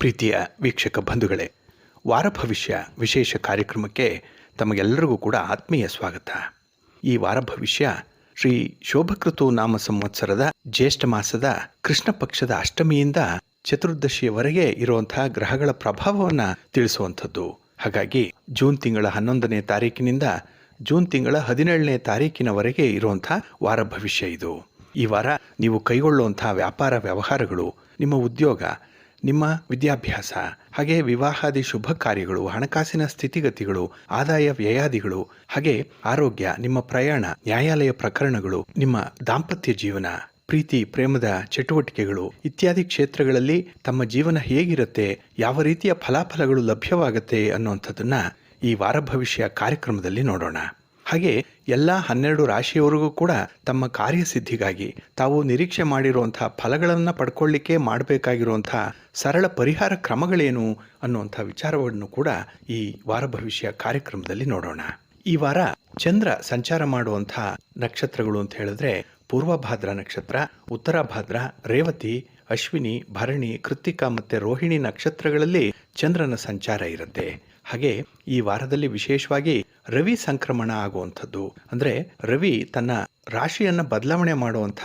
ಪ್ರೀತಿಯ ವೀಕ್ಷಕ ಬಂಧುಗಳೇ, ವಾರ ಭವಿಷ್ಯ ವಿಶೇಷ ಕಾರ್ಯಕ್ರಮಕ್ಕೆ ತಮಗೆಲ್ಲರಿಗೂ ಕೂಡ ಆತ್ಮೀಯ ಸ್ವಾಗತ. ಈ ವಾರ ಭವಿಷ್ಯ ಶ್ರೀ ಶೋಭಕೃತು ನಾಮ ಸಂವತ್ಸರದ ಜ್ಯೇಷ್ಠ ಮಾಸದ ಕೃಷ್ಣ ಪಕ್ಷದ ಅಷ್ಟಮಿಯಿಂದ ಚತುರ್ದಶಿಯವರೆಗೆ ಇರುವಂತಹ ಗ್ರಹಗಳ ಪ್ರಭಾವವನ್ನು ತಿಳಿಸುವಂಥದ್ದು. ಹಾಗಾಗಿ ಜೂನ್ ತಿಂಗಳ 11ನೇ ತಾರೀಕಿನಿಂದ ಜೂನ್ ತಿಂಗಳ 17ನೇ ತಾರೀಕಿನವರೆಗೆ ಇರುವಂಥ ವಾರ ಭವಿಷ್ಯ ಇದು. ಈ ವಾರ ನೀವು ಕೈಗೊಳ್ಳುವಂಥ ವ್ಯಾಪಾರ ವ್ಯವಹಾರಗಳು, ನಿಮ್ಮ ಉದ್ಯೋಗ, ನಿಮ್ಮ ವಿದ್ಯಾಭ್ಯಾಸ, ಹಾಗೆ ವಿವಾಹಾದಿ ಶುಭ ಕಾರ್ಯಗಳು, ಹಣಕಾಸಿನ ಸ್ಥಿತಿಗತಿಗಳು, ಆದಾಯ ವ್ಯಯಾದಿಗಳು, ಹಾಗೆ ಆರೋಗ್ಯ, ನಿಮ್ಮ ಪ್ರಯಾಣ, ನ್ಯಾಯಾಲಯ ಪ್ರಕರಣಗಳು, ನಿಮ್ಮ ದಾಂಪತ್ಯ ಜೀವನ, ಪ್ರೀತಿ ಪ್ರೇಮದ ಚಟುವಟಿಕೆಗಳು ಇತ್ಯಾದಿ ಕ್ಷೇತ್ರಗಳಲ್ಲಿ ತಮ್ಮ ಜೀವನ ಹೇಗಿರುತ್ತೆ, ಯಾವ ರೀತಿಯ ಫಲಾಫಲಗಳು ಲಭ್ಯವಾಗುತ್ತೆ ಅನ್ನುವಂಥದ್ದನ್ನ ಈ ವಾರ ಭವಿಷ್ಯ ಕಾರ್ಯಕ್ರಮದಲ್ಲಿ ನೋಡೋಣ. ಹಾಗೆ ಎಲ್ಲ 12 ರಾಶಿಯವರಿಗೂ ಕೂಡ ತಮ್ಮ ಕಾರ್ಯಸಿದ್ಧಿಗಾಗಿ ತಾವು ನಿರೀಕ್ಷೆ ಮಾಡಿರುವಂತಹ ಫಲಗಳನ್ನು ಪಡ್ಕೊಳ್ಳಿಕ್ಕೆ ಮಾಡಬೇಕಾಗಿರುವಂಥ ಸರಳ ಪರಿಹಾರ ಕ್ರಮಗಳೇನು ಅನ್ನುವಂಥ ವಿಚಾರವನ್ನು ಕೂಡ ಈ ವಾರ ಭವಿಷ್ಯ ಕಾರ್ಯಕ್ರಮದಲ್ಲಿ ನೋಡೋಣ. ಈ ವಾರ ಚಂದ್ರ ಸಂಚಾರ ಮಾಡುವಂಥ ನಕ್ಷತ್ರಗಳು ಅಂತ ಹೇಳಿದ್ರೆ ಪೂರ್ವಭಾದ್ರ ನಕ್ಷತ್ರ, ಉತ್ತರಭಾದ್ರ, ರೇವತಿ, ಅಶ್ವಿನಿ, ಭರಣಿ, ಕೃತ್ತಿಕ ಮತ್ತು ರೋಹಿಣಿ ನಕ್ಷತ್ರಗಳಲ್ಲಿ ಚಂದ್ರನ ಸಂಚಾರ ಇರುತ್ತೆ. ಹಾಗೆ ಈ ವಾರದಲ್ಲಿ ವಿಶೇಷವಾಗಿ ರವಿ ಸಂಕ್ರಮಣ ಆಗುವಂಥದ್ದು, ಅಂದ್ರೆ ರವಿ ತನ್ನ ರಾಶಿಯನ್ನ ಬದಲಾವಣೆ ಮಾಡುವಂಥ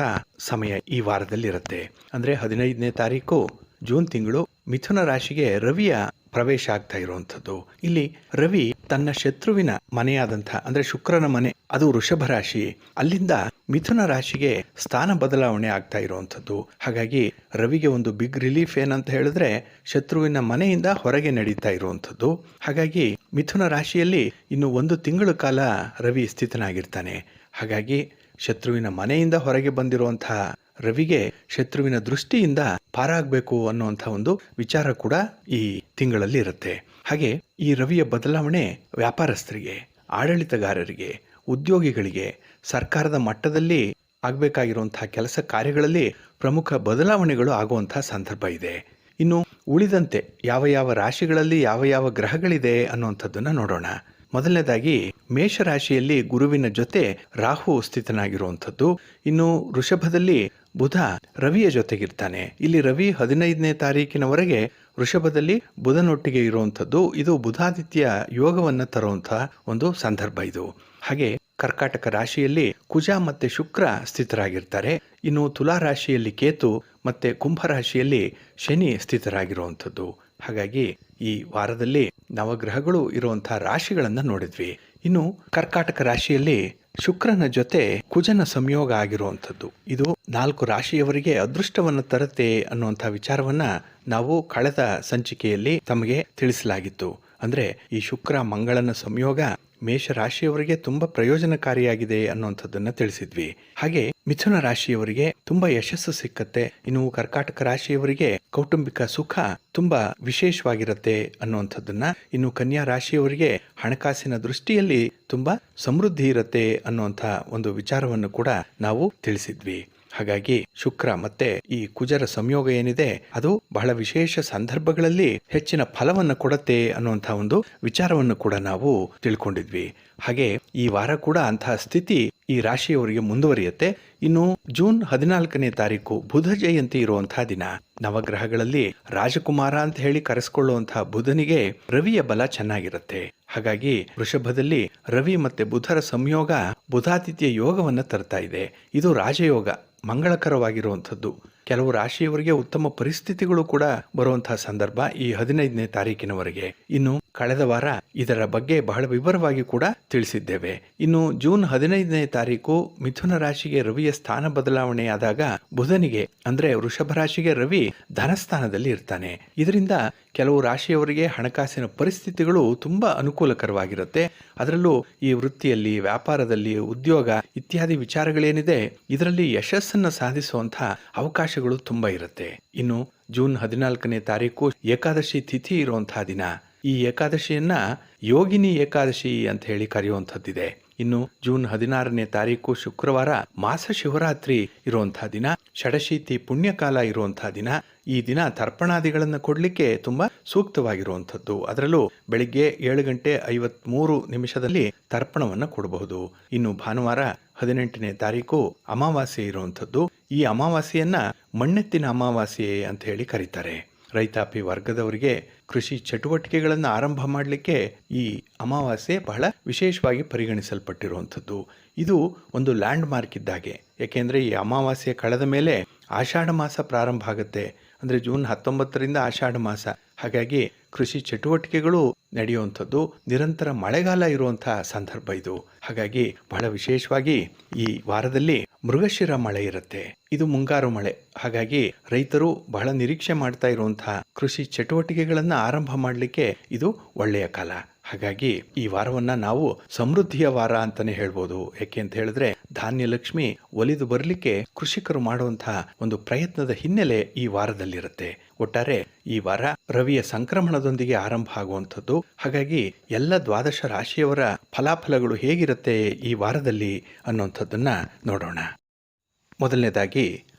ಸಮಯ ಈ ವಾರದಲ್ಲಿ ಇರುತ್ತೆ. ಅಂದ್ರೆ 15ನೇ ತಾರೀಕು ಜೂನ್ ತಿಂಗಳು ಮಿಥುನ ರಾಶಿಗೆ ರವಿಯ ಪ್ರವೇಶ ಆಗ್ತಾ ಇರುವಂಥದ್ದು. ಇಲ್ಲಿ ರವಿ ತನ್ನ ಶತ್ರುವಿನ ಮನೆಯಾದಂಥ ಅಂದ್ರೆ ಶುಕ್ರನ ಮನೆ, ಅದು ವೃಷಭ ರಾಶಿ, ಅಲ್ಲಿಂದ ಮಿಥುನ ರಾಶಿಗೆ ಸ್ಥಾನ ಬದಲಾವಣೆ ಆಗ್ತಾ ಇರುವಂಥದ್ದು. ಹಾಗಾಗಿ ರವಿಗೆ ಒಂದು ಬಿಗ್ ರಿಲೀಫ್ ಏನಂತ ಹೇಳಿದ್ರೆ ಶತ್ರುವಿನ ಮನೆಯಿಂದ ಹೊರಗೆ ನಡೀತಾ ಇರುವಂಥದ್ದು. ಹಾಗಾಗಿ ಮಿಥುನ ರಾಶಿಯಲ್ಲಿ ಇನ್ನು 1 ತಿಂಗಳ ಕಾಲ ರವಿ ಸ್ಥಿತನಾಗಿರ್ತಾನೆ. ಹಾಗಾಗಿ ಶತ್ರುವಿನ ಮನೆಯಿಂದ ಹೊರಗೆ ಬಂದಿರುವಂತಹ ರವಿಗೆ ಶತ್ರುವಿನ ದೃಷ್ಟಿಯಿಂದ ಪಾರಾಗಬೇಕು ಅನ್ನುವಂಥ ಒಂದು ವಿಚಾರ ಕೂಡ ಈ ತಿಂಗಳಲ್ಲಿ ಇರುತ್ತೆ. ಹಾಗೆ ಈ ರವಿಯ ಬದಲಾವಣೆ ವ್ಯಾಪಾರಸ್ಥರಿಗೆ, ಆಡಳಿತಗಾರರಿಗೆ, ಉದ್ಯೋಗಿಗಳಿಗೆ, ಸರ್ಕಾರದ ಮಟ್ಟದಲ್ಲಿ ಆಗಬೇಕಾಗಿರುವಂತಹ ಕೆಲಸ ಕಾರ್ಯಗಳಲ್ಲಿ ಪ್ರಮುಖ ಬದಲಾವಣೆಗಳು ಆಗುವಂತಹ ಸಂದರ್ಭ ಇದೆ. ಇನ್ನು ಉಳಿದಂತೆ ಯಾವ ಯಾವ ರಾಶಿಗಳಲ್ಲಿ ಯಾವ ಯಾವ ಗ್ರಹಗಳಿದೆ ಅನ್ನುವಂಥದ್ದನ್ನು ನೋಡೋಣ. ಮೊದಲನೇದಾಗಿ ಮೇಷರಾಶಿಯಲ್ಲಿ ಗುರುವಿನ ಜೊತೆ ರಾಹು ಸ್ಥಿತನಾಗಿರುವಂಥದ್ದು. ಇನ್ನು ವೃಷಭದಲ್ಲಿ ಬುಧ ರವಿಯ ಜೊತೆಗಿರ್ತಾನೆ. ಇಲ್ಲಿ ರವಿ 15ನೇ ತಾರೀಕಿನವರೆಗೆ ವೃಷಭದಲ್ಲಿ ಬುಧನೊಟ್ಟಿಗೆ ಇರುವಂಥದ್ದು. ಇದು ಬುಧಾದಿತ್ಯ ಯೋಗವನ್ನು ತರುವಂತಹ ಒಂದು ಸಂದರ್ಭ ಇದು. ಹಾಗೆ ಕರ್ಕಾಟಕ ರಾಶಿಯಲ್ಲಿ ಕುಜ ಮತ್ತೆ ಶುಕ್ರ ಸ್ಥಿತರಾಗಿರ್ತಾರೆ. ಇನ್ನು ತುಲಾ ರಾಶಿಯಲ್ಲಿ ಕೇತು ಮತ್ತೆ ಕುಂಭ ರಾಶಿಯಲ್ಲಿ ಶನಿ ಸ್ಥಿತರಾಗಿರುವಂಥದ್ದು. ಹಾಗಾಗಿ ಈ ವಾರದಲ್ಲಿ ನವಗ್ರಹಗಳು ಇರುವಂತಹ ರಾಶಿಗಳನ್ನ ನೋಡಿದ್ವಿ. ಇನ್ನು ಕರ್ಕಾಟಕ ರಾಶಿಯಲ್ಲಿ ಶುಕ್ರನ ಜೊತೆ ಕುಜನ ಸಂಯೋಗ ಆಗಿರುವಂಥದ್ದು. ಇದು 4 ರಾಶಿಯವರಿಗೆ ಅದೃಷ್ಟವನ್ನು ತರುತ್ತೆ ಅನ್ನುವಂಥ ವಿಚಾರವನ್ನ ನಾವು ಕಳೆದ ಸಂಚಿಕೆಯಲ್ಲಿ ತಮಗೆ ತಿಳಿಸಲಾಗಿತ್ತು. ಅಂದ್ರೆ ಈ ಶುಕ್ರ ಮಂಗಳನ ಸಂಯೋಗ ಮೇಷರಾಶಿಯವರಿಗೆ ತುಂಬಾ ಪ್ರಯೋಜನಕಾರಿಯಾಗಿದೆ ಅನ್ನುವಂಥದ್ದನ್ನ ತಿಳಿಸಿದ್ವಿ. ಹಾಗೆ ಮಿಥುನ ರಾಶಿಯವರಿಗೆ ತುಂಬಾ ಯಶಸ್ಸು ಸಿಕ್ಕತ್ತೆ. ಇನ್ನು ಕರ್ಕಾಟಕ ರಾಶಿಯವರಿಗೆ ಕೌಟುಂಬಿಕ ಸುಖ ತುಂಬಾ ವಿಶೇಷವಾಗಿರುತ್ತೆ ಅನ್ನುವಂಥದ್ದನ್ನ, ಇನ್ನು ಕನ್ಯಾ ರಾಶಿಯವರಿಗೆ ಹಣಕಾಸಿನ ದೃಷ್ಟಿಯಲ್ಲಿ ತುಂಬಾ ಸಮೃದ್ಧಿ ಇರುತ್ತೆ ಅನ್ನುವಂಥ ಒಂದು ವಿಚಾರವನ್ನು ಕೂಡ ನಾವು ತಿಳಿಸಿದ್ವಿ. ಹಾಗಾಗಿ ಶುಕ್ರ ಮತ್ತೆ ಈ ಕುಜರ ಸಂಯೋಗ ಏನಿದೆ ಅದು ಬಹಳ ವಿಶೇಷ ಸಂದರ್ಭಗಳಲ್ಲಿ ಹೆಚ್ಚಿನ ಫಲವನ್ನು ಕೊಡುತ್ತೆ ಅನ್ನುವಂತಹ ಒಂದು ವಿಚಾರವನ್ನು ಕೂಡ ನಾವು ತಿಳ್ಕೊಂಡಿದ್ವಿ. ಹಾಗೆ ಈ ವಾರ ಕೂಡ ಅಂತಹ ಸ್ಥಿತಿ ಈ ರಾಶಿಯವರಿಗೆ ಮುಂದುವರಿಯುತ್ತೆ. ಇನ್ನು ಜೂನ್ 14ನೇ ತಾರೀಕು ಬುಧ ಜಯಂತಿ ಇರುವಂತಹ ದಿನ. ನವಗ್ರಹಗಳಲ್ಲಿ ರಾಜಕುಮಾರ ಅಂತ ಹೇಳಿ ಕರೆಸಿಕೊಳ್ಳುವಂತಹ ಬುಧನಿಗೆ ರವಿಯ ಬಲ ಚೆನ್ನಾಗಿರುತ್ತೆ. ಹಾಗಾಗಿ ವೃಷಭದಲ್ಲಿ ರವಿ ಮತ್ತೆ ಬುಧರ ಸಂಯೋಗ ಬುಧಾದಿತ್ಯ ಯೋಗವನ್ನು ತರ್ತಾ ಇದೆ. ಇದು ರಾಜಯೋಗ, ಮಂಗಳಕರವಾಗಿರುವಂಥದ್ದು. ಕೆಲವು ರಾಶಿಯವರಿಗೆ ಉತ್ತಮ ಪರಿಸ್ಥಿತಿಗಳು ಕೂಡ ಬರುವಂತಹ ಸಂದರ್ಭ ಈ 15ನೇ ತಾರೀಕಿನವರೆಗೆ. ಇನ್ನು ಕಳೆದ ವಾರ ಇದರ ಬಗ್ಗೆ ಬಹಳ ವಿವರವಾಗಿ ಕೂಡ ತಿಳಿಸಿದ್ದೇವೆ. ಇನ್ನು ಜೂನ್ 15ನೇ ತಾರೀಕು ಮಿಥುನ ರಾಶಿಗೆ ರವಿಯ ಸ್ಥಾನ ಬದಲಾವಣೆ ಆದಾಗ ಬುಧನಿಗೆ ಅಂದ್ರೆ ವೃಷಭ ರಾಶಿಗೆ ರವಿ ಧನಸ್ಥಾನದಲ್ಲಿ ಇರ್ತಾನೆ. ಇದರಿಂದ ಕೆಲವು ರಾಶಿಯವರಿಗೆ ಹಣಕಾಸಿನ ಪರಿಸ್ಥಿತಿಗಳು ತುಂಬಾ ಅನುಕೂಲಕರವಾಗಿರುತ್ತೆ. ಅದರಲ್ಲೂ ಈ ವೃತ್ತಿಯಲ್ಲಿ, ವ್ಯಾಪಾರದಲ್ಲಿ, ಉದ್ಯೋಗ ಇತ್ಯಾದಿ ವಿಚಾರಗಳೇನಿದೆ ಇದರಲ್ಲಿ ಯಶಸ್ಸನ್ನು ಸಾಧಿಸುವಂತಹ ಅವಕಾಶಗಳು ತುಂಬಾ ಇರುತ್ತೆ. ಇನ್ನು ಜೂನ್ 14ನೇ ತಾರೀಕು ಏಕಾದಶಿ ತಿಥಿ ಇರುವಂತಹ ದಿನ. ಈ ಏಕಾದಶಿಯನ್ನ ಯೋಗಿನಿ ಏಕಾದಶಿ ಅಂತ ಹೇಳಿ ಕರೆಯುವಂಥದ್ದಿದೆ. ಇನ್ನು ಜೂನ್ 16ನೇ ತಾರೀಕು ಶುಕ್ರವಾರ ಮಾಸ ಶಿವರಾತ್ರಿ ಇರುವಂತಹ ದಿನ, ಷಡಶೀತಿ ಪುಣ್ಯಕಾಲ ಇರುವಂತಹ ದಿನ. ಈ ದಿನ ತರ್ಪಣಾದಿಗಳನ್ನು ಕೊಡ್ಲಿಕ್ಕೆ ತುಂಬಾ ಸೂಕ್ತವಾಗಿರುವಂಥದ್ದು. ಅದರಲ್ಲೂ ಬೆಳಿಗ್ಗೆ 7:53 ತರ್ಪಣವನ್ನು ಕೊಡಬಹುದು. ಇನ್ನು ಭಾನುವಾರ 18ನೇ ತಾರೀಕು ಅಮಾವಾಸ್ಯೆ ಇರುವಂಥದ್ದು. ಈ ಅಮಾವಾಸ್ಯೆಯನ್ನ ಮಣ್ಣೆತ್ತಿನ ಅಮಾವಾಸ್ಯೆ ಅಂತ ಹೇಳಿ ಕರೀತಾರೆ. ರೈತಾಪಿ ವರ್ಗದವರಿಗೆ ಕೃಷಿ ಚಟುವಟಿಕೆಗಳನ್ನು ಆರಂಭ ಮಾಡಲಿಕ್ಕೆ ಈ ಅಮಾವಾಸ್ಯೆ ಬಹಳ ವಿಶೇಷವಾಗಿ ಪರಿಗಣಿಸಲ್ಪಟ್ಟಿರುವಂಥದ್ದು. ಇದು ಒಂದು ಲ್ಯಾಂಡ್ ಮಾರ್ಕ್ ಇದ್ದಾಗೆ. ಏಕೆಂದರೆ ಈ ಅಮಾವಾಸ್ಯೆ ಕಳೆದ ಮೇಲೆ ಆಷಾಢ ಮಾಸ ಪ್ರಾರಂಭ ಆಗುತ್ತೆ. ಅಂದರೆ ಜೂನ್ 19ರಿಂದ ಆಷಾಢ ಮಾಸ. ಹಾಗಾಗಿ ಕೃಷಿ ಚಟುವಟಿಕೆಗಳು ನಡೆಯುವಂಥದ್ದು, ನಿರಂತರ ಮಳೆಗಾಲ ಇರುವಂತಹ ಸಂದರ್ಭ ಇದು. ಹಾಗಾಗಿ ಬಹಳ ವಿಶೇಷವಾಗಿ ಈ ವಾರದಲ್ಲಿ ಮೃಗಶಿರ ಮಳೆ ಇರುತ್ತೆ. ಇದು ಮುಂಗಾರು ಮಳೆ. ಹಾಗಾಗಿ ರೈತರು ಬಹಳ ನಿರೀಕ್ಷೆ ಮಾಡ್ತಾ ಇರುವಂತಹ ಕೃಷಿ ಚಟುವಟಿಕೆಗಳನ್ನು ಆರಂಭ ಮಾಡಲಿಕ್ಕೆ ಇದು ಒಳ್ಳೆಯ ಕಾಲ. ಹಾಗಾಗಿ ಈ ವಾರವನ್ನ ನಾವು ಸಮೃದ್ಧಿಯ ವಾರ ಅಂತಾನೆ ಹೇಳ್ಬೋದು. ಯಾಕೆ ಅಂತ ಹೇಳಿದ್ರೆ ಧಾನ್ಯ ಲಕ್ಷ್ಮಿ ಒಲಿದು ಬರಲಿಕ್ಕೆ ಕೃಷಿಕರು ಮಾಡುವಂತಹ ಒಂದು ಪ್ರಯತ್ನದ ಹಿನ್ನೆಲೆ ಈ ವಾರದಲ್ಲಿರುತ್ತೆ. ಒಟ್ಟಾರೆ ಈ ವಾರ ರವಿಯ ಸಂಕ್ರಮಣದೊಂದಿಗೆ ಆರಂಭ ಆಗುವಂಥದ್ದು. ಹಾಗಾಗಿ ಎಲ್ಲ 12 ರಾಶಿಯವರ ಫಲಾಫಲಗಳು ಹೇಗಿರುತ್ತೆ ಈ ವಾರದಲ್ಲಿ ಅನ್ನುವಂಥದ್ದನ್ನ ನೋಡೋಣ. ಮೊದಲನೇದಾಗಿ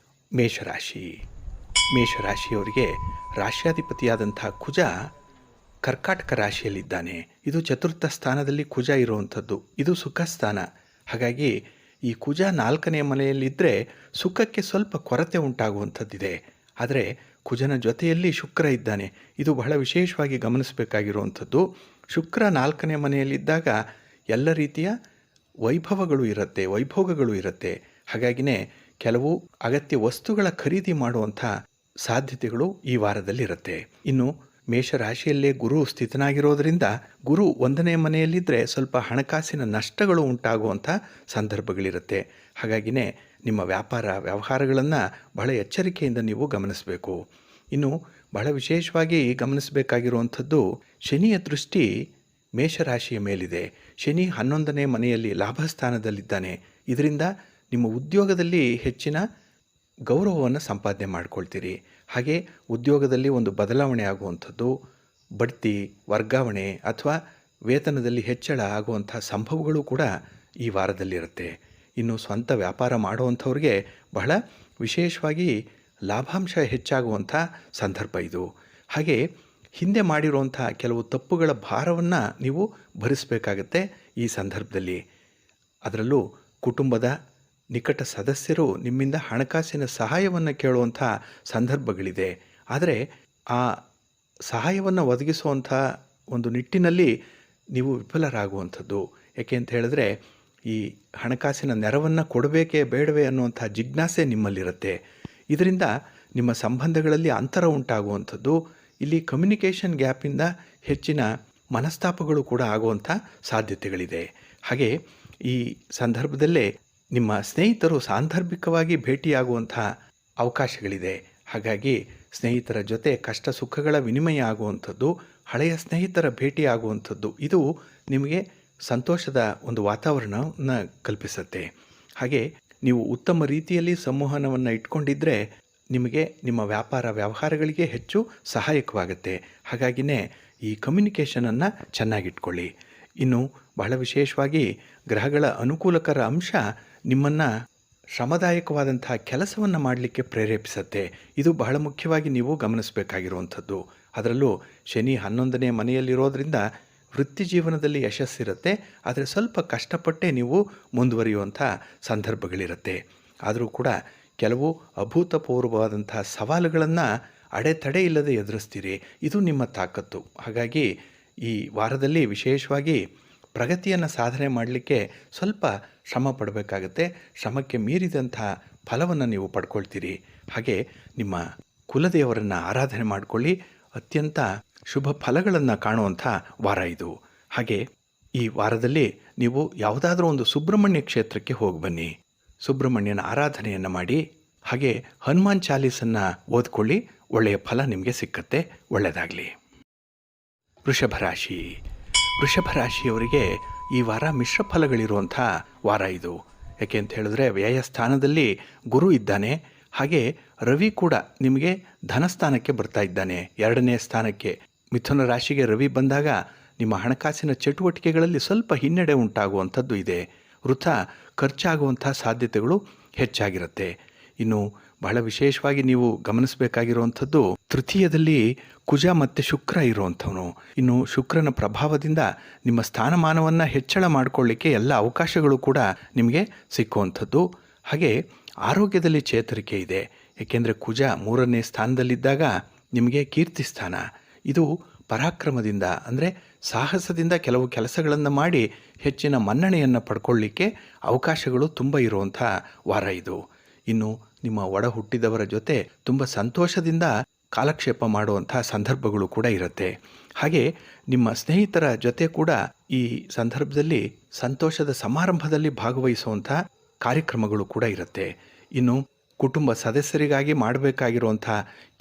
ಮೇಷರಾಶಿ. ಮೇಷರಾಶಿಯವರಿಗೆ ರಾಶ್ಯಾಧಿಪತಿಯಾದಂಥ ಕುಜ ಕರ್ಕಾಟಕ ರಾಶಿಯಲ್ಲಿದ್ದಾನೆ. ಇದು ಚತುರ್ಥ ಸ್ಥಾನದಲ್ಲಿ ಕುಜ ಇರುವಂಥದ್ದು. ಇದು ಸುಖ ಸ್ಥಾನ. ಹಾಗಾಗಿ ಈ ಕುಜ 4ನೇ ಮನೆಯಲ್ಲಿದ್ದರೆ ಸುಖಕ್ಕೆ ಸ್ವಲ್ಪ ಕೊರತೆ ಉಂಟಾಗುವಂಥದ್ದಿದೆ. ಆದರೆ ಕುಜನ ಜೊತೆಯಲ್ಲಿ ಶುಕ್ರ ಇದ್ದಾನೆ. ಇದು ಬಹಳ ವಿಶೇಷವಾಗಿ ಗಮನಿಸಬೇಕಾಗಿರುವಂಥದ್ದು. ಶುಕ್ರ 4ನೇ ಮನೆಯಲ್ಲಿದ್ದಾಗ ಎಲ್ಲ ರೀತಿಯ ವೈಭವಗಳು ಇರುತ್ತೆ, ವೈಭೋಗಗಳು ಇರುತ್ತೆ. ಹಾಗಾಗಿನೇ ಕೆಲವು ಅಗತ್ಯ ವಸ್ತುಗಳ ಖರೀದಿ ಮಾಡುವಂಥ ಸಾಧ್ಯತೆಗಳು ಈ ವಾರದಲ್ಲಿರುತ್ತೆ. ಇನ್ನು ಮೇಷರಾಶಿಯಲ್ಲೇ ಗುರು ಸ್ಥಿತನಾಗಿರೋದ್ರಿಂದ ಗುರು 1ನೇ ಮನೆಯಲ್ಲಿದ್ದರೆ ಸ್ವಲ್ಪ ಹಣಕಾಸಿನ ನಷ್ಟಗಳು ಉಂಟಾಗುವಂಥ ಸಂದರ್ಭಗಳಿರುತ್ತೆ. ಹಾಗಾಗಿನೇ ನಿಮ್ಮ ವ್ಯಾಪಾರ ವ್ಯವಹಾರಗಳನ್ನು ಬಹಳ ಎಚ್ಚರಿಕೆಯಿಂದ ನೀವು ಗಮನಿಸಬೇಕು. ಇನ್ನು ಬಹಳ ವಿಶೇಷವಾಗಿ ಗಮನಿಸಬೇಕಾಗಿರುವಂಥದ್ದು, ಶನಿಯ ದೃಷ್ಟಿ ಮೇಷರಾಶಿಯ ಮೇಲಿದೆ. ಶನಿ 11ನೇ ಮನೆಯಲ್ಲಿ ಲಾಭಸ್ಥಾನದಲ್ಲಿದ್ದಾನೆ. ಇದರಿಂದ ನಿಮ್ಮ ಉದ್ಯೋಗದಲ್ಲಿ ಹೆಚ್ಚಿನ ಗೌರವವನ್ನು ಸಂಪಾದನೆ ಮಾಡ್ಕೊಳ್ತೀರಿ. ಹಾಗೆ ಉದ್ಯೋಗದಲ್ಲಿ ಒಂದು ಬದಲಾವಣೆ ಆಗುವಂಥದ್ದು, ಬಡ್ತಿ, ವರ್ಗಾವಣೆ ಅಥವಾ ವೇತನದಲ್ಲಿ ಹೆಚ್ಚಳ ಆಗುವಂಥ ಸಂಭವಗಳು ಕೂಡ ಈ ವಾರದಲ್ಲಿರುತ್ತೆ. ಇನ್ನು ಸ್ವಂತ ವ್ಯಾಪಾರ ಮಾಡುವಂಥವ್ರಿಗೆ ಬಹಳ ವಿಶೇಷವಾಗಿ ಲಾಭಾಂಶ ಹೆಚ್ಚಾಗುವಂಥ ಸಂದರ್ಭ ಇದು. ಹಾಗೆ ಹಿಂದೆ ಮಾಡಿರುವಂಥ ಕೆಲವು ತಪ್ಪುಗಳ ಭಾರವನ್ನು ನೀವು ಭರಿಸಬೇಕಾಗತ್ತೆ ಈ ಸಂದರ್ಭದಲ್ಲಿ. ಅದರಲ್ಲೂ ಕುಟುಂಬದ ನಿಕಟ ಸದಸ್ಯರು ನಿಮ್ಮಿಂದ ಹಣಕಾಸಿನ ಸಹಾಯವನ್ನು ಕೇಳುವಂಥ ಸಂದರ್ಭಗಳಿದೆ. ಆದರೆ ಆ ಸಹಾಯವನ್ನು ಒದಗಿಸುವಂಥ ಒಂದು ನಿಟ್ಟಿನಲ್ಲಿ ನೀವು ವಿಫಲರಾಗುವಂಥದ್ದು. ಏಕೆ ಅಂತ ಹೇಳಿದ್ರೆ ಈ ಹಣಕಾಸಿನ ನೆರವನ್ನು ಕೊಡಬೇಕೇ ಬೇಡವೇ ಅನ್ನುವಂಥ ಜಿಜ್ಞಾಸೆ ನಿಮ್ಮಲ್ಲಿರುತ್ತೆ. ಇದರಿಂದ ನಿಮ್ಮ ಸಂಬಂಧಗಳಲ್ಲಿ ಅಂತರ ಉಂಟಾಗುವಂಥದ್ದು. ಇಲ್ಲಿ ಕಮ್ಯುನಿಕೇಷನ್ ಗ್ಯಾಪಿಂದ ಹೆಚ್ಚಿನ ಮನಸ್ತಾಪಗಳು ಕೂಡ ಆಗುವಂಥ ಸಾಧ್ಯತೆಗಳಿದೆ. ಹಾಗೆ ಈ ಸಂದರ್ಭದಲ್ಲೇ ನಿಮ್ಮ ಸ್ನೇಹಿತರು ಸಾಂದರ್ಭಿಕವಾಗಿ ಭೇಟಿಯಾಗುವಂಥ ಅವಕಾಶಗಳಿದೆ. ಹಾಗಾಗಿ ಸ್ನೇಹಿತರ ಜೊತೆ ಕಷ್ಟ ಸುಖಗಳ ವಿನಿಮಯ ಆಗುವಂಥದ್ದು, ಹಳೆಯ ಸ್ನೇಹಿತರ ಭೇಟಿ ಆಗುವಂಥದ್ದು, ಇದು ನಿಮಗೆ ಸಂತೋಷದ ಒಂದು ವಾತಾವರಣವನ್ನು ಕಲ್ಪಿಸುತ್ತೆ. ಹಾಗೆ ನೀವು ಉತ್ತಮ ರೀತಿಯಲ್ಲಿ ಸಂವಹನವನ್ನು ಇಟ್ಕೊಂಡಿದ್ದರೆ ನಿಮಗೆ ನಿಮ್ಮ ವ್ಯಾಪಾರ ವ್ಯವಹಾರಗಳಿಗೆ ಹೆಚ್ಚು ಸಹಾಯಕವಾಗುತ್ತೆ. ಹಾಗಾಗಿನೇ ಈ ಕಮ್ಯುನಿಕೇಷನನ್ನು ಚೆನ್ನಾಗಿಟ್ಕೊಳ್ಳಿ. ಇನ್ನು ಬಹಳ ವಿಶೇಷವಾಗಿ ಗ್ರಹಗಳ ಅನುಕೂಲಕರ ಅಂಶ ನಿಮ್ಮನ್ನು ಶ್ರಮದಾಯಕವಾದಂಥ ಕೆಲಸವನ್ನು ಮಾಡಲಿಕ್ಕೆ ಪ್ರೇರೇಪಿಸುತ್ತೆ. ಇದು ಬಹಳ ಮುಖ್ಯವಾಗಿ ನೀವು ಗಮನಿಸಬೇಕಾಗಿರುವಂಥದ್ದು. ಅದರಲ್ಲೂ ಶನಿ 11ನೇ ಮನೆಯಲ್ಲಿರೋದ್ರಿಂದ ವೃತ್ತಿ ಜೀವನದಲ್ಲಿ ಯಶಸ್ಸಿರುತ್ತೆ. ಆದರೆ ಸ್ವಲ್ಪ ಕಷ್ಟಪಟ್ಟೇ ನೀವು ಮುಂದುವರಿಯುವಂಥ ಸಂದರ್ಭಗಳಿರುತ್ತೆ. ಆದರೂ ಕೂಡ ಕೆಲವು ಅಭೂತಪೂರ್ವವಾದಂಥ ಸವಾಲುಗಳನ್ನು ಅಡೆತಡೆ ಇಲ್ಲದೆ ಎದುರಿಸ್ತೀರಿ. ಇದು ನಿಮ್ಮ ತಾಕತ್ತು. ಹಾಗಾಗಿ ಈ ವಾರದಲ್ಲಿ ವಿಶೇಷವಾಗಿ ಪ್ರಗತಿಯನ್ನು ಸಾಧನೆ ಮಾಡಲಿಕ್ಕೆ ಸ್ವಲ್ಪ ಶ್ರಮ ಪಡಬೇಕಾಗತ್ತೆ. ಶ್ರಮಕ್ಕೆ ಮೀರಿದಂಥ ಫಲವನ್ನು ನೀವು ಪಡ್ಕೊಳ್ತೀರಿ. ಹಾಗೆ ನಿಮ್ಮ ಕುಲದೇವರನ್ನು ಆರಾಧನೆ ಮಾಡಿಕೊಳ್ಳಿ. ಅತ್ಯಂತ ಶುಭ ಫಲಗಳನ್ನು ಕಾಣುವಂಥ ವಾರ ಇದು. ಹಾಗೆ ಈ ವಾರದಲ್ಲಿ ನೀವು ಯಾವುದಾದ್ರೂ ಒಂದು ಸುಬ್ರಹ್ಮಣ್ಯ ಕ್ಷೇತ್ರಕ್ಕೆ ಹೋಗಿ ಬನ್ನಿ. ಸುಬ್ರಹ್ಮಣ್ಯನ ಆರಾಧನೆಯನ್ನು ಮಾಡಿ. ಹಾಗೆ ಹನುಮಾನ್ ಚಾಲೀಸನ್ನು ಓದ್ಕೊಳ್ಳಿ. ಒಳ್ಳೆಯ ಫಲ ನಿಮಗೆ ಸಿಕ್ಕತ್ತೆ. ಒಳ್ಳೆಯದಾಗಲಿ. ವೃಷಭರಾಶಿ. ವೃಷಭರಾಶಿಯವರಿಗೆ ಈ ವಾರ ಮಿಶ್ರ ಫಲಗಳಿರುವಂಥ ವಾರ ಇದು. ಯಾಕೆ ಅಂತ ಹೇಳಿದ್ರೆ ವ್ಯಯ ಸ್ಥಾನದಲ್ಲಿ ಗುರು ಇದ್ದಾನೆ. ಹಾಗೆ ರವಿ ಕೂಡ ನಿಮಗೆ ಧನಸ್ಥಾನಕ್ಕೆ ಬರ್ತಾ ಇದ್ದಾನೆ, 2ನೇ ಸ್ಥಾನಕ್ಕೆ. ಮಿಥುನ ರಾಶಿಗೆ ರವಿ ಬಂದಾಗ ನಿಮ್ಮ ಹಣಕಾಸಿನ ಚಟುವಟಿಕೆಗಳಲ್ಲಿ ಸ್ವಲ್ಪ ಹಿನ್ನಡೆ ಉಂಟಾಗುವಂಥದ್ದು ಇದೆ. ವೃಥಾ ಖರ್ಚಾಗುವಂಥ ಸಾಧ್ಯತೆಗಳು ಹೆಚ್ಚಾಗಿರುತ್ತೆ. ಇನ್ನು ಬಹಳ ವಿಶೇಷವಾಗಿ ನೀವು ಗಮನಿಸಬೇಕಾಗಿರುವಂಥದ್ದು, ತೃತೀಯದಲ್ಲಿ ಕುಜ ಮತ್ತು ಶುಕ್ರ ಇರುವಂಥವನು. ಇನ್ನು ಶುಕ್ರನ ಪ್ರಭಾವದಿಂದ ನಿಮ್ಮ ಸ್ಥಾನಮಾನವನ್ನು ಹೆಚ್ಚಳ ಮಾಡಿಕೊಳ್ಳಿಕ್ಕೆ ಎಲ್ಲ ಅವಕಾಶಗಳು ಕೂಡ ನಿಮಗೆ ಸಿಕ್ಕುವಂಥದ್ದು. ಹಾಗೆ ಆರೋಗ್ಯದಲ್ಲಿ ಚೇತರಿಕೆ ಇದೆ. ಏಕೆಂದರೆ ಕುಜ 3ನೇ ಸ್ಥಾನದಲ್ಲಿದ್ದಾಗ ನಿಮಗೆ ಕೀರ್ತಿ ಸ್ಥಾನ. ಇದು ಪರಾಕ್ರಮದಿಂದ ಅಂದರೆ ಸಾಹಸದಿಂದ ಕೆಲವು ಕೆಲಸಗಳನ್ನು ಮಾಡಿ ಹೆಚ್ಚಿನ ಮನ್ನಣೆಯನ್ನು ಪಡ್ಕೊಳ್ಳಿಕ್ಕೆ ಅವಕಾಶಗಳು ತುಂಬ ಇರುವಂಥ ವಾರ ಇದು. ಇನ್ನು ನಿಮ್ಮ ಒಡ ಹುಟ್ಟಿದವರ ಜೊತೆ ತುಂಬ ಸಂತೋಷದಿಂದ ಕಾಲಕ್ಷೇಪ ಮಾಡುವಂಥ ಸಂದರ್ಭಗಳು ಕೂಡ ಇರುತ್ತೆ. ಹಾಗೆ ನಿಮ್ಮ ಸ್ನೇಹಿತರ ಜೊತೆ ಕೂಡ ಈ ಸಂದರ್ಭದಲ್ಲಿ ಸಂತೋಷದ ಸಮಾರಂಭದಲ್ಲಿ ಭಾಗವಹಿಸುವಂಥ ಕಾರ್ಯಕ್ರಮಗಳು ಕೂಡ ಇರುತ್ತೆ. ಇನ್ನು ಕುಟುಂಬ ಸದಸ್ಯರಿಗಾಗಿ ಮಾಡಬೇಕಾಗಿರುವಂಥ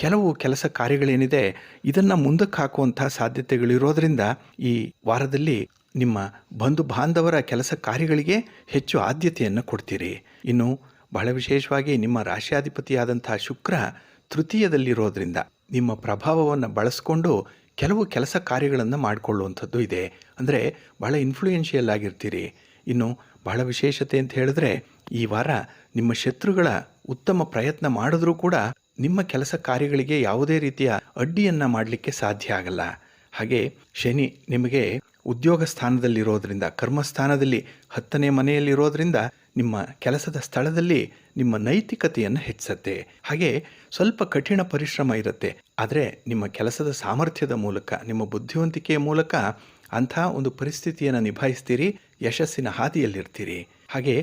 ಕೆಲವು ಕೆಲಸ ಕಾರ್ಯಗಳೇನಿದೆ ಇದನ್ನು ಮುಂದಕ್ಕೆ ಹಾಕುವಂಥ ಸಾಧ್ಯತೆಗಳಿರೋದರಿಂದ ಈ ವಾರದಲ್ಲಿ ನಿಮ್ಮ ಬಂಧು ಬಾಂಧವರ ಕೆಲಸ ಕಾರ್ಯಗಳಿಗೆ ಹೆಚ್ಚು ಆದ್ಯತೆಯನ್ನು ಕೊಡ್ತೀರಿ. ಇನ್ನು ಬಹಳ ವಿಶೇಷವಾಗಿ ನಿಮ್ಮ ರಾಶ್ಯಾಧಿಪತಿಯಾದಂಥ ಶುಕ್ರ ತೃತೀಯದಲ್ಲಿರೋದ್ರಿಂದ ನಿಮ್ಮ ಪ್ರಭಾವವನ್ನು ಬಳಸ್ಕೊಂಡು ಕೆಲವು ಕೆಲಸ ಕಾರ್ಯಗಳನ್ನು ಮಾಡಿಕೊಳ್ಳುವಂಥದ್ದು ಇದೆ. ಅಂದರೆ ಬಹಳ ಇನ್ಫ್ಲೂಯೆನ್ಷಿಯಲ್ ಆಗಿರ್ತೀರಿ. ಇನ್ನು ಬಹಳ ವಿಶೇಷತೆ ಅಂತ ಹೇಳಿದ್ರೆ ಈ ವಾರ ನಿಮ್ಮ ಶತ್ರುಗಳ ಉತ್ತಮ ಪ್ರಯತ್ನ ಮಾಡಿದ್ರೂ ಕೂಡ ನಿಮ್ಮ ಕೆಲಸ ಕಾರ್ಯಗಳಿಗೆ ಯಾವುದೇ ರೀತಿಯ ಅಡ್ಡಿಯನ್ನು ಮಾಡಲಿಕ್ಕೆ ಸಾಧ್ಯ ಆಗಲ್ಲ. ಹಾಗೆ ಶನಿ ನಿಮಗೆ ಉದ್ಯೋಗ ಸ್ಥಾನದಲ್ಲಿರೋದ್ರಿಂದ, ಕರ್ಮಸ್ಥಾನದಲ್ಲಿ 10ನೇ ಮನೆಯಲ್ಲಿರೋದ್ರಿಂದ ನಿಮ್ಮ ಕೆಲಸದ ಸ್ಥಳದಲ್ಲಿ ನಿಮ್ಮ ನೈತಿಕತೆಯನ್ನು ಹೆಚ್ಚಿಸುತ್ತೆ. ಹಾಗೆ ಸ್ವಲ್ಪ ಕಠಿಣ ಪರಿಶ್ರಮ ಇರುತ್ತೆ, ಆದರೆ ನಿಮ್ಮ ಕೆಲಸದ ಸಾಮರ್ಥ್ಯದ ಮೂಲಕ, ನಿಮ್ಮ ಬುದ್ಧಿವಂತಿಕೆಯ ಮೂಲಕ ಅಂಥ ಒಂದು ಪರಿಸ್ಥಿತಿಯನ್ನು ನಿಭಾಯಿಸ್ತೀರಿ, ಯಶಸ್ಸಿನ ಹಾದಿಯಲ್ಲಿರ್ತೀರಿ. ಹಾಗೆ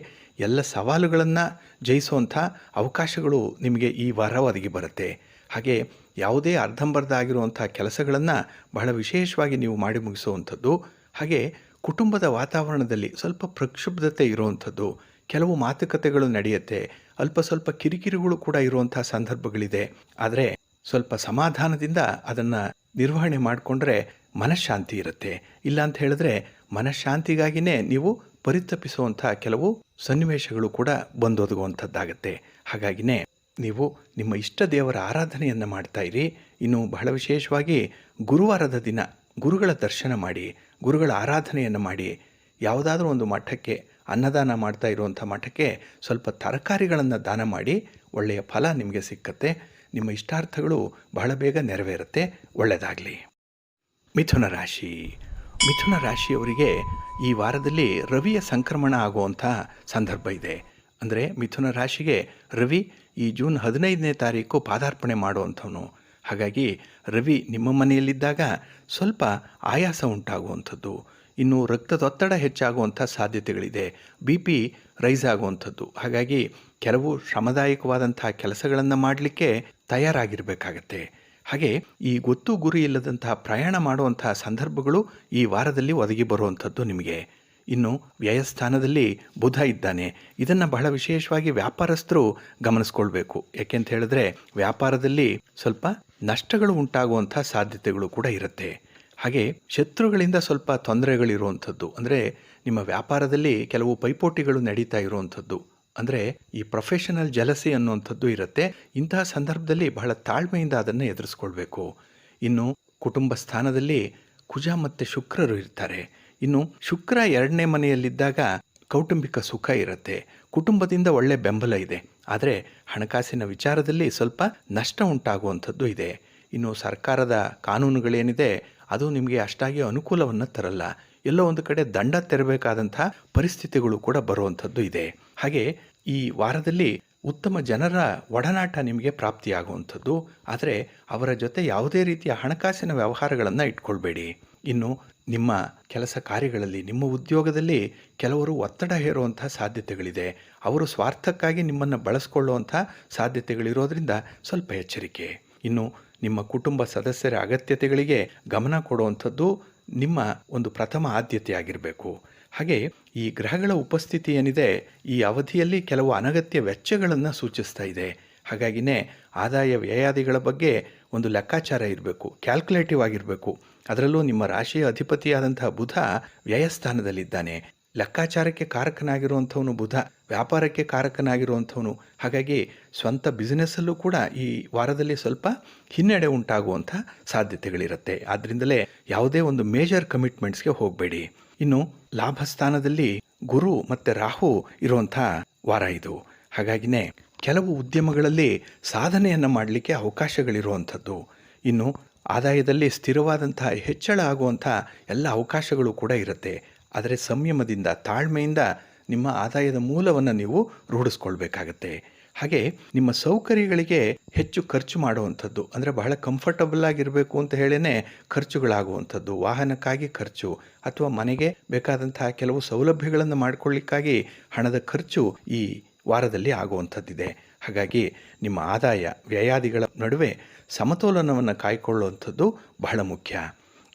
ಎಲ್ಲ ಸವಾಲುಗಳನ್ನು ಜಯಿಸುವಂಥ ಅವಕಾಶಗಳು ನಿಮಗೆ ಈ ವಾರ ಒದಗಿ ಬರುತ್ತೆ. ಹಾಗೆ ಯಾವುದೇ ಅರ್ಧಂಬರ್ಧ ಆಗಿರುವಂಥ ಕೆಲಸಗಳನ್ನು ಬಹಳ ವಿಶೇಷವಾಗಿ ನೀವು ಮಾಡಿ ಮುಗಿಸುವಂಥದ್ದು. ಹಾಗೆ ಕುಟುಂಬದ ವಾತಾವರಣದಲ್ಲಿ ಸ್ವಲ್ಪ ಪ್ರಕ್ಷುಬ್ಧತೆ ಇರುವಂಥದ್ದು, ಕೆಲವು ಮಾತುಕತೆಗಳು ನಡೆಯುತ್ತೆ, ಅಲ್ಪ ಸ್ವಲ್ಪ ಕಿರಿಕಿರಿಗಳು ಕೂಡ ಇರುವಂಥ ಸಂದರ್ಭಗಳಿದೆ. ಆದರೆ ಸ್ವಲ್ಪ ಸಮಾಧಾನದಿಂದ ಅದನ್ನು ನಿರ್ವಹಣೆ ಮಾಡಿಕೊಂಡ್ರೆ ಮನಃಶಾಂತಿ ಇರುತ್ತೆ. ಇಲ್ಲ ಅಂತ ಹೇಳಿದ್ರೆ ಮನಃಶಾಂತಿಗಾಗಿಯೇ ನೀವು ಪರಿತಪಿಸುವಂಥ ಕೆಲವು ಸನ್ನಿವೇಶಗಳು ಕೂಡ ಬಂದೊದಗುವಂಥದ್ದಾಗತ್ತೆ. ಹಾಗಾಗಿನೇ ನೀವು ನಿಮ್ಮ ಇಷ್ಟ ದೇವರ ಆರಾಧನೆಯನ್ನು ಮಾಡ್ತಾ ಇರಿ. ಇನ್ನು ಬಹಳ ವಿಶೇಷವಾಗಿ ಗುರುವಾರದ ದಿನ ಗುರುಗಳ ದರ್ಶನ ಮಾಡಿ, ಗುರುಗಳ ಆರಾಧನೆಯನ್ನು ಮಾಡಿ, ಯಾವುದಾದ್ರೂ ಒಂದು ಮಠಕ್ಕೆ ಅನ್ನದಾನ ಮಾಡ್ತಾ ಇರುವಂಥ ಮಠಕ್ಕೆ ಸ್ವಲ್ಪ ತರಕಾರಿಗಳನ್ನು ದಾನ ಮಾಡಿ, ಒಳ್ಳೆಯ ಫಲ ನಿಮಗೆ ಸಿಕ್ಕತ್ತೆ. ನಿಮ್ಮ ಇಷ್ಟಾರ್ಥಗಳು ಬಹಳ ಬೇಗ ನೆರವೇರುತ್ತೆ. ಒಳ್ಳೆಯದಾಗಲಿ. ಮಿಥುನ ರಾಶಿ. ಮಿಥುನ ರಾಶಿಯವರಿಗೆ ಈ ವಾರದಲ್ಲಿ ರವಿಯ ಸಂಕ್ರಮಣ ಆಗುವಂಥ ಸಂದರ್ಭ ಇದೆ. ಅಂದರೆ ಮಿಥುನ ರಾಶಿಗೆ ರವಿ ಈ ಜೂನ್ 15ನೇ ತಾರೀಕು ಪಾದಾರ್ಪಣೆ ಮಾಡುವಂಥವನು. ಹಾಗಾಗಿ ರವಿ ನಿಮ್ಮ ಮನೆಯಲ್ಲಿದ್ದಾಗ ಸ್ವಲ್ಪ ಆಯಾಸ ಉಂಟಾಗುವಂಥದ್ದು, ಇನ್ನು ರಕ್ತದೊತ್ತಡ ಹೆಚ್ಚಾಗುವಂಥ ಸಾಧ್ಯತೆಗಳಿದೆ, BP ರೈಸ್ ಆಗುವಂಥದ್ದು. ಹಾಗಾಗಿ ಕೆಲವು ಶ್ರಮದಾಯಕವಾದಂಥ ಕೆಲಸಗಳನ್ನು ಮಾಡಲಿಕ್ಕೆ ತಯಾರಾಗಿರಬೇಕಾಗತ್ತೆ. ಹಾಗೆ ಈ ಗೊತ್ತು ಗುರಿ ಇಲ್ಲದಂತಹ ಪ್ರಯಾಣ ಮಾಡುವಂತಹ ಸಂದರ್ಭಗಳು ಈ ವಾರದಲ್ಲಿ ಒದಗಿ ಬರುವಂಥದ್ದು ನಿಮಗೆ. ಇನ್ನು ವ್ಯಯಸ್ಥಾನದಲ್ಲಿ ಬುಧ ಇದ್ದಾನೆ. ಇದನ್ನು ಬಹಳ ವಿಶೇಷವಾಗಿ ವ್ಯಾಪಾರಸ್ಥರು ಗಮನಿಸ್ಕೊಳ್ಬೇಕು. ಯಾಕೆಂತ ಹೇಳಿದ್ರೆ ವ್ಯಾಪಾರದಲ್ಲಿ ಸ್ವಲ್ಪ ನಷ್ಟಗಳು ಉಂಟಾಗುವಂಥ ಸಾಧ್ಯತೆಗಳು ಕೂಡ ಇರುತ್ತೆ. ಹಾಗೆ ಶತ್ರುಗಳಿಂದ ಸ್ವಲ್ಪ ತೊಂದರೆಗಳಿರುವಂಥದ್ದು, ಅಂದರೆ ನಿಮ್ಮ ವ್ಯಾಪಾರದಲ್ಲಿ ಕೆಲವು ಪೈಪೋಟಿಗಳು ನಡೀತಾ ಇರುವಂಥದ್ದು, ಅಂದರೆ ಈ ಪ್ರೊಫೆಷನಲ್ ಜಲಸಿ ಅನ್ನುವಂಥದ್ದು ಇರುತ್ತೆ. ಇಂತಹ ಸಂದರ್ಭದಲ್ಲಿ ಬಹಳ ತಾಳ್ಮೆಯಿಂದ ಅದನ್ನು ಎದುರಿಸ್ಕೊಳ್ಬೇಕು. ಇನ್ನು ಕುಟುಂಬ ಸ್ಥಾನದಲ್ಲಿ ಕುಜ ಮತ್ತು ಶುಕ್ರರು ಇರ್ತಾರೆ. ಇನ್ನು ಶುಕ್ರ 2ನೇ ಮನೆಯಲ್ಲಿದ್ದಾಗ ಕೌಟುಂಬಿಕ ಸುಖ ಇರುತ್ತೆ, ಕುಟುಂಬದಿಂದ ಒಳ್ಳೆ ಬೆಂಬಲ ಇದೆ. ಆದರೆ ಹಣಕಾಸಿನ ವಿಚಾರದಲ್ಲಿ ಸ್ವಲ್ಪ ನಷ್ಟ ಉಂಟಾಗುವಂಥದ್ದು ಇದೆ. ಇನ್ನು ಸರ್ಕಾರದ ಕಾನೂನುಗಳೇನಿದೆ ಅದು ನಿಮಗೆ ಅಷ್ಟಾಗಿ ಅನುಕೂಲವನ್ನು ತರಲ್ಲ. ಎಲ್ಲೋ ಒಂದು ಕಡೆ ದಂಡ ತೆರಬೇಕಾದಂಥ ಪರಿಸ್ಥಿತಿಗಳು ಕೂಡ ಬರುವಂಥದ್ದು ಇದೆ. ಹಾಗೆ ಈ ವಾರದಲ್ಲಿ ಉತ್ತಮ ಜನರ ಒಡನಾಟ ನಿಮಗೆ ಪ್ರಾಪ್ತಿಯಾಗುವಂಥದ್ದು, ಆದರೆ ಅವರ ಜೊತೆ ಯಾವುದೇ ರೀತಿಯ ಹಣಕಾಸಿನ ವ್ಯವಹಾರಗಳನ್ನು ಇಟ್ಕೊಳ್ಬೇಡಿ. ಇನ್ನು ನಿಮ್ಮ ಕೆಲಸ ಕಾರ್ಯಗಳಲ್ಲಿ, ನಿಮ್ಮ ಉದ್ಯೋಗದಲ್ಲಿ ಕೆಲವರು ಒತ್ತಡ ಹೇರುವಂಥ ಸಾಧ್ಯತೆಗಳಿದೆ. ಅವರು ಸ್ವಾರ್ಥಕ್ಕಾಗಿ ನಿಮ್ಮನ್ನು ಬಳಸ್ಕೊಳ್ಳುವಂಥ ಸಾಧ್ಯತೆಗಳಿರೋದ್ರಿಂದ ಸ್ವಲ್ಪ ಎಚ್ಚರಿಕೆ. ಇನ್ನು ನಿಮ್ಮ ಕುಟುಂಬ ಸದಸ್ಯರ ಅಗತ್ಯತೆಗಳಿಗೆ ಗಮನ ಕೊಡುವಂಥದ್ದು ನಿಮ್ಮ ಒಂದು ಪ್ರಥಮ ಆದ್ಯತೆಯಾಗಿರಬೇಕು. ಹಾಗೆ ಈ ಗ್ರಹಗಳ ಉಪಸ್ಥಿತಿ ಏನಿದೆ ಈ ಅವಧಿಯಲ್ಲಿ ಕೆಲವು ಅನಗತ್ಯ ವೆಚ್ಚಗಳನ್ನು ಸೂಚಿಸ್ತಾ ಇದೆ. ಹಾಗಾಗಿನೇ ಆದಾಯ ವ್ಯಯಾದಿಗಳ ಬಗ್ಗೆ ಒಂದು ಲೆಕ್ಕಾಚಾರ ಇರಬೇಕು, ಕ್ಯಾಲ್ಕುಲೇಟಿವ್ ಆಗಿರಬೇಕು. ಅದರಲ್ಲೂ ನಿಮ್ಮ ರಾಶಿಯ ಅಧಿಪತಿಯಾದಂತಹ ಬುಧ ವ್ಯಯಸ್ಥಾನದಲ್ಲಿದ್ದಾನೆ. ಲೆಕ್ಕಾಚಾರಕ್ಕೆ ಕಾರಕನಾಗಿರುವಂಥವನು ಬುಧ, ವ್ಯಾಪಾರಕ್ಕೆ ಕಾರಕನಾಗಿರುವಂಥವನು. ಹಾಗಾಗಿ ಸ್ವಂತ ಬಿಸ್ನೆಸ್ಸಲ್ಲೂ ಕೂಡ ಈ ವಾರದಲ್ಲಿ ಸ್ವಲ್ಪ ಹಿನ್ನಡೆ ಉಂಟಾಗುವಂಥ ಸಾಧ್ಯತೆಗಳಿರುತ್ತೆ. ಆದ್ದರಿಂದಲೇ ಯಾವುದೇ ಒಂದು ಮೇಜರ್ ಕಮಿಟ್ಮೆಂಟ್ಸ್ಗೆ ಹೋಗಬೇಡಿ. ಇನ್ನು ಲಾಭಸ್ಥಾನದಲ್ಲಿ ಗುರು ಮತ್ತು ರಾಹು ಇರುವಂಥ ವಾರ ಇದು. ಹಾಗಾಗಿನೇ ಕೆಲವು ಉದ್ಯಮಗಳಲ್ಲಿ ಸಾಧನೆಯನ್ನು ಮಾಡಲಿಕ್ಕೆ ಅವಕಾಶಗಳಿರುವಂಥದ್ದು. ಇನ್ನು ಆದಾಯದಲ್ಲಿ ಸ್ಥಿರವಾದಂಥ ಹೆಚ್ಚಳ ಆಗುವಂಥ ಎಲ್ಲ ಅವಕಾಶಗಳು ಕೂಡ ಇರುತ್ತೆ. ಆದರೆ ಸಂಯಮದಿಂದ, ತಾಳ್ಮೆಯಿಂದ ನಿಮ್ಮ ಆದಾಯದ ಮೂಲವನ್ನು ನೀವು ರೂಢಿಸ್ಕೊಳ್ಬೇಕಾಗತ್ತೆ. ಹಾಗೆ ನಿಮ್ಮ ಸೌಕರ್ಯಗಳಿಗೆ ಹೆಚ್ಚು ಖರ್ಚು ಮಾಡುವಂಥದ್ದು, ಅಂದರೆ ಬಹಳ ಕಂಫರ್ಟಬಲ್ ಆಗಿರಬೇಕು ಅಂತ ಹೇಳೇ ಖರ್ಚುಗಳಾಗುವಂಥದ್ದು, ವಾಹನಕ್ಕಾಗಿ ಖರ್ಚು ಅಥವಾ ಮನೆಗೆ ಬೇಕಾದಂತಹ ಕೆಲವು ಸೌಲಭ್ಯಗಳನ್ನು ಮಾಡಿಕೊಳ್ಳಿಕ್ಕಾಗಿ ಹಣದ ಖರ್ಚು ಈ ವಾರದಲ್ಲಿ ಆಗುವಂಥದ್ದಿದೆ. ಹಾಗಾಗಿ ನಿಮ್ಮ ಆದಾಯ ವ್ಯಯಾದಿಗಳ ನಡುವೆ ಸಮತೋಲನವನ್ನು ಕಾಯ್ಕೊಳ್ಳುವಂಥದ್ದು ಬಹಳ ಮುಖ್ಯ.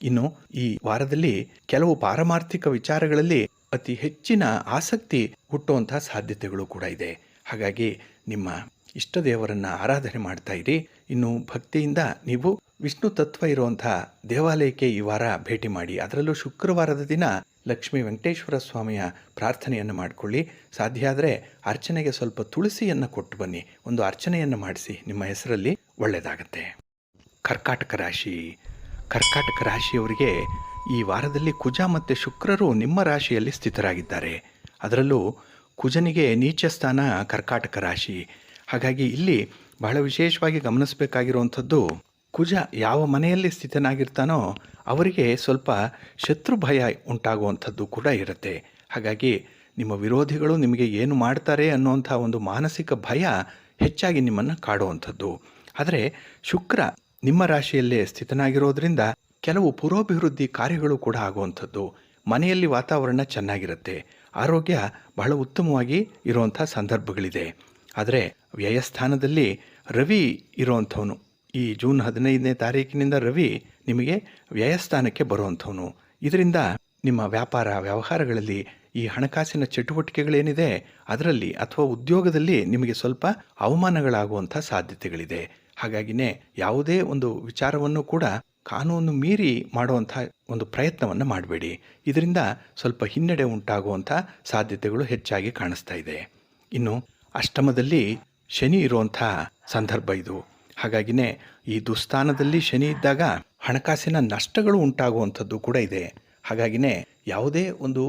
ಇನ್ನು ಈ ವಾರದಲ್ಲಿ ಕೆಲವು ಪಾರಮಾರ್ಥಿಕ ವಿಚಾರಗಳಲ್ಲಿ ಅತಿ ಹೆಚ್ಚಿನ ಆಸಕ್ತಿ ಹುಟ್ಟುವಂತಹ ಸಾಧ್ಯತೆಗಳು ಕೂಡ ಇದೆ. ಹಾಗಾಗಿ ನಿಮ್ಮ ಇಷ್ಟ ದೇವರನ್ನು ಆರಾಧನೆ ಮಾಡ್ತಾ ಇರಿ. ಇನ್ನು ಭಕ್ತಿಯಿಂದ ನೀವು ವಿಷ್ಣು ತತ್ವ ಇರುವಂತಹ ದೇವಾಲಯಕ್ಕೆ ಈ ವಾರ ಭೇಟಿ ಮಾಡಿ. ಅದರಲ್ಲೂ ಶುಕ್ರವಾರದ ದಿನ ಲಕ್ಷ್ಮೀ ವೆಂಕಟೇಶ್ವರ ಸ್ವಾಮಿಯ ಪ್ರಾರ್ಥನೆಯನ್ನು ಮಾಡಿಕೊಳ್ಳಿ. ಸಾಧ್ಯ ಆದರೆ ಅರ್ಚನೆಗೆ ಸ್ವಲ್ಪ ತುಳಸಿಯನ್ನು ಕೊಟ್ಟು ಬನ್ನಿ, ಒಂದು ಅರ್ಚನೆಯನ್ನು ಮಾಡಿಸಿ, ನಿಮ್ಮ ಹೆಸರಲ್ಲಿ ಒಳ್ಳೆಯದಾಗತ್ತೆ. ಕರ್ಕಾಟಕ ರಾಶಿ. ಕರ್ಕಾಟಕ ರಾಶಿಯವರಿಗೆ ಈ ವಾರದಲ್ಲಿ ಕುಜ ಮತ್ತು ಶುಕ್ರರು ನಿಮ್ಮ ರಾಶಿಯಲ್ಲಿ ಸ್ಥಿತರಾಗಿದ್ದಾರೆ. ಅದರಲ್ಲೂ ಕುಜನಿಗೆ ನೀಚ ಸ್ಥಾನ ಕರ್ಕಾಟಕ ರಾಶಿ. ಹಾಗಾಗಿ ಇಲ್ಲಿ ಬಹಳ ವಿಶೇಷವಾಗಿ ಗಮನಿಸಬೇಕಾಗಿರುವಂಥದ್ದು, ಕುಜ ಯಾವ ಮನೆಯಲ್ಲಿ ಸ್ಥಿತನಾಗಿರ್ತಾನೋ ಅವರಿಗೆ ಸ್ವಲ್ಪ ಶತ್ರು ಭಯ ಉಂಟಾಗುವಂಥದ್ದು ಕೂಡ ಇರುತ್ತೆ. ಹಾಗಾಗಿ ನಿಮ್ಮ ವಿರೋಧಿಗಳು ನಿಮಗೆ ಏನು ಮಾಡ್ತಾರೆ ಅನ್ನುವಂಥ ಒಂದು ಮಾನಸಿಕ ಭಯ ಹೆಚ್ಚಾಗಿ ನಿಮ್ಮನ್ನು ಕಾಡುವಂಥದ್ದು. ಆದರೆ ಶುಕ್ರ ನಿಮ್ಮ ರಾಶಿಯಲ್ಲೇ ಸ್ಥಿತನಾಗಿರೋದ್ರಿಂದ ಕೆಲವು ಪುರೋಭಿವೃದ್ಧಿ ಕಾರ್ಯಗಳು ಕೂಡ ಆಗುವಂಥದ್ದು. ಮನೆಯಲ್ಲಿ ವಾತಾವರಣ ಚೆನ್ನಾಗಿರುತ್ತೆ, ಆರೋಗ್ಯ ಬಹಳ ಉತ್ತಮವಾಗಿ ಇರುವಂಥ ಸಂದರ್ಭಗಳಿದೆ. ಆದರೆ ವ್ಯಯಸ್ಥಾನದಲ್ಲಿ ರವಿ ಇರುವಂಥವನು, ಈ ಜೂನ್ 15ನೇ ತಾರೀಕಿನಿಂದ ರವಿ ನಿಮಗೆ ವ್ಯಯಸ್ಥಾನಕ್ಕೆ ಬರುವಂಥವನು. ಇದರಿಂದ ನಿಮ್ಮ ವ್ಯಾಪಾರ ವ್ಯವಹಾರಗಳಲ್ಲಿ ಈ ಹಣಕಾಸಿನ ಚಟುವಟಿಕೆಗಳೇನಿದೆ ಅದರಲ್ಲಿ ಅಥವಾ ಉದ್ಯೋಗದಲ್ಲಿ ನಿಮಗೆ ಸ್ವಲ್ಪ ಅವಮಾನಗಳಾಗುವಂಥ ಸಾಧ್ಯತೆಗಳಿದೆ. ಹಾಗಾಗಿನೇ ಯಾವುದೇ ಒಂದು ವಿಚಾರವನ್ನು ಕೂಡ ಕಾನೂನು ಮೀರಿ ಮಾಡುವಂಥ ಒಂದು ಪ್ರಯತ್ನವನ್ನು ಮಾಡಬೇಡಿ. ಇದರಿಂದ ಸ್ವಲ್ಪ ಹಿನ್ನಡೆ ಉಂಟಾಗುವಂಥ ಸಾಧ್ಯತೆಗಳು ಹೆಚ್ಚಾಗಿ ಕಾಣಿಸ್ತಾ ಇದೆ. ಇನ್ನು ಅಷ್ಟಮದಲ್ಲಿ ಶನಿ ಇರುವಂಥ ಸಂದರ್ಭ ಇದು. ಹಾಗಾಗಿನೇ ಈ ದುಸ್ಥಾನದಲ್ಲಿ ಶನಿ ಇದ್ದಾಗ ಹಣಕಾಸಿನ ನಷ್ಟಗಳು ಉಂಟಾಗುವಂಥದ್ದು ಕೂಡ ಇದೆ. ಹಾಗಾಗಿನೇ ಯಾವುದೇ ಒಂದು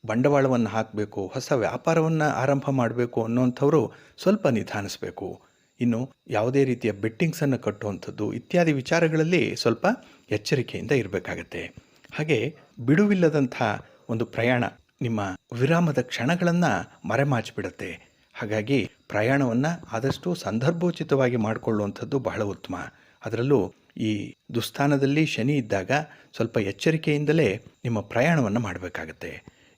ಬಂಡವಾಳವನ್ನು ಹಾಕಬೇಕು, ಹೊಸ ವ್ಯಾಪಾರವನ್ನು ಆರಂಭ ಮಾಡಬೇಕು ಅನ್ನುವಂಥವರು ಸ್ವಲ್ಪ ನಿಧಾನಿಸಬೇಕು. ಇನ್ನು ಯಾವುದೇ ರೀತಿಯ ಬೆಟ್ಟಿಂಗ್ಸನ್ನು ಕಟ್ಟುವಂಥದ್ದು ಇತ್ಯಾದಿ ವಿಚಾರಗಳಲ್ಲಿ ಸ್ವಲ್ಪ ಎಚ್ಚರಿಕೆಯಿಂದ ಇರಬೇಕಾಗತ್ತೆ. ಹಾಗೆ ಬಿಡುವಿಲ್ಲದಂಥ ಒಂದು ಪ್ರಯಾಣ ನಿಮ್ಮ ವಿರಾಮದ ಕ್ಷಣಗಳನ್ನು ಮರೆಮಾಚಿಬಿಡುತ್ತೆ. ಹಾಗಾಗಿ ಪ್ರಯಾಣವನ್ನು ಆದಷ್ಟು ಸಂದರ್ಭೋಚಿತವಾಗಿ ಮಾಡಿಕೊಳ್ಳುವಂಥದ್ದು ಬಹಳ ಉತ್ತಮ. ಅದರಲ್ಲೂ ಈ ದುಸ್ಥಾನದಲ್ಲಿ ಶನಿ ಇದ್ದಾಗ ಸ್ವಲ್ಪ ಎಚ್ಚರಿಕೆಯಿಂದಲೇ ನಿಮ್ಮ ಪ್ರಯಾಣವನ್ನು ಮಾಡಬೇಕಾಗತ್ತೆ.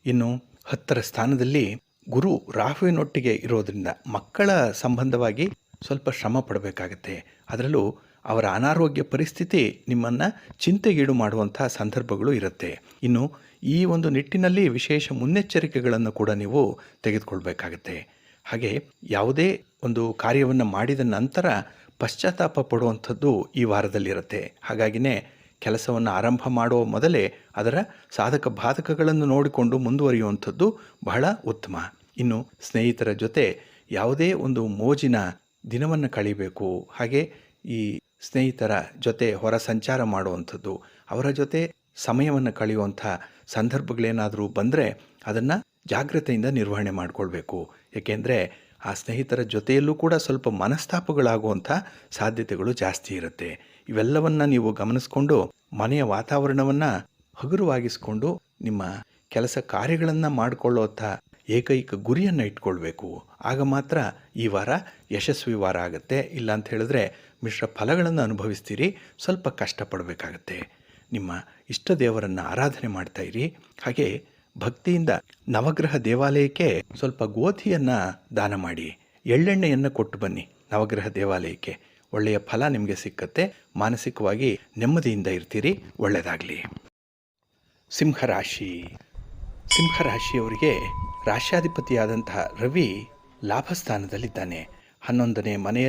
ಇನ್ನು 10ರ ಸ್ಥಾನದಲ್ಲಿ ಗುರು ರಾಹುವಿನೊಟ್ಟಿಗೆ ಇರೋದರಿಂದ ಮಕ್ಕಳ ಸಂಬಂಧವಾಗಿ ಸ್ವಲ್ಪ ಶ್ರಮ ಪಡಬೇಕಾಗತ್ತೆ. ಅದರಲ್ಲೂ ಅವರ ಅನಾರೋಗ್ಯ ಪರಿಸ್ಥಿತಿ ನಿಮ್ಮನ್ನು ಚಿಂತೆಗೀಡು ಮಾಡುವಂಥ ಸಂದರ್ಭಗಳು ಇರುತ್ತೆ. ಇನ್ನು ಈ ಒಂದು ನಿಟ್ಟಿನಲ್ಲಿ ವಿಶೇಷ ಮುನ್ನೆಚ್ಚರಿಕೆಗಳನ್ನು ಕೂಡ ನೀವು ತೆಗೆದುಕೊಳ್ಬೇಕಾಗತ್ತೆ. ಹಾಗೆ ಯಾವುದೇ ಒಂದು ಕಾರ್ಯವನ್ನು ಮಾಡಿದ ನಂತರ ಪಶ್ಚಾತ್ತಾಪ ಪಡುವಂಥದ್ದು ಈ ವಾರದಲ್ಲಿರುತ್ತೆ. ಹಾಗಾಗಿನೇ ಕೆಲಸವನ್ನು ಆರಂಭ ಮಾಡುವ ಮೊದಲೇ ಅದರ ಸಾಧಕ ಬಾಧಕಗಳನ್ನು ನೋಡಿಕೊಂಡು ಮುಂದುವರಿಯುವಂಥದ್ದು ಬಹಳ ಉತ್ತಮ. ಇನ್ನು ಸ್ನೇಹಿತರ ಜೊತೆ ಯಾವುದೇ ಒಂದು ಮೋಜಿನ ದಿನವನ್ನು ಕಳಿಬೇಕು. ಹಾಗೆ ಈ ಸ್ನೇಹಿತರ ಜೊತೆ ಹೊರ ಸಂಚಾರ ಮಾಡುವಂಥದ್ದು, ಅವರ ಜೊತೆ ಸಮಯವನ್ನು ಕಳೆಯುವಂಥ ಸಂದರ್ಭಗಳೇನಾದರೂ ಬಂದರೆ ಅದನ್ನು ಜಾಗ್ರತೆಯಿಂದ ನಿರ್ವಹಣೆ ಮಾಡಿಕೊಳ್ಬೇಕು. ಏಕೆಂದರೆ ಆ ಸ್ನೇಹಿತರ ಜೊತೆಯಲ್ಲೂ ಕೂಡ ಸ್ವಲ್ಪ ಮನಸ್ತಾಪಗಳಾಗುವಂಥ ಸಾಧ್ಯತೆಗಳು ಜಾಸ್ತಿ ಇರುತ್ತೆ. ಇವೆಲ್ಲವನ್ನು ನೀವು ಗಮನಿಸ್ಕೊಂಡು ಮನೆಯ ವಾತಾವರಣವನ್ನು ಹಗುರವಾಗಿಸ್ಕೊಂಡು ನಿಮ್ಮ ಕೆಲಸ ಕಾರ್ಯಗಳನ್ನು ಮಾಡಿಕೊಳ್ಳುವಂಥ ಏಕೈಕ ಗುರಿಯನ್ನು ಇಟ್ಕೊಳ್ಬೇಕು. ಆಗ ಮಾತ್ರ ಈ ವಾರ ಯಶಸ್ವಿ ವಾರ ಆಗುತ್ತೆ. ಇಲ್ಲ ಅಂತ ಹೇಳಿದ್ರೆ ಮಿಶ್ರ ಫಲಗಳನ್ನು ಅನುಭವಿಸ್ತೀರಿ, ಸ್ವಲ್ಪ ಕಷ್ಟಪಡಬೇಕಾಗತ್ತೆ. ನಿಮ್ಮ ಇಷ್ಟ ದೇವರನ್ನು ಆರಾಧನೆ ಮಾಡ್ತಾ ಇರಿ. ಹಾಗೆ ಭಕ್ತಿಯಿಂದ ನವಗ್ರಹ ದೇವಾಲಯಕ್ಕೆ ಸ್ವಲ್ಪ ಗೋಧಿಯನ್ನು ದಾನ ಮಾಡಿ, ಎಳ್ಳೆಣ್ಣೆಯನ್ನು ಕೊಟ್ಟು ಬನ್ನಿ ನವಗ್ರಹ ದೇವಾಲಯಕ್ಕೆ. ಒಳ್ಳೆಯ ಫಲ ನಿಮಗೆ ಸಿಕ್ಕತ್ತೆ. ಮಾನಸಿಕವಾಗಿ ನೆಮ್ಮದಿಯಿಂದ ಇರ್ತೀರಿ. ಒಳ್ಳೆಯದಾಗಲಿ. ಸಿಂಹರಾಶಿ. ಸಿಂಹರಾಶಿಯವರಿಗೆ ರಾಶ್ಯಾಧಿಪತಿಯಾದಂತಹ ರವಿ ಲಾಭಸ್ಥಾನದಲ್ಲಿದ್ದಾನೆ. 11ನೇ ಮನೆ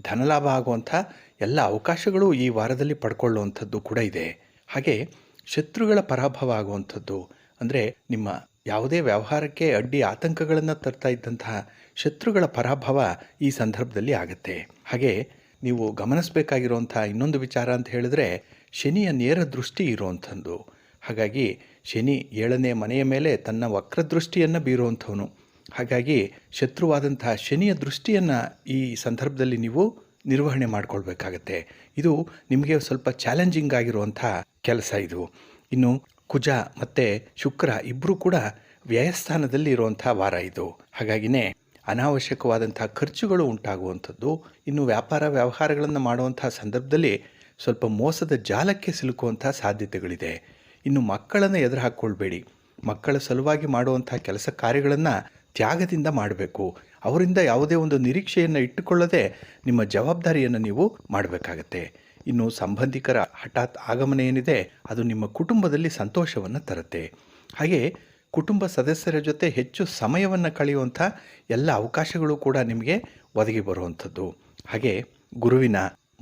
ಧನಲಾಭ ಆಗುವಂಥ ಎಲ್ಲ ಅವಕಾಶಗಳು ಈ ವಾರದಲ್ಲಿ ಪಡ್ಕೊಳ್ಳುವಂಥದ್ದು ಕೂಡ ಇದೆ. ಹಾಗೆ ಶತ್ರುಗಳ ಪರಾಭವ ಆಗುವಂಥದ್ದು, ಅಂದರೆ ನಿಮ್ಮ ಯಾವುದೇ ವ್ಯವಹಾರಕ್ಕೆ ಅಡ್ಡಿ ಆತಂಕಗಳನ್ನು ತರ್ತಾ ಇದ್ದಂತಹ ಶತ್ರುಗಳ ಪರಾಭವ ಈ ಸಂದರ್ಭದಲ್ಲಿ ಆಗುತ್ತೆ. ಹಾಗೆ ನೀವು ಗಮನಿಸಬೇಕಾಗಿರುವಂಥ ಇನ್ನೊಂದು ವಿಚಾರ ಅಂತ ಹೇಳಿದ್ರೆ ಶನಿಯ ನೇರ ದೃಷ್ಟಿ ಇರುವಂಥದ್ದು. ಹಾಗಾಗಿ ಶನಿ 7ನೇ ಮನೆಯ ಮೇಲೆ ತನ್ನ ವಕ್ರದೃಷ್ಟಿಯನ್ನು ಬೀರುವಂಥವನು. ಹಾಗಾಗಿ ಶತ್ರುವಾದಂತಹ ಶನಿಯ ದೃಷ್ಟಿಯನ್ನು ಈ ಸಂದರ್ಭದಲ್ಲಿ ನೀವು ನಿರ್ವಹಣೆ ಮಾಡಿಕೊಳ್ಬೇಕಾಗತ್ತೆ. ಇದು ನಿಮಗೆ ಸ್ವಲ್ಪ ಚಾಲೆಂಜಿಂಗ್ ಆಗಿರುವಂಥ ಕೆಲಸ ಇದು. ಇನ್ನು ಕುಜ ಮತ್ತು ಶುಕ್ರ ಇಬ್ಬರೂ ಕೂಡ ವ್ಯಯಸ್ಥಾನದಲ್ಲಿ ಇರುವಂಥ ವಾರ ಇದು. ಹಾಗಾಗಿನೇ ಅನಾವಶ್ಯಕವಾದಂಥ ಖರ್ಚುಗಳು ಉಂಟಾಗುವಂಥದ್ದು. ಇನ್ನು ವ್ಯಾಪಾರ ವ್ಯವಹಾರಗಳನ್ನು ಮಾಡುವಂಥ ಸಂದರ್ಭದಲ್ಲಿ ಸ್ವಲ್ಪ ಮೋಸದ ಜಾಲಕ್ಕೆ ಸಿಲುಕುವಂಥ ಸಾಧ್ಯತೆಗಳಿದೆ. ಇನ್ನು ಮಕ್ಕಳನ್ನು ಎದುರು ಹಾಕ್ಕೊಳ್ಬೇಡಿ. ಮಕ್ಕಳ ಸಲುವಾಗಿ ಮಾಡುವಂಥ ಕೆಲಸ ಕಾರ್ಯಗಳನ್ನು ತ್ಯಾಗದಿಂದ ಮಾಡಬೇಕು. ಅವರಿಂದ ಯಾವುದೇ ಒಂದು ನಿರೀಕ್ಷೆಯನ್ನು ಇಟ್ಟುಕೊಳ್ಳದೆ ನಿಮ್ಮ ಜವಾಬ್ದಾರಿಯನ್ನು ನೀವು ಮಾಡಬೇಕಾಗತ್ತೆ. ಇನ್ನು ಸಂಬಂಧಿಕರ ಹಠಾತ್ ಆಗಮನ ಏನಿದೆ ಅದು ನಿಮ್ಮ ಕುಟುಂಬದಲ್ಲಿ ಸಂತೋಷವನ್ನು ತರುತ್ತೆ. ಹಾಗೆ ಕುಟುಂಬ ಸದಸ್ಯರ ಜೊತೆ ಹೆಚ್ಚು ಸಮಯವನ್ನು ಕಳೆಯುವಂಥ ಎಲ್ಲ ಅವಕಾಶಗಳು ಕೂಡ ನಿಮಗೆ ಒದಗಿ ಬರುವಂಥದ್ದು. ಹಾಗೆ ಗುರುವಿನ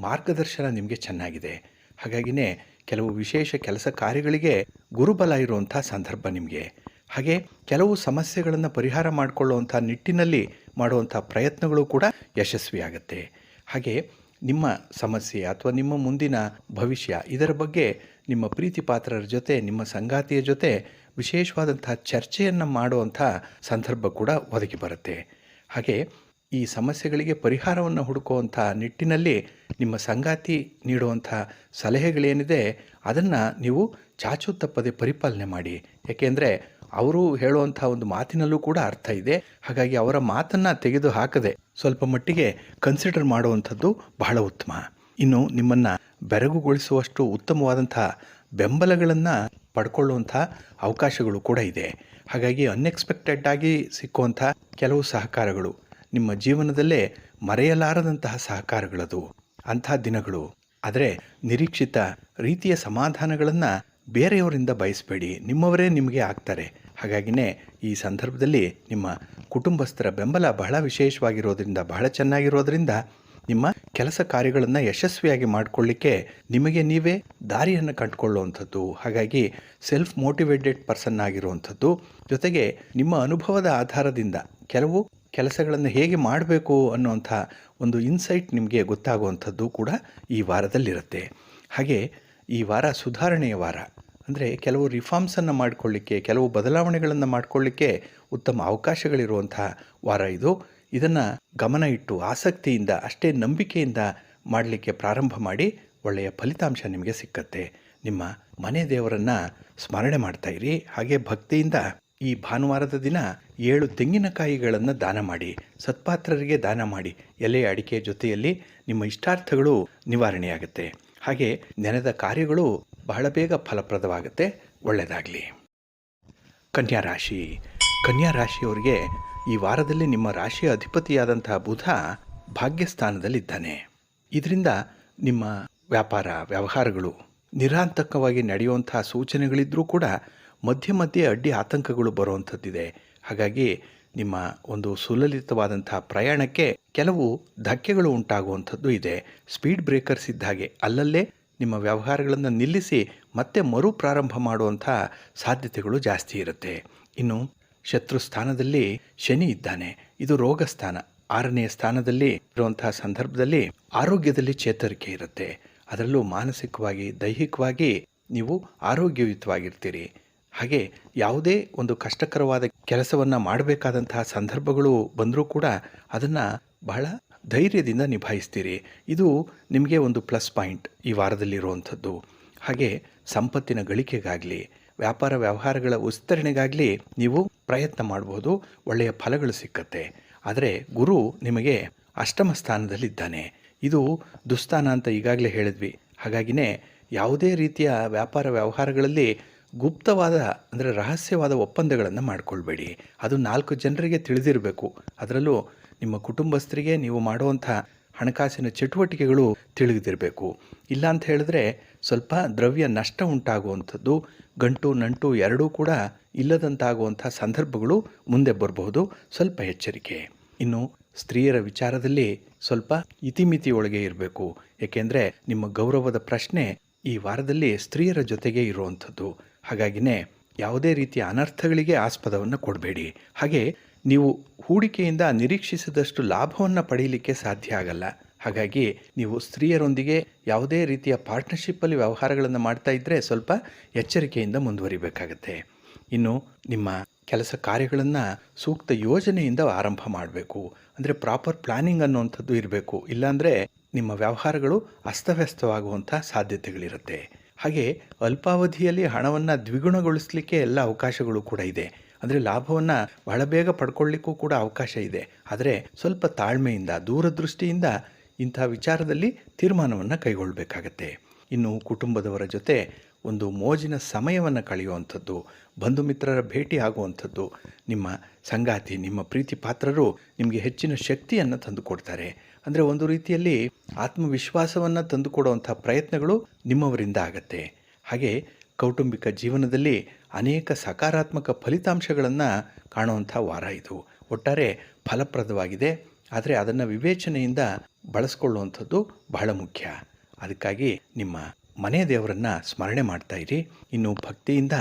ಮಾರ್ಗದರ್ಶನ ನಿಮಗೆ ಚೆನ್ನಾಗಿದೆ. ಹಾಗಾಗಿನೇ ಕೆಲವು ವಿಶೇಷ ಕೆಲಸ ಕಾರ್ಯಗಳಿಗೆ ಗುರುಬಲ ಇರುವಂಥ ಸಂದರ್ಭ ನಿಮಗೆ. ಹಾಗೆ ಕೆಲವು ಸಮಸ್ಯೆಗಳನ್ನು ಪರಿಹಾರ ಮಾಡಿಕೊಳ್ಳುವಂಥ ನಿಟ್ಟಿನಲ್ಲಿ ಮಾಡುವಂಥ ಪ್ರಯತ್ನಗಳು ಕೂಡ ಯಶಸ್ವಿಯಾಗತ್ತೆ. ಹಾಗೆ ನಿಮ್ಮ ಸಮಸ್ಯೆ ಅಥವಾ ನಿಮ್ಮ ಮುಂದಿನ ಭವಿಷ್ಯ ಇದರ ಬಗ್ಗೆ ನಿಮ್ಮ ಪ್ರೀತಿ ಪಾತ್ರರ ಜೊತೆ, ನಿಮ್ಮ ಸಂಗಾತಿಯ ಜೊತೆ ವಿಶೇಷವಾದಂಥ ಚರ್ಚೆಯನ್ನು ಮಾಡುವಂಥ ಸಂದರ್ಭ ಕೂಡ ಒದಗಿ ಬರುತ್ತೆ. ಹಾಗೆ ಈ ಸಮಸ್ಯೆಗಳಿಗೆ ಪರಿಹಾರವನ್ನು ಹುಡುಕುವಂಥ ನಿಟ್ಟಿನಲ್ಲಿ ನಿಮ್ಮ ಸಂಗಾತಿ ನೀಡುವಂಥ ಸಲಹೆಗಳೇನಿದೆ ಅದನ್ನು ನೀವು ಚಾಚು ತಪ್ಪದೆ ಪರಿಪಾಲನೆ ಮಾಡಿ. ಏಕೆಂದರೆ ಅವರು ಹೇಳುವಂಥ ಒಂದು ಮಾತಿನಲ್ಲೂ ಕೂಡ ಅರ್ಥ ಇದೆ. ಹಾಗಾಗಿ ಅವರ ಮಾತನ್ನು ತೆಗೆದು ಹಾಕದೆ ಸ್ವಲ್ಪ ಮಟ್ಟಿಗೆ ಕನ್ಸಿಡರ್ ಮಾಡುವಂಥದ್ದು ಬಹಳ ಉತ್ತಮ. ಇನ್ನು ನಿಮ್ಮನ್ನು ಬೆರಗುಗೊಳಿಸುವಷ್ಟು ಉತ್ತಮವಾದಂಥ ಬೆಂಬಲಗಳನ್ನು ಪಡ್ಕೊಳ್ಳುವಂಥ ಅವಕಾಶಗಳು ಕೂಡ ಇದೆ. ಹಾಗಾಗಿ ಅನ್ಎಕ್ಸ್ಪೆಕ್ಟೆಡ್ ಆಗಿ ಸಿಕ್ಕುವಂಥ ಕೆಲವು ಸಹಕಾರಗಳು ನಿಮ್ಮ ಜೀವನದಲ್ಲೇ ಮರೆಯಲಾರದಂತಹ ಸಹಕಾರಗಳದು, ಅಂಥ ದಿನಗಳು. ಆದರೆ ನಿರೀಕ್ಷಿತ ರೀತಿಯ ಸಮಾಧಾನಗಳನ್ನು ಬೇರೆಯವರಿಂದ ಬಯಸಬೇಡಿ, ನಿಮ್ಮವರೇ ನಿಮಗೆ ಆಗ್ತಾರೆ. ಹಾಗಾಗಿನೇ ಈ ಸಂದರ್ಭದಲ್ಲಿ ನಿಮ್ಮ ಕುಟುಂಬಸ್ಥರ ಬೆಂಬಲ ಬಹಳ ವಿಶೇಷವಾಗಿರೋದ್ರಿಂದ, ಬಹಳ ಚೆನ್ನಾಗಿರೋದ್ರಿಂದ ನಿಮ್ಮ ಕೆಲಸ ಕಾರ್ಯಗಳನ್ನು ಯಶಸ್ವಿಯಾಗಿ ಮಾಡಿಕೊಳ್ಳಿಕ್ಕೆ ನಿಮಗೆ ನೀವೇ ದಾರಿಯನ್ನು ಕಂಡುಕೊಳ್ಳುವಂಥದ್ದು. ಹಾಗಾಗಿ ಸೆಲ್ಫ್ ಮೋಟಿವೇಟೆಡ್ ಪರ್ಸನ್ ಆಗಿರುವಂಥದ್ದು. ಜೊತೆಗೆ ನಿಮ್ಮ ಅನುಭವದ ಆಧಾರದಿಂದ ಕೆಲವು ಕೆಲಸಗಳನ್ನು ಹೇಗೆ ಮಾಡಬೇಕು ಅನ್ನುವಂಥ ಒಂದು ಇನ್ಸೈಟ್ ನಿಮಗೆ ಗೊತ್ತಾಗುವಂಥದ್ದು ಕೂಡ ಈ ವಾರದಲ್ಲಿರುತ್ತೆ. ಹಾಗೆ ಈ ವಾರ ಸುಧಾರಣೆಯ ವಾರ. ಅಂದರೆ ಕೆಲವು ರಿಫಾರ್ಮ್ಸನ್ನು ಮಾಡಿಕೊಳ್ಳಿಕ್ಕೆ, ಕೆಲವು ಬದಲಾವಣೆಗಳನ್ನು ಮಾಡಿಕೊಳ್ಳಿಕ್ಕೆ ಉತ್ತಮ ಅವಕಾಶಗಳಿರುವಂಥ ವಾರ ಇದು. ಇದನ್ನು ಗಮನ ಇಟ್ಟು ಆಸಕ್ತಿಯಿಂದ, ಅಷ್ಟೇ ನಂಬಿಕೆಯಿಂದ ಮಾಡಲಿಕ್ಕೆ ಪ್ರಾರಂಭ ಮಾಡಿ ಒಳ್ಳೆಯ ಫಲಿತಾಂಶ ನಿಮಗೆ ಸಿಕ್ಕತ್ತೆ. ನಿಮ್ಮ ಮನೆ ದೇವರನ್ನು ಸ್ಮರಣೆ ಮಾಡ್ತಾಯಿರಿ. ಹಾಗೆ ಭಕ್ತಿಯಿಂದ ಈ ಭಾನುವಾರದ ದಿನ 7 ತೆಂಗಿನಕಾಯಿಗಳನ್ನು ದಾನ ಮಾಡಿ, ಸತ್ಪಾತ್ರರಿಗೆ ದಾನ ಮಾಡಿ. ಎಲೆ ಅಡಿಕೆ ಜೊತೆಯಲ್ಲಿ ನಿಮ್ಮ ಇಷ್ಟಾರ್ಥಗಳು ನಿವಾರಣೆಯಾಗುತ್ತೆ. ಹಾಗೆ ನೆನೆದ ಕಾರ್ಯಗಳು ಬಹಳ ಬೇಗ ಫಲಪ್ರದವಾಗುತ್ತೆ. ಒಳ್ಳೆಯದಾಗಲಿ. ಕನ್ಯಾ ರಾಶಿ. ಕನ್ಯಾ ರಾಶಿಯವರಿಗೆ ಈ ವಾರದಲ್ಲಿ ನಿಮ್ಮ ರಾಶಿಯ ಅಧಿಪತಿಯಾದಂತಹ ಬುಧ ಭಾಗ್ಯಸ್ಥಾನದಲ್ಲಿದ್ದಾನೆ. ಇದರಿಂದ ನಿಮ್ಮ ವ್ಯಾಪಾರ ವ್ಯವಹಾರಗಳು ನಿರಾಂತಕವಾಗಿ ನಡೆಯುವಂಥ ಸೂಚನೆಗಳಿದ್ದರೂ ಕೂಡ ಮಧ್ಯೆ ಮಧ್ಯೆ ಅಡ್ಡಿ ಆತಂಕಗಳು ಬರುವಂಥದ್ದಿದೆ. ಹಾಗಾಗಿ ನಿಮ್ಮ ಒಂದು ಸುಲಲಿತವಾದಂಥ ಪ್ರಯಾಣಕ್ಕೆ ಕೆಲವು ಧಕ್ಕೆಗಳು ಉಂಟಾಗುವಂಥದ್ದು ಇದೆ. ಸ್ಪೀಡ್ ಬ್ರೇಕರ್ಸ್ ಇದ್ದ ಹಾಗೆ ಅಲ್ಲಲ್ಲೇ ನಿಮ್ಮ ವ್ಯವಹಾರಗಳನ್ನು ನಿಲ್ಲಿಸಿ ಮತ್ತೆ ಮರು ಪ್ರಾರಂಭ ಮಾಡುವಂಥ ಸಾಧ್ಯತೆಗಳು ಜಾಸ್ತಿ ಇರುತ್ತೆ. ಇನ್ನು ಶತ್ರು ಸ್ಥಾನದಲ್ಲಿ ಶನಿ ಇದ್ದಾನೆ. ಇದು ರೋಗ ಸ್ಥಾನ. 6ನೇ ಸ್ಥಾನದಲ್ಲಿ ಇರುವಂತಹ ಸಂದರ್ಭದಲ್ಲಿ ಆರೋಗ್ಯದಲ್ಲಿ ಚೇತರಿಕೆ ಇರುತ್ತೆ. ಅದರಲ್ಲೂ ಮಾನಸಿಕವಾಗಿ, ದೈಹಿಕವಾಗಿ ನೀವು ಆರೋಗ್ಯಯುತವಾಗಿರ್ತೀರಿ. ಹಾಗೆ ಯಾವುದೇ ಒಂದು ಕಷ್ಟಕರವಾದ ಕೆಲಸವನ್ನು ಮಾಡಬೇಕಾದಂತಹ ಸಂದರ್ಭಗಳು ಬಂದರೂ ಕೂಡ ಅದನ್ನು ಬಹಳ ಧೈರ್ಯದಿಂದ ನಿಭಾಯಿಸ್ತೀರಿ. ಇದು ನಿಮಗೆ ಒಂದು ಪ್ಲಸ್ ಪಾಯಿಂಟ್ ಈ ವಾರದಲ್ಲಿರುವಂಥದ್ದು. ಹಾಗೆ ಸಂಪತ್ತಿನ ಗಳಿಕೆಗಾಗಲಿ, ವ್ಯಾಪಾರ ವ್ಯವಹಾರಗಳ ವಿಸ್ತರಣೆಗಾಗಲಿ ನೀವು ಪ್ರಯತ್ನ ಮಾಡಬಹುದು. ಒಳ್ಳೆಯ ಫಲಗಳು ಸಿಕ್ಕತ್ತೆ. ಆದರೆ ಗುರು ನಿಮಗೆ ಅಷ್ಟಮ ಸ್ಥಾನದಲ್ಲಿದ್ದಾನೆ. ಇದು ದುಸ್ಥಾನ ಅಂತ ಈಗಾಗಲೇ ಹೇಳಿದ್ವಿ. ಹಾಗಾಗಿನೇ ಯಾವುದೇ ರೀತಿಯ ವ್ಯಾಪಾರ ವ್ಯವಹಾರಗಳಲ್ಲಿ ಗುಪ್ತವಾದ, ಅಂದರೆ ರಹಸ್ಯವಾದ ಒಪ್ಪಂದಗಳನ್ನು ಮಾಡಿಕೊಳ್ಬೇಡಿ. ಅದು 4 ಜನರಿಗೆ ತಿಳಿದಿರಬೇಕು. ಅದರಲ್ಲೂ ನಿಮ್ಮ ಕುಟುಂಬಸ್ಥರಿಗೆ ನೀವು ಮಾಡುವಂಥ ಹಣಕಾಸಿನ ಚಟುವಟಿಕೆಗಳು ತಿಳಿದಿರಬೇಕು. ಇಲ್ಲ ಅಂತ ಹೇಳಿದ್ರೆ ಸ್ವಲ್ಪ ದ್ರವ್ಯ ನಷ್ಟ ಉಂಟಾಗುವಂಥದ್ದು, ಗಂಟು ನಂಟು ಎರಡೂ ಕೂಡ ಇಲ್ಲದಂತಾಗುವಂಥ ಸಂದರ್ಭಗಳು ಮುಂದೆ ಬರಬಹುದು. ಸ್ವಲ್ಪ ಎಚ್ಚರಿಕೆ. ಇನ್ನು ಸ್ತ್ರೀಯರ ವಿಚಾರದಲ್ಲಿ ಸ್ವಲ್ಪ ಇತಿಮಿತಿಯೊಳಗೆ ಇರಬೇಕು. ಏಕೆಂದರೆ ನಿಮ್ಮ ಗೌರವದ ಪ್ರಶ್ನೆ ಈ ವಾರದಲ್ಲಿ ಸ್ತ್ರೀಯರ ಜೊತೆಗೆ ಇರುವಂಥದ್ದು. ಹಾಗಾಗಿನೇ ಯಾವುದೇ ರೀತಿಯ ಅನರ್ಥಗಳಿಗೆ ಆಸ್ಪದವನ್ನು ಕೊಡಬೇಡಿ. ಹಾಗೆ ನೀವು ಹೂಡಿಕೆಯಿಂದ ನಿರೀಕ್ಷಿಸಿದಷ್ಟು ಲಾಭವನ್ನು ಪಡೆಯಲಿಕ್ಕೆ ಸಾಧ್ಯ ಆಗಲ್ಲ. ಹಾಗಾಗಿ ನೀವು ಸ್ತ್ರೀಯರೊಂದಿಗೆ ಯಾವುದೇ ರೀತಿಯ ಪಾರ್ಟ್ನರ್ಶಿಪ್ಪಲ್ಲಿ ವ್ಯವಹಾರಗಳನ್ನು ಮಾಡ್ತಾ ಇದ್ದರೆ ಸ್ವಲ್ಪ ಎಚ್ಚರಿಕೆಯಿಂದ ಮುಂದುವರಿಬೇಕಾಗತ್ತೆ. ಇನ್ನು ನಿಮ್ಮ ಕೆಲಸ ಕಾರ್ಯಗಳನ್ನು ಸೂಕ್ತ ಯೋಜನೆಯಿಂದ ಆರಂಭ ಮಾಡಬೇಕು. ಅಂದರೆ ಪ್ರಾಪರ್ ಪ್ಲಾನಿಂಗ್ ಅನ್ನುವಂಥದ್ದು ಇರಬೇಕು. ಇಲ್ಲಾಂದರೆ ನಿಮ್ಮ ವ್ಯವಹಾರಗಳು ಅಸ್ತವ್ಯಸ್ತವಾಗುವಂಥ ಸಾಧ್ಯತೆಗಳಿರುತ್ತೆ. ಹಾಗೆ ಅಲ್ಪಾವಧಿಯಲ್ಲಿ ಹಣವನ್ನು ದ್ವಿಗುಣಗೊಳಿಸಲಿಕ್ಕೆ ಎಲ್ಲ ಅವಕಾಶಗಳು ಕೂಡ ಇದೆ. ಅಂದರೆ ಲಾಭವನ್ನು ಬಹಳ ಬೇಗ ಪಡ್ಕೊಳ್ಳಿಕ್ಕೂ ಕೂಡ ಅವಕಾಶ ಇದೆ. ಆದರೆ ಸ್ವಲ್ಪ ತಾಳ್ಮೆಯಿಂದ, ದೂರದೃಷ್ಟಿಯಿಂದ ಇಂಥ ವಿಚಾರದಲ್ಲಿ ತೀರ್ಮಾನವನ್ನು ಕೈಗೊಳ್ಳಬೇಕಾಗತ್ತೆ. ಇನ್ನು ಕುಟುಂಬದವರ ಜೊತೆ ಒಂದು ಮೋಜಿನ ಸಮಯವನ್ನು ಕಳೆಯುವಂಥದ್ದು, ಬಂಧು ಮಿತ್ರರ ಭೇಟಿ ಆಗುವಂಥದ್ದು, ನಿಮ್ಮ ಸಂಗಾತಿ, ನಿಮ್ಮ ಪ್ರೀತಿ ಪಾತ್ರರು ನಿಮಗೆ ಹೆಚ್ಚಿನ ಶಕ್ತಿಯನ್ನು ತಂದುಕೊಡ್ತಾರೆ. ಅಂದರೆ ಒಂದು ರೀತಿಯಲ್ಲಿ ಆತ್ಮವಿಶ್ವಾಸವನ್ನು ತಂದುಕೊಡುವಂಥ ಪ್ರಯತ್ನಗಳು ನಿಮ್ಮವರಿಂದ ಆಗತ್ತೆ. ಹಾಗೆ ಕೌಟುಂಬಿಕ ಜೀವನದಲ್ಲಿ ಅನೇಕ ಸಕಾರಾತ್ಮಕ ಫಲಿತಾಂಶಗಳನ್ನು ಕಾಣುವಂಥ ವಾರ ಇದು. ಒಟ್ಟಾರೆ ಫಲಪ್ರದವಾಗಿದೆ. ಆದರೆ ಅದನ್ನು ವಿವೇಚನೆಯಿಂದ ಬಳಸ್ಕೊಳ್ಳುವಂಥದ್ದು ಬಹಳ ಮುಖ್ಯ. ಅದಕ್ಕಾಗಿ ನಿಮ್ಮ ಮನೆ ದೇವರನ್ನು ಸ್ಮರಣೆ ಮಾಡ್ತಾ ಇರಿ. ಇನ್ನು ಭಕ್ತಿಯಿಂದ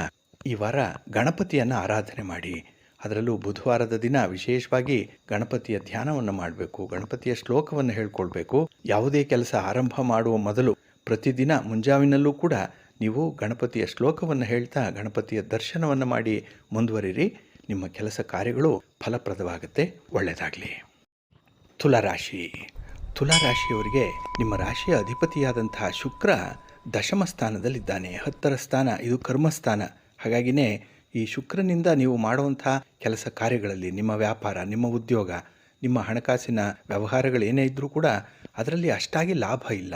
ಈ ವಾರ ಗಣಪತಿಯನ್ನು ಆರಾಧನೆ ಮಾಡಿ. ಅದರಲ್ಲೂ ಬುಧವಾರದ ದಿನ ವಿಶೇಷವಾಗಿ ಗಣಪತಿಯ ಧ್ಯಾನವನ್ನು ಮಾಡಬೇಕು, ಗಣಪತಿಯ ಶ್ಲೋಕವನ್ನು ಹೇಳ್ಕೊಳ್ಬೇಕು. ಯಾವುದೇ ಕೆಲಸ ಆರಂಭ ಮಾಡುವ ಮೊದಲು ಪ್ರತಿದಿನ ಮುಂಜಾವಿನಲ್ಲೂ ಕೂಡ ನೀವು ಗಣಪತಿಯ ಶ್ಲೋಕವನ್ನು ಹೇಳ್ತಾ ಗಣಪತಿಯ ದರ್ಶನವನ್ನು ಮಾಡಿ ಮುಂದುವರಿರಿ. ನಿಮ್ಮ ಕೆಲಸ ಕಾರ್ಯಗಳು ಫಲಪ್ರದವಾಗುತ್ತೆ. ಒಳ್ಳೆಯದಾಗಲಿ. ತುಲಾರಾಶಿಯವರಿಗೆ ನಿಮ್ಮ ರಾಶಿಯ ಅಧಿಪತಿಯಾದಂತಹ ಶುಕ್ರ ದಶಮ ಸ್ಥಾನದಲ್ಲಿದ್ದಾನೆ. 10ರ ಸ್ಥಾನ, ಇದು ಕರ್ಮಸ್ಥಾನ. ಹಾಗಾಗಿನೇ ಈ ಶುಕ್ರನಿಂದ ನೀವು ಮಾಡುವಂಥ ಕೆಲಸ ಕಾರ್ಯಗಳಲ್ಲಿ, ನಿಮ್ಮ ವ್ಯಾಪಾರ, ನಿಮ್ಮ ಉದ್ಯೋಗ, ನಿಮ್ಮ ಹಣಕಾಸಿನ ವ್ಯವಹಾರಗಳೇನೇ ಇದ್ದರೂ ಕೂಡ ಅದರಲ್ಲಿ ಅಷ್ಟಾಗಿ ಲಾಭ ಇಲ್ಲ,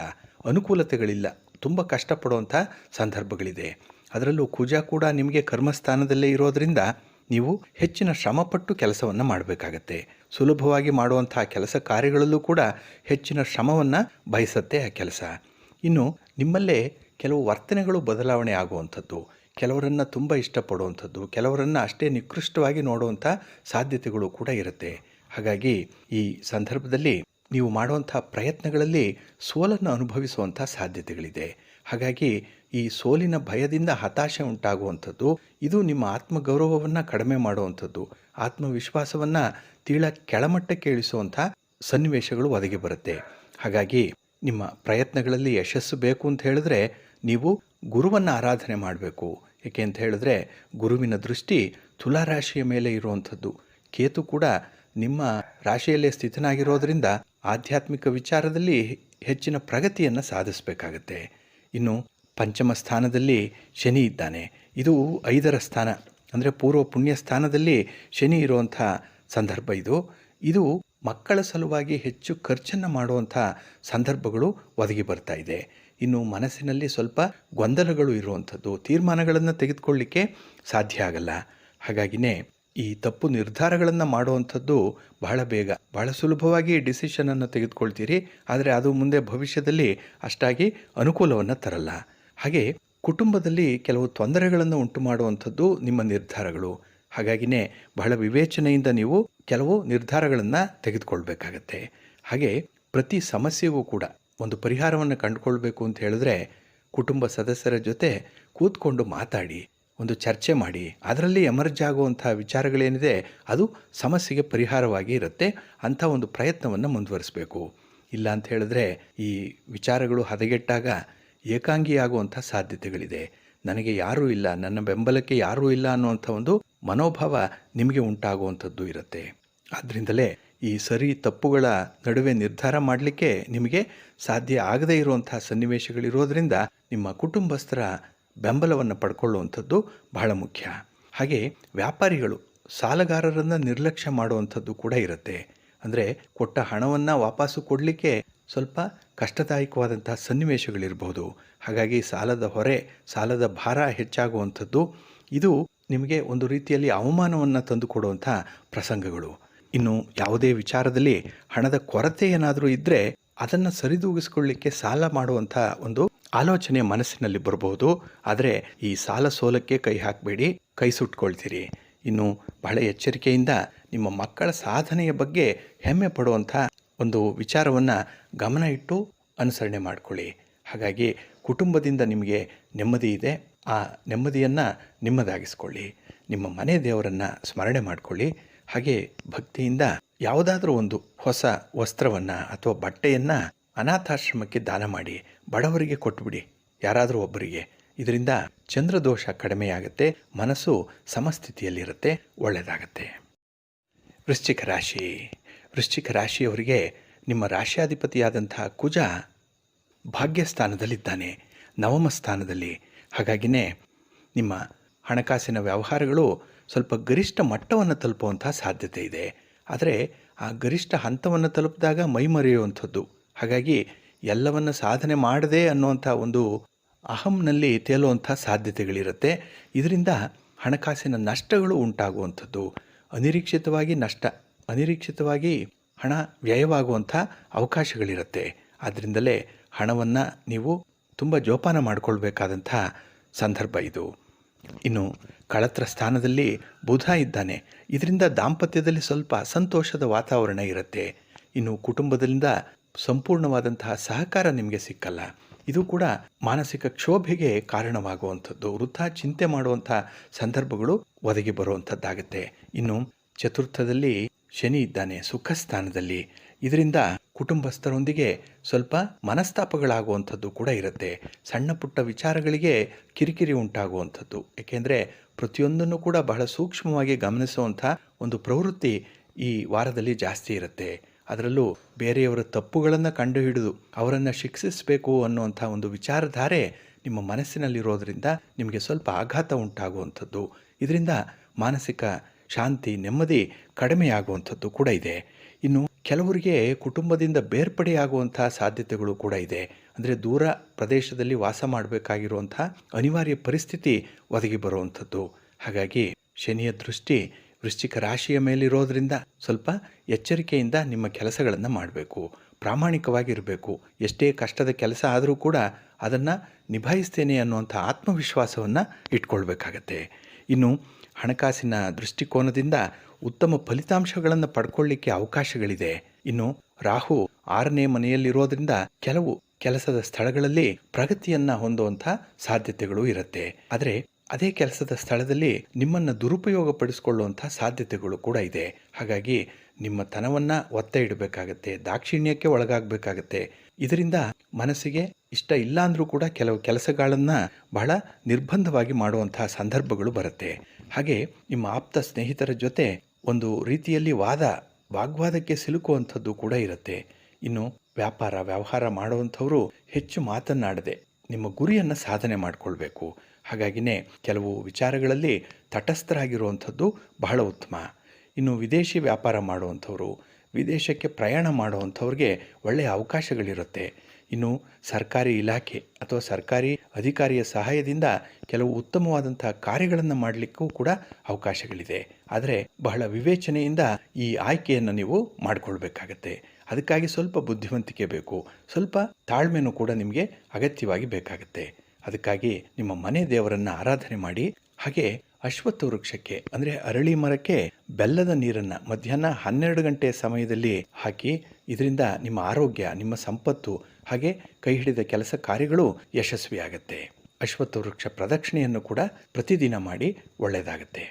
ಅನುಕೂಲತೆಗಳಿಲ್ಲ, ತುಂಬ ಕಷ್ಟಪಡುವಂಥ ಸಂದರ್ಭಗಳಿದೆ. ಅದರಲ್ಲೂ ಕುಜ ಕೂಡ ನಿಮಗೆ ಕರ್ಮಸ್ಥಾನದಲ್ಲೇ ಇರೋದರಿಂದ ನೀವು ಹೆಚ್ಚಿನ ಶ್ರಮಪಟ್ಟು ಕೆಲಸವನ್ನು ಮಾಡಬೇಕಾಗತ್ತೆ. ಸುಲಭವಾಗಿ ಮಾಡುವಂಥ ಕೆಲಸ ಕಾರ್ಯಗಳಲ್ಲೂ ಕೂಡ ಹೆಚ್ಚಿನ ಶ್ರಮವನ್ನು ಬಯಸುತ್ತೆ ಆ ಕೆಲಸ. ಇನ್ನು ನಿಮ್ಮಲ್ಲೇ ಕೆಲವು ವರ್ತನೆಗಳು ಬದಲಾವಣೆ ಆಗುವಂಥದ್ದು, ಕೆಲವರನ್ನು ತುಂಬ ಇಷ್ಟಪಡುವಂಥದ್ದು, ಕೆಲವರನ್ನು ಅಷ್ಟೇ ನಿಕೃಷ್ಟವಾಗಿ ನೋಡುವಂಥ ಸಾಧ್ಯತೆಗಳು ಕೂಡ ಇರುತ್ತೆ. ಹಾಗಾಗಿ ಈ ಸಂದರ್ಭದಲ್ಲಿ ನೀವು ಮಾಡುವಂಥ ಪ್ರಯತ್ನಗಳಲ್ಲಿ ಸೋಲನ್ನು ಅನುಭವಿಸುವಂಥ ಸಾಧ್ಯತೆಗಳಿದೆ. ಹಾಗಾಗಿ ಈ ಸೋಲಿನ ಭಯದಿಂದ ಹತಾಶೆ ಉಂಟಾಗುವಂಥದ್ದು, ಇದು ನಿಮ್ಮ ಆತ್ಮಗೌರವವನ್ನು ಕಡಿಮೆ ಮಾಡುವಂಥದ್ದು, ಆತ್ಮವಿಶ್ವಾಸವನ್ನು ಕೆಳಮಟ್ಟಕ್ಕೆ ಇಳಿಸುವಂಥ ಸನ್ನಿವೇಶಗಳು ಒದಗಿ ಬರುತ್ತೆ. ಹಾಗಾಗಿ ನಿಮ್ಮ ಪ್ರಯತ್ನಗಳಲ್ಲಿ ಯಶಸ್ಸು ಬೇಕು ಅಂತ ಹೇಳಿದ್ರೆ ನೀವು ಗುರುವನ್ನು ಆರಾಧನೆ ಮಾಡಬೇಕು. ಏಕೆ ಅಂತ ಹೇಳಿದ್ರೆ ಗುರುವಿನ ದೃಷ್ಟಿ ತುಲಾರಾಶಿಯ ಮೇಲೆ ಇರುವಂಥದ್ದು. ಕೇತು ಕೂಡ ನಿಮ್ಮ ರಾಶಿಯಲ್ಲೇ ಸ್ಥಿತನಾಗಿರೋದ್ರಿಂದ ಆಧ್ಯಾತ್ಮಿಕ ವಿಚಾರದಲ್ಲಿ ಹೆಚ್ಚಿನ ಪ್ರಗತಿಯನ್ನು ಸಾಧಿಸಬೇಕಾಗತ್ತೆ. ಇನ್ನು ಪಂಚಮ ಸ್ಥಾನದಲ್ಲಿ ಶನಿ ಇದ್ದಾನೆ. ಇದು 5ರ ಸ್ಥಾನ, ಅಂದರೆ ಪೂರ್ವ ಪುಣ್ಯ ಸ್ಥಾನದಲ್ಲಿ ಶನಿ ಇರುವಂಥ ಸಂದರ್ಭ ಇದು ಮಕ್ಕಳ ಸಲುವಾಗಿ ಹೆಚ್ಚು ಖರ್ಚನ್ನು ಮಾಡುವಂಥ ಸಂದರ್ಭಗಳು ಒದಗಿ ಬರ್ತಾ ಇದೆ. ಇನ್ನು ಮನಸ್ಸಿನಲ್ಲಿ ಸ್ವಲ್ಪ ಗೊಂದಲಗಳು ಇರುವಂಥದ್ದು, ತೀರ್ಮಾನಗಳನ್ನು ತೆಗೆದುಕೊಳ್ಳಿಕ್ಕೆ ಸಾಧ್ಯ ಆಗಲ್ಲ. ಹಾಗಾಗಿನೇ ಈ ತಪ್ಪು ನಿರ್ಧಾರಗಳನ್ನು ಮಾಡುವಂಥದ್ದು ಬಹಳ ಬೇಗ, ಬಹಳ ಸುಲಭವಾಗಿ ಡಿಸಿಷನನ್ನು ತೆಗೆದುಕೊಳ್ತೀರಿ. ಆದರೆ ಅದು ಮುಂದೆ ಭವಿಷ್ಯದಲ್ಲಿ ಅಷ್ಟಾಗಿ ಅನುಕೂಲವನ್ನು ತರಲ್ಲ. ಹಾಗೆ ಕುಟುಂಬದಲ್ಲಿ ಕೆಲವು ತೊಂದರೆಗಳನ್ನು ಉಂಟು ಮಾಡುವಂಥದ್ದು ನಿಮ್ಮ ನಿರ್ಧಾರಗಳು. ಹಾಗಾಗಿನೇ ಬಹಳ ವಿವೇಚನೆಯಿಂದ ನೀವು ಕೆಲವು ನಿರ್ಧಾರಗಳನ್ನು ತೆಗೆದುಕೊಳ್ಬೇಕಾಗತ್ತೆ. ಹಾಗೆ ಪ್ರತಿ ಸಮಸ್ಯೆಗೂ ಕೂಡ ಒಂದು ಪರಿಹಾರವನ್ನು ಕಂಡುಕೊಳ್ಬೇಕು ಅಂತ ಹೇಳಿದ್ರೆ ಕುಟುಂಬ ಸದಸ್ಯರ ಜೊತೆ ಕೂತ್ಕೊಂಡು ಮಾತಾಡಿ, ಒಂದು ಚರ್ಚೆ ಮಾಡಿ, ಅದರಲ್ಲಿ ಎಮರ್ಜ್ ಆಗುವಂಥ ವಿಚಾರಗಳೇನಿದೆ ಅದು ಸಮಸ್ಯೆಗೆ ಪರಿಹಾರವಾಗಿ ಇರುತ್ತೆ. ಅಂಥ ಒಂದು ಪ್ರಯತ್ನವನ್ನು ಮುಂದುವರಿಸಬೇಕು. ಇಲ್ಲ ಅಂತ ಹೇಳಿದ್ರೆ ಈ ವಿಚಾರಗಳು ಹದಗೆಟ್ಟಾಗ ಏಕಾಂಗಿಯಾಗುವಂಥ ಸಾಧ್ಯತೆಗಳಿದೆ. ನನಗೆ ಯಾರೂ ಇಲ್ಲ, ನನ್ನ ಬೆಂಬಲಕ್ಕೆ ಯಾರೂ ಇಲ್ಲ ಅನ್ನುವಂಥ ಒಂದು ಮನೋಭಾವ ನಿಮಗೆ ಉಂಟಾಗುವಂಥದ್ದು ಇರುತ್ತೆ. ಆದ್ದರಿಂದಲೇ ಈ ಸರಿ ತಪ್ಪುಗಳ ನಡುವೆ ನಿರ್ಧಾರ ಮಾಡಲಿಕ್ಕೆ ನಿಮಗೆ ಸಾಧ್ಯ ಆಗದೇ ಇರುವಂಥ ಸನ್ನಿವೇಶಗಳಿರೋದರಿಂದ ನಿಮ್ಮ ಕುಟುಂಬಸ್ಥರ ಬೆಂಬಲವನ್ನು ಪಡ್ಕೊಳ್ಳುವಂಥದ್ದು ಬಹಳ ಮುಖ್ಯ. ಹಾಗೆ ವ್ಯಾಪಾರಿಗಳು ಸಾಲಗಾರರನ್ನು ನಿರ್ಲಕ್ಷ್ಯ ಮಾಡುವಂಥದ್ದು ಕೂಡ ಇರುತ್ತೆ. ಅಂದರೆ ಕೊಟ್ಟ ಹಣವನ್ನು ವಾಪಸ್ಸು ಕೊಡಲಿಕ್ಕೆ ಸ್ವಲ್ಪ ಕಷ್ಟದಾಯಕವಾದಂಥ ಸನ್ನಿವೇಶಗಳಿರ್ಬೋದು. ಹಾಗಾಗಿ ಸಾಲದ ಹೊರೆ, ಸಾಲದ ಭಾರ ಹೆಚ್ಚಾಗುವಂಥದ್ದು, ಇದು ನಿಮಗೆ ಒಂದು ರೀತಿಯಲ್ಲಿ ಅವಮಾನವನ್ನು ತಂದುಕೊಡುವಂಥ ಪ್ರಸಂಗಗಳು. ಇನ್ನು ಯಾವುದೇ ವಿಚಾರದಲ್ಲಿ ಹಣದ ಕೊರತೆ ಏನಾದರೂ ಇದ್ದರೆ ಅದನ್ನು ಸರಿದೂಗಿಸ್ಕೊಳ್ಳಿಕ್ಕೆ ಸಾಲ ಮಾಡುವಂಥ ಒಂದು ಆಲೋಚನೆ ಮನಸ್ಸಿನಲ್ಲಿ ಬರಬಹುದು. ಆದರೆ ಈ ಸಾಲ ಸೋಲಕ್ಕೆ ಕೈ ಹಾಕಬೇಡಿ, ಕೈ ಸುಟ್ಕೊಳ್ತೀರಿ. ಇನ್ನು ಬಹಳ ಎಚ್ಚರಿಕೆಯಿಂದ ನಿಮ್ಮ ಮಕ್ಕಳ ಸಾಧನೆಯ ಬಗ್ಗೆ ಹೆಮ್ಮೆ ಪಡುವಂಥ ಒಂದು ವಿಚಾರವನ್ನು ಗಮನ ಇಟ್ಟು ಅನುಸರಣೆ ಮಾಡಿಕೊಳ್ಳಿ. ಹಾಗಾಗಿ ಕುಟುಂಬದಿಂದ ನಿಮಗೆ ನೆಮ್ಮದಿ ಇದೆ, ಆ ನೆಮ್ಮದಿಯನ್ನು ನಿಮ್ಮದಾಗಿಸ್ಕೊಳ್ಳಿ. ನಿಮ್ಮ ಮನೆ ದೇವರನ್ನು ಸ್ಮರಣೆ ಮಾಡಿಕೊಳ್ಳಿ. ಹಾಗೆ ಭಕ್ತಿಯಿಂದ ಯಾವುದಾದ್ರೂ ಒಂದು ಹೊಸ ವಸ್ತ್ರವನ್ನು ಅಥವಾ ಬಟ್ಟೆಯನ್ನು ಅನಾಥಾಶ್ರಮಕ್ಕೆ ದಾನ ಮಾಡಿ, ಬಡವರಿಗೆ ಕೊಟ್ಟುಬಿಡಿ, ಯಾರಾದರೂ ಒಬ್ಬರಿಗೆ. ಇದರಿಂದ ಚಂದ್ರದೋಷ ಕಡಿಮೆಯಾಗುತ್ತೆ, ಮನಸ್ಸು ಸಮಸ್ಥಿತಿಯಲ್ಲಿರುತ್ತೆ, ಒಳ್ಳೆಯದಾಗತ್ತೆ. ವೃಶ್ಚಿಕ ರಾಶಿಯವರಿಗೆ ನಿಮ್ಮ ರಾಶ್ಯಾಧಿಪತಿಯಾದಂತಹ ಕುಜ ಭಾಗ್ಯಸ್ಥಾನದಲ್ಲಿದ್ದಾನೆ, 9ಮ ಸ್ಥಾನದಲ್ಲಿ. ಹಾಗಾಗಿನೇ ನಿಮ್ಮ ಹಣಕಾಸಿನ ವ್ಯವಹಾರಗಳು ಸ್ವಲ್ಪ ಗರಿಷ್ಠ ಮಟ್ಟವನ್ನು ತಲುಪುವಂಥ ಸಾಧ್ಯತೆ ಇದೆ. ಆದರೆ ಆ ಗರಿಷ್ಠ ಹಂತವನ್ನು ತಲುಪಿದಾಗ ಮೈಮರೆಯುವಂಥದ್ದು. ಹಾಗಾಗಿ ಎಲ್ಲವನ್ನು ಸಾಧನೆ ಮಾಡದೆ ಅನ್ನುವಂಥ ಒಂದು ಅಹಂನಲ್ಲಿ ತೇಲುವಂಥ ಸಾಧ್ಯತೆಗಳಿರುತ್ತೆ. ಇದರಿಂದ ಹಣಕಾಸಿನ ನಷ್ಟಗಳು ಉಂಟಾಗುವಂಥದ್ದು, ಅನಿರೀಕ್ಷಿತವಾಗಿ ಹಣ ವ್ಯಯವಾಗುವಂಥ ಅವಕಾಶಗಳಿರುತ್ತೆ. ಆದ್ದರಿಂದಲೇ ಹಣವನ್ನು ನೀವು ತುಂಬ ಜೋಪಾನ ಮಾಡಿಕೊಳ್ಬೇಕಾದಂಥ ಸಂದರ್ಭ ಇದು. ಇನ್ನು ಕಳತ್ರ ಸ್ಥಾನದಲ್ಲಿ ಬುಧ ಇದ್ದಾನೆ. ಇದರಿಂದ ದಾಂಪತ್ಯದಲ್ಲಿ ಸ್ವಲ್ಪ ಸಂತೋಷದ ವಾತಾವರಣ ಇರುತ್ತೆ. ಇನ್ನು ಕುಟುಂಬದಿಂದ ಸಂಪೂರ್ಣವಾದಂತಹ ಸಹಕಾರ ನಿಮಗೆ ಸಿಕ್ಕಲ್ಲ. ಇದು ಕೂಡ ಮಾನಸಿಕ ಕ್ಷೋಭೆಗೆ ಕಾರಣವಾಗುವಂಥದ್ದು, ವೃಥಾ ಚಿಂತೆ ಮಾಡುವಂಥ ಸಂದರ್ಭಗಳು ಒದಗಿ ಬರುವಂಥದ್ದಾಗುತ್ತೆ. ಇನ್ನು ಚತುರ್ಥದಲ್ಲಿ ಶನಿ ಇದ್ದಾನೆ, ಸುಖ ಸ್ಥಾನದಲ್ಲಿ. ಇದರಿಂದ ಕುಟುಂಬಸ್ಥರೊಂದಿಗೆ ಸ್ವಲ್ಪ ಮನಸ್ತಾಪಗಳಾಗುವಂಥದ್ದು ಕೂಡ ಇರುತ್ತೆ. ಸಣ್ಣ ಪುಟ್ಟ ವಿಚಾರಗಳಿಗೆ ಕಿರಿಕಿರಿ ಉಂಟಾಗುವಂಥದ್ದು. ಏಕೆಂದರೆ ಪ್ರತಿಯೊಂದನ್ನು ಕೂಡ ಬಹಳ ಸೂಕ್ಷ್ಮವಾಗಿ ಗಮನಿಸುವಂಥ ಒಂದು ಪ್ರವೃತ್ತಿ ಈ ವಾರದಲ್ಲಿ ಜಾಸ್ತಿ ಇರುತ್ತೆ. ಅದರಲ್ಲೂ ಬೇರೆಯವರ ತಪ್ಪುಗಳನ್ನು ಕಂಡುಹಿಡಿದು ಅವರನ್ನು ಶಿಕ್ಷಿಸಬೇಕು ಅನ್ನುವಂಥ ಒಂದು ವಿಚಾರಧಾರೆ ನಿಮ್ಮ ಮನಸ್ಸಿನಲ್ಲಿರೋದರಿಂದ ನಿಮಗೆ ಸ್ವಲ್ಪ ಆಘಾತ ಉಂಟಾಗುವಂಥದ್ದು. ಇದರಿಂದ ಮಾನಸಿಕ ಶಾಂತಿ, ನೆಮ್ಮದಿ ಕಡಿಮೆಯಾಗುವಂಥದ್ದು ಕೂಡ ಇದೆ. ಇನ್ನು ಕೆಲವರಿಗೆ ಕುಟುಂಬದಿಂದ ಬೇರ್ಪಡೆಯಾಗುವಂಥ ಸಾಧ್ಯತೆಗಳು ಕೂಡ ಇದೆ. ಅಂದರೆ ದೂರ ಪ್ರದೇಶದಲ್ಲಿ ವಾಸ ಮಾಡಬೇಕಾಗಿರುವಂಥ ಅನಿವಾರ್ಯ ಪರಿಸ್ಥಿತಿ ಒದಗಿ ಬರುವಂಥದ್ದು. ಹಾಗಾಗಿ ಶನಿಯ ದೃಷ್ಟಿ ವೃಶ್ಚಿಕ ರಾಶಿಯ ಮೇಲಿರೋದ್ರಿಂದ ಸ್ವಲ್ಪ ಎಚ್ಚರಿಕೆಯಿಂದ ನಿಮ್ಮ ಕೆಲಸಗಳನ್ನು ಮಾಡಬೇಕು, ಪ್ರಾಮಾಣಿಕವಾಗಿರಬೇಕು. ಎಷ್ಟೇ ಕಷ್ಟದ ಕೆಲಸ ಆದರೂ ಕೂಡ ಅದನ್ನು ನಿಭಾಯಿಸ್ತೇನೆ ಅನ್ನುವಂಥ ಆತ್ಮವಿಶ್ವಾಸವನ್ನು ಇಟ್ಕೊಳ್ಬೇಕಾಗತ್ತೆ. ಇನ್ನು ಹಣಕಾಸಿನ ದೃಷ್ಟಿಕೋನದಿಂದ ಉತ್ತಮ ಫಲಿತಾಂಶಗಳನ್ನು ಪಡ್ಕೊಳ್ಳಿಕ್ಕೆ ಅವಕಾಶಗಳಿದೆ. ಇನ್ನು ರಾಹು 6ನೇ ಮನೆಯಲ್ಲಿರೋದ್ರಿಂದ ಕೆಲವು ಕೆಲಸದ ಸ್ಥಳಗಳಲ್ಲಿ ಪ್ರಗತಿಯನ್ನು ಹೊಂದುವಂಥ ಸಾಧ್ಯತೆಗಳು ಇರುತ್ತೆ. ಆದರೆ ಅದೇ ಕೆಲಸದ ಸ್ಥಳದಲ್ಲಿ ನಿಮ್ಮನ್ನು ದುರುಪಯೋಗ ಪಡಿಸಿಕೊಳ್ಳುವಂಥ ಸಾಧ್ಯತೆಗಳು ಕೂಡ ಇದೆ. ಹಾಗಾಗಿ ನಿಮ್ಮ ತನವನ್ನು ಒತ್ತ ಇಡಬೇಕಾಗತ್ತೆ, ದಾಕ್ಷಿಣ್ಯಕ್ಕೆ ಒಳಗಾಗಬೇಕಾಗತ್ತೆ. ಇದರಿಂದ ಮನಸ್ಸಿಗೆ ಇಷ್ಟ ಇಲ್ಲ ಅಂದರೂ ಕೂಡ ಕೆಲವು ಕೆಲಸಗಳನ್ನು ಬಹಳ ನಿರ್ಬಂಧವಾಗಿ ಮಾಡುವಂಥ ಸಂದರ್ಭಗಳು ಬರುತ್ತೆ. ಹಾಗೆ ನಿಮ್ಮ ಆಪ್ತ ಸ್ನೇಹಿತರ ಜೊತೆ ಒಂದು ರೀತಿಯಲ್ಲಿ ವಾಗ್ವಾದಕ್ಕೆ ಸಿಲುಕುವಂಥದ್ದು ಕೂಡ ಇರುತ್ತೆ. ಇನ್ನು ವ್ಯವಹಾರ ಮಾಡುವಂಥವರು ಹೆಚ್ಚು ಮಾತನಾಡದೆ ನಿಮ್ಮ ಗುರಿಯನ್ನು ಸಾಧನೆ ಮಾಡಿಕೊಳ್ಬೇಕು. ಹಾಗಾಗಿನೇ ಕೆಲವು ವಿಚಾರಗಳಲ್ಲಿ ತಟಸ್ಥರಾಗಿರುವಂಥದ್ದು ಬಹಳ ಉತ್ತಮ. ಇನ್ನು ವಿದೇಶಿ ವ್ಯಾಪಾರ ಮಾಡುವಂಥವರು, ವಿದೇಶಕ್ಕೆ ಪ್ರಯಾಣ ಮಾಡುವಂಥವ್ರಿಗೆ ಒಳ್ಳೆಯ ಅವಕಾಶಗಳಿರುತ್ತೆ. ಇನ್ನು ಸರ್ಕಾರಿ ಇಲಾಖೆ ಅಥವಾ ಸರ್ಕಾರಿ ಅಧಿಕಾರಿಯ ಸಹಾಯದಿಂದ ಕೆಲವು ಉತ್ತಮವಾದಂಥ ಕಾರ್ಯಗಳನ್ನು ಮಾಡಲಿಕ್ಕೂ ಕೂಡ ಅವಕಾಶಗಳಿದೆ. ಆದರೆ ಬಹಳ ವಿವೇಚನೆಯಿಂದ ಈ ಆಯ್ಕೆಯನ್ನು ನೀವು ಮಾಡಿಕೊಳ್ಬೇಕಾಗತ್ತೆ. ಅದಕ್ಕಾಗಿ ಸ್ವಲ್ಪ ಬುದ್ಧಿವಂತಿಕೆ ಬೇಕು, ಸ್ವಲ್ಪ ತಾಳ್ಮೆನೂ ಕೂಡ ನಿಮಗೆ ಅಗತ್ಯವಾಗಿ ಬೇಕಾಗುತ್ತೆ. ಅದಕ್ಕಾಗಿ ನಿಮ್ಮ ಮನೆ ದೇವರನ್ನು ಆರಾಧನೆ ಮಾಡಿ. ಹಾಗೆ ಅಶ್ವತ್ಥ ವೃಕ್ಷಕ್ಕೆ ಅಂದರೆ ಅರಳಿ ಮರಕ್ಕೆ ಬೆಲ್ಲದ ನೀರನ್ನು ಮಧ್ಯಾಹ್ನ 12 ಗಂಟೆ ಸಮಯದಲ್ಲಿ ಹಾಕಿ. ಇದರಿಂದ ನಿಮ್ಮ ಆರೋಗ್ಯ, ನಿಮ್ಮ ಸಂಪತ್ತು, ಹಾಗೆ ಕೈ ಹಿಡಿದ ಕೆಲಸ ಕಾರ್ಯಗಳು ಯಶಸ್ವಿಯಾಗತ್ತೆ. ಅಶ್ವತ್ಥ ವೃಕ್ಷ ಪ್ರದಕ್ಷಿಣೆಯನ್ನು ಕೂಡ ಪ್ರತಿದಿನ ಮಾಡಿ, ಒಳ್ಳೆಯದಾಗತ್ತೆ.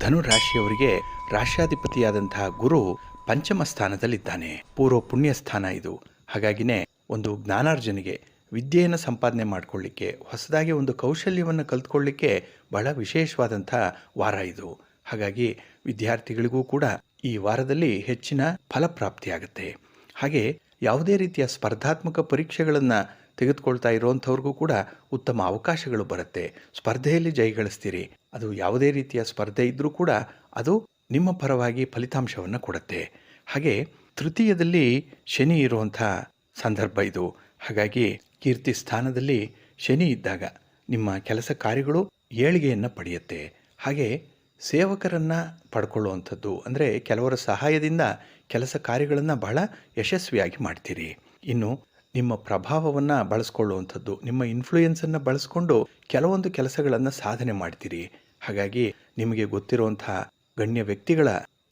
ಧನುರಾಶಿಯವರಿಗೆ ರಾಶ್ಯಾಧಿಪತಿಯಾದಂತಹ ಗುರು ಪಂಚಮ ಸ್ಥಾನದಲ್ಲಿದ್ದಾನೆ. ಪೂರ್ವ ಪುಣ್ಯ ಸ್ಥಾನ ಇದು. ಹಾಗಾಗಿನೇ ಒಂದು ಜ್ಞಾನಾರ್ಜನೆಗೆ, ವಿದ್ಯೆಯನ್ನು ಸಂಪಾದನೆ ಮಾಡಿಕೊಳ್ಳಿಕ್ಕೆ, ಹೊಸದಾಗಿ ಒಂದು ಕೌಶಲ್ಯವನ್ನು ಕಲ್ತ್ಕೊಳ್ಳಿಕ್ಕೆ ಬಹಳ ವಿಶೇಷವಾದಂಥ ವಾರ ಇದು. ಹಾಗಾಗಿ ವಿದ್ಯಾರ್ಥಿಗಳಿಗೂ ಕೂಡ ಈ ವಾರದಲ್ಲಿ ಹೆಚ್ಚಿನ ಫಲಪ್ರಾಪ್ತಿಯಾಗುತ್ತೆ. ಹಾಗೆ ಯಾವುದೇ ರೀತಿಯ ಸ್ಪರ್ಧಾತ್ಮಕ ಪರೀಕ್ಷೆಗಳನ್ನು ತೆಗೆದುಕೊಳ್ತಾ ಇರುವಂಥವ್ರಿಗೂ ಕೂಡ ಉತ್ತಮ ಅವಕಾಶಗಳು ಬರುತ್ತೆ. ಸ್ಪರ್ಧೆಯಲ್ಲಿ ಜಯಗಳಿಸ್ತೀರಿ. ಅದು ಯಾವುದೇ ರೀತಿಯ ಸ್ಪರ್ಧೆ ಇದ್ದರೂ ಕೂಡ ಅದು ನಿಮ್ಮ ಪರವಾಗಿ ಫಲಿತಾಂಶವನ್ನು ಕೊಡುತ್ತೆ. ಹಾಗೆ ತೃತೀಯದಲ್ಲಿ ಶನಿ ಇರುವಂಥ ಸಂದರ್ಭ ಇದು. ಹಾಗಾಗಿ ಕೀರ್ತಿ ಸ್ಥಾನದಲ್ಲಿ ಶನಿ ಇದ್ದಾಗ ನಿಮ್ಮ ಕೆಲಸ ಕಾರ್ಯಗಳು ಏಳಿಗೆಯನ್ನು ಪಡೆಯುತ್ತೆ. ಹಾಗೆ ಸೇವಕರನ್ನು ಪಡ್ಕೊಳ್ಳುವಂಥದ್ದು, ಅಂದರೆ ಕೆಲವರ ಸಹಾಯದಿಂದ ಕೆಲಸ ಕಾರ್ಯಗಳನ್ನು ಬಹಳ ಯಶಸ್ವಿಯಾಗಿ ಮಾಡ್ತೀರಿ. ಇನ್ನು ನಿಮ್ಮ ಪ್ರಭಾವವನ್ನು ಬಳಸ್ಕೊಳ್ಳುವಂಥದ್ದು, ನಿಮ್ಮ ಇನ್ಫ್ಲೂಯೆನ್ಸನ್ನು ಬಳಸ್ಕೊಂಡು ಕೆಲವೊಂದು ಕೆಲಸಗಳನ್ನು ಸಾಧನೆ ಮಾಡ್ತೀರಿ. ಹಾಗಾಗಿ ನಿಮಗೆ ಗೊತ್ತಿರುವಂಥ ಗಣ್ಯ ವ್ಯಕ್ತಿಗಳ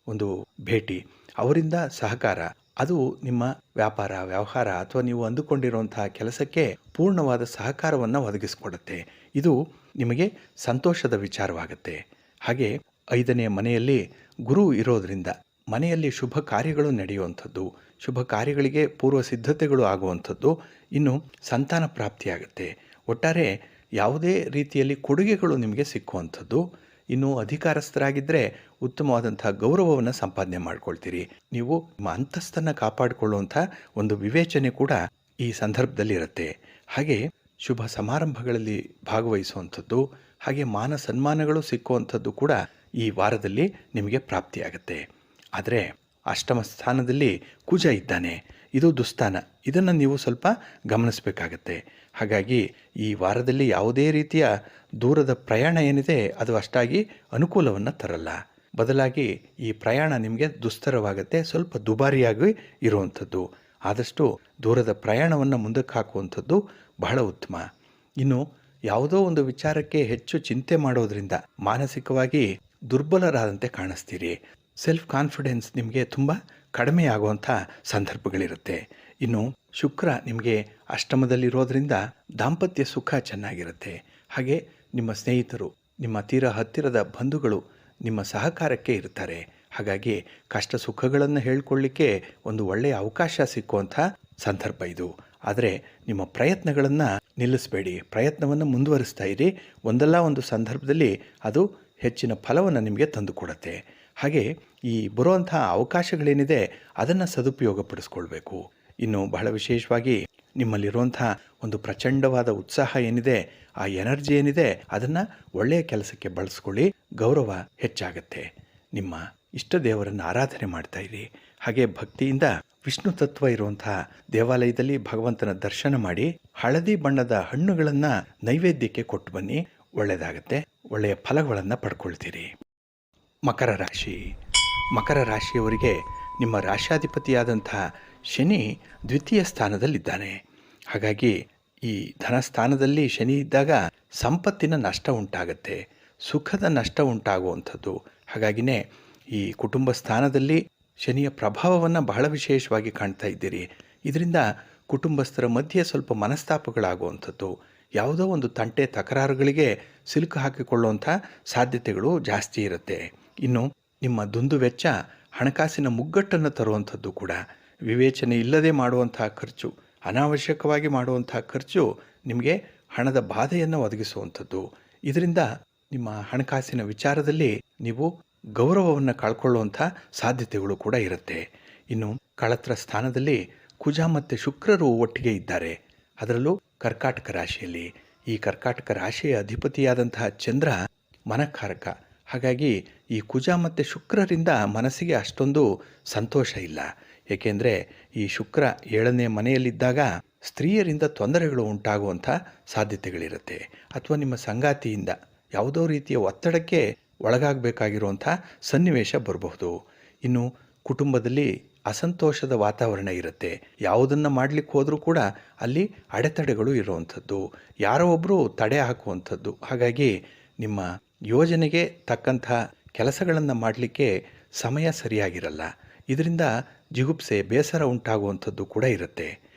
ಒಂದು ಭೇಟಿ, ಅವರಿಂದ ಸಹಕಾರ, ಅದು ನಿಮ್ಮ ವ್ಯವಹಾರ ಅಥವಾ ನೀವು ಅಂದುಕೊಂಡಿರುವಂತಹ ಕೆಲಸಕ್ಕೆ ಪೂರ್ಣವಾದ ಸಹಕಾರವನ್ನು ಒದಗಿಸಿಕೊಡುತ್ತೆ. ಇದು ನಿಮಗೆ ಸಂತೋಷದ ವಿಚಾರವಾಗುತ್ತೆ. ಹಾಗೆ 5ನೇ ಮನೆಯಲ್ಲಿ ಗುರು ಇರೋದರಿಂದ ಮನೆಯಲ್ಲಿ ಶುಭ ಕಾರ್ಯಗಳು ನಡೆಯುವಂಥದ್ದು, ಶುಭ ಕಾರ್ಯಗಳಿಗೆ ಪೂರ್ವ ಸಿದ್ಧತೆಗಳು ಆಗುವಂಥದ್ದು, ಇನ್ನು ಸಂತಾನ ಪ್ರಾಪ್ತಿಯಾಗುತ್ತೆ. ಒಟ್ಟಾರೆ ಯಾವುದೇ ರೀತಿಯಲ್ಲಿ ಕೊಡುಗೆಗಳು ನಿಮಗೆ ಸಿಕ್ಕುವಂಥದ್ದು. ಇನ್ನು ಅಧಿಕಾರಸ್ಥರಾಗಿದ್ದರೆ ಉತ್ತಮವಾದಂಥ ಗೌರವವನ್ನು ಸಂಪಾದನೆ ಮಾಡ್ಕೊಳ್ತೀರಿ. ನೀವು ನಿಮ್ಮ ಅಂತಸ್ತನ್ನು ಕಾಪಾಡಿಕೊಳ್ಳುವಂಥ ಒಂದು ವಿವೇಚನೆ ಕೂಡ ಈ ಸಂದರ್ಭದಲ್ಲಿ ಇರುತ್ತೆ. ಹಾಗೆ ಶುಭ ಸಮಾರಂಭಗಳಲ್ಲಿ ಭಾಗವಹಿಸುವಂಥದ್ದು, ಹಾಗೆ ಮಾನ ಸನ್ಮಾನಗಳು ಸಿಕ್ಕುವಂಥದ್ದು ಕೂಡ ಈ ವಾರದಲ್ಲಿ ನಿಮಗೆ ಪ್ರಾಪ್ತಿಯಾಗುತ್ತೆ. ಆದರೆ ಅಷ್ಟಮ ಸ್ಥಾನದಲ್ಲಿ ಕುಜ ಇದ್ದಾನೆ, ಇದು ದುಸ್ಥಾನ. ಇದನ್ನು ನೀವು ಸ್ವಲ್ಪ ಗಮನಿಸಬೇಕಾಗತ್ತೆ. ಹಾಗಾಗಿ ಈ ವಾರದಲ್ಲಿ ಯಾವುದೇ ರೀತಿಯ ದೂರದ ಪ್ರಯಾಣ ಏನಿದೆ ಅದು ಅಷ್ಟಾಗಿ ಅನುಕೂಲವನ್ನು ತರಲ್ಲ. ಬದಲಾಗಿ ಈ ಪ್ರಯಾಣ ನಿಮಗೆ ದುಸ್ತರವಾಗುತ್ತೆ, ಸ್ವಲ್ಪ ದುಬಾರಿಯಾಗಿ ಇರುವಂಥದ್ದು. ಆದಷ್ಟು ದೂರದ ಪ್ರಯಾಣವನ್ನು ಮುಂದಕ್ಕೆ ಹಾಕುವಂಥದ್ದು ಬಹಳ ಉತ್ತಮ. ಇನ್ನು ಯಾವುದೋ ಒಂದು ವಿಚಾರಕ್ಕೆ ಹೆಚ್ಚು ಚಿಂತೆ ಮಾಡೋದ್ರಿಂದ ಮಾನಸಿಕವಾಗಿ ದುರ್ಬಲರಾದಂತೆ ಕಾಣಿಸ್ತೀರಿ. ಸೆಲ್ಫ್ ಕಾನ್ಫಿಡೆನ್ಸ್ ನಿಮಗೆ ತುಂಬ ಕಡಿಮೆ ಆಗುವಂಥ ಸಂದರ್ಭಗಳಿರುತ್ತೆ. ಇನ್ನು ಶುಕ್ರ ನಿಮಗೆ ಅಷ್ಟಮದಲ್ಲಿರೋದ್ರಿಂದ ದಾಂಪತ್ಯ ಸುಖ ಚೆನ್ನಾಗಿರುತ್ತೆ. ಹಾಗೆ ನಿಮ್ಮ ಸ್ನೇಹಿತರು, ನಿಮ್ಮ ತೀರಾ ಹತ್ತಿರದ ಬಂಧುಗಳು ನಿಮ್ಮ ಸಹಕಾರಕ್ಕೆ ಇರ್ತಾರೆ. ಹಾಗಾಗಿ ಕಷ್ಟ ಸುಖಗಳನ್ನು ಹೇಳ್ಕೊಳ್ಳಿಕ್ಕೆ ಒಂದು ಒಳ್ಳೆಯ ಅವಕಾಶ ಸಿಕ್ಕುವಂಥ ಸಂದರ್ಭ ಇದು. ಆದರೆ ನಿಮ್ಮ ಪ್ರಯತ್ನಗಳನ್ನು ನಿಲ್ಲಿಸಬೇಡಿ, ಪ್ರಯತ್ನವನ್ನು ಮುಂದುವರಿಸ್ತಾ ಇರಿ. ಒಂದಲ್ಲ ಒಂದು ಸಂದರ್ಭದಲ್ಲಿ ಅದು ಹೆಚ್ಚಿನ ಫಲವನ್ನು ನಿಮಗೆ ತಂದುಕೊಡುತ್ತೆ. ಹಾಗೆ ಈ ಬರುವಂಥ ಅವಕಾಶಗಳೇನಿದೆ ಅದನ್ನು ಸದುಪಯೋಗಪಡಿಸ್ಕೊಳ್ಬೇಕು. ಇನ್ನು ಬಹಳ ವಿಶೇಷವಾಗಿ ನಿಮ್ಮಲ್ಲಿರುವಂಥ ಒಂದು ಪ್ರಚಂಡವಾದ ಉತ್ಸಾಹ ಏನಿದೆ, ಆ ಎನರ್ಜಿ ಏನಿದೆ, ಅದನ್ನು ಒಳ್ಳೆಯ ಕೆಲಸಕ್ಕೆ ಬಳಸ್ಕೊಳ್ಳಿ. ಗೌರವ ಹೆಚ್ಚಾಗತ್ತೆ. ನಿಮ್ಮ ಇಷ್ಟ ದೇವರನ್ನು ಆರಾಧನೆ ಮಾಡ್ತಾ ಇರಿ. ಹಾಗೆ ಭಕ್ತಿಯಿಂದ ವಿಷ್ಣು ತತ್ವ ಇರುವಂತಹ ದೇವಾಲಯದಲ್ಲಿ ಭಗವಂತನ ದರ್ಶನ ಮಾಡಿ ಹಳದಿ ಬಣ್ಣದ ಹಣ್ಣುಗಳನ್ನು ನೈವೇದ್ಯಕ್ಕೆ ಕೊಟ್ಟು ಬನ್ನಿ. ಒಳ್ಳೆಯದಾಗತ್ತೆ, ಒಳ್ಳೆಯ ಫಲಗಳನ್ನು ಪಡ್ಕೊಳ್ತೀರಿ. ಮಕರ ರಾಶಿ. ಮಕರ ರಾಶಿಯವರಿಗೆ ನಿಮ್ಮ ರಾಶ್ಯಾಧಿಪತಿಯಾದಂಥ ಶನಿ ದ್ವಿತೀಯ ಸ್ಥಾನದಲ್ಲಿದ್ದಾನೆ. ಹಾಗಾಗಿ ಈ ಧನಸ್ಥಾನದಲ್ಲಿ ಶನಿ ಇದ್ದಾಗ ಸಂಪತ್ತಿನ ನಷ್ಟ ಉಂಟಾಗತ್ತೆ, ಸುಖದ ನಷ್ಟ ಉಂಟಾಗುವಂಥದ್ದು. ಹಾಗಾಗಿನೇ ಈ ಕುಟುಂಬ ಸ್ಥಾನದಲ್ಲಿ ಶನಿಯ ಪ್ರಭಾವವನ್ನು ಬಹಳ ವಿಶೇಷವಾಗಿ ಕಾಣ್ತಾ ಇದ್ದೀರಿ. ಇದರಿಂದ ಕುಟುಂಬಸ್ಥರ ಮಧ್ಯೆ ಸ್ವಲ್ಪ ಮನಸ್ತಾಪಗಳಾಗುವಂಥದ್ದು, ಯಾವುದೋ ಒಂದು ತಂಟೆ ತಕರಾರುಗಳಿಗೆ ಸಿಲುಕು ಹಾಕಿಕೊಳ್ಳುವಂಥ ಸಾಧ್ಯತೆಗಳು ಜಾಸ್ತಿ ಇರುತ್ತೆ. ಇನ್ನು ನಿಮ್ಮ ದುಂದು ವೆಚ್ಚ ಹಣಕಾಸಿನ ಮುಗ್ಗಟ್ಟನ್ನು ತರುವಂಥದ್ದು ಕೂಡ. ವಿವೇಚನೆ ಇಲ್ಲದೆ ಮಾಡುವಂಥ ಖರ್ಚು, ಅನಾವಶ್ಯಕವಾಗಿ ಮಾಡುವಂಥ ಖರ್ಚು ನಿಮಗೆ ಹಣದ ಬಾಧೆಯನ್ನು ಒದಗಿಸುವಂಥದ್ದು. ಇದರಿಂದ ನಿಮ್ಮ ಹಣಕಾಸಿನ ವಿಚಾರದಲ್ಲಿ ನೀವು ಗೌರವವನ್ನು ಕಳ್ಕೊಳ್ಳುವಂಥ ಸಾಧ್ಯತೆಗಳು ಕೂಡ ಇರುತ್ತೆ. ಇನ್ನು ಕಳತ್ರ ಸ್ಥಾನದಲ್ಲಿ ಕುಜ ಮತ್ತು ಶುಕ್ರರು ಒಟ್ಟಿಗೆ ಇದ್ದಾರೆ, ಅದರಲ್ಲೂ ಕರ್ಕಾಟಕ ರಾಶಿಯಲ್ಲಿ. ಈ ಕರ್ಕಾಟಕ ರಾಶಿಯ ಅಧಿಪತಿಯಾದಂತಹ ಚಂದ್ರ ಮನಕಾರಕ. ಹಾಗಾಗಿ ಈ ಕುಜ ಮತ್ತು ಶುಕ್ರರಿಂದ ಮನಸ್ಸಿಗೆ ಅಷ್ಟೊಂದು ಸಂತೋಷ ಇಲ್ಲ. ಏಕೆಂದರೆ ಈ ಶುಕ್ರ 7ನೇ ಮನೆಯಲ್ಲಿದ್ದಾಗ ಸ್ತ್ರೀಯರಿಂದ ತೊಂದರೆಗಳು ಉಂಟಾಗುವಂಥ ಸಾಧ್ಯತೆಗಳಿರುತ್ತೆ. ಅಥವಾ ನಿಮ್ಮ ಸಂಗಾತಿಯಿಂದ ಯಾವುದೋ ರೀತಿಯ ಒತ್ತಡಕ್ಕೆ ಒಳಗಾಗಬೇಕಾಗಿರುವಂಥ ಸನ್ನಿವೇಶ ಬರಬಹುದು. ಇನ್ನು ಕುಟುಂಬದಲ್ಲಿ ಅಸಂತೋಷದ ವಾತಾವರಣ ಇರುತ್ತೆ. ಯಾವುದನ್ನು ಮಾಡಲಿಕ್ಕೆ ಹೋದರೂ ಕೂಡ ಅಲ್ಲಿ ಅಡೆತಡೆಗಳು ಇರುವಂಥದ್ದು, ಯಾರೋ ಒಬ್ಬರು ತಡೆ ಹಾಕುವಂಥದ್ದು. ಹಾಗಾಗಿ ನಿಮ್ಮ ಯೋಜನೆಗೆ ತಕ್ಕಂಥ ಕೆಲಸಗಳನ್ನು ಮಾಡಲಿಕ್ಕೆ ಸಮಯ ಸರಿಯಾಗಿರಲ್ಲ. ಇದರಿಂದ ಜಿಗುಪ್ಸೆ, ಬೇಸರ ಉಂಟಾಗುವಂಥದ್ದು ಕೂಡ ಇರುತ್ತೆ.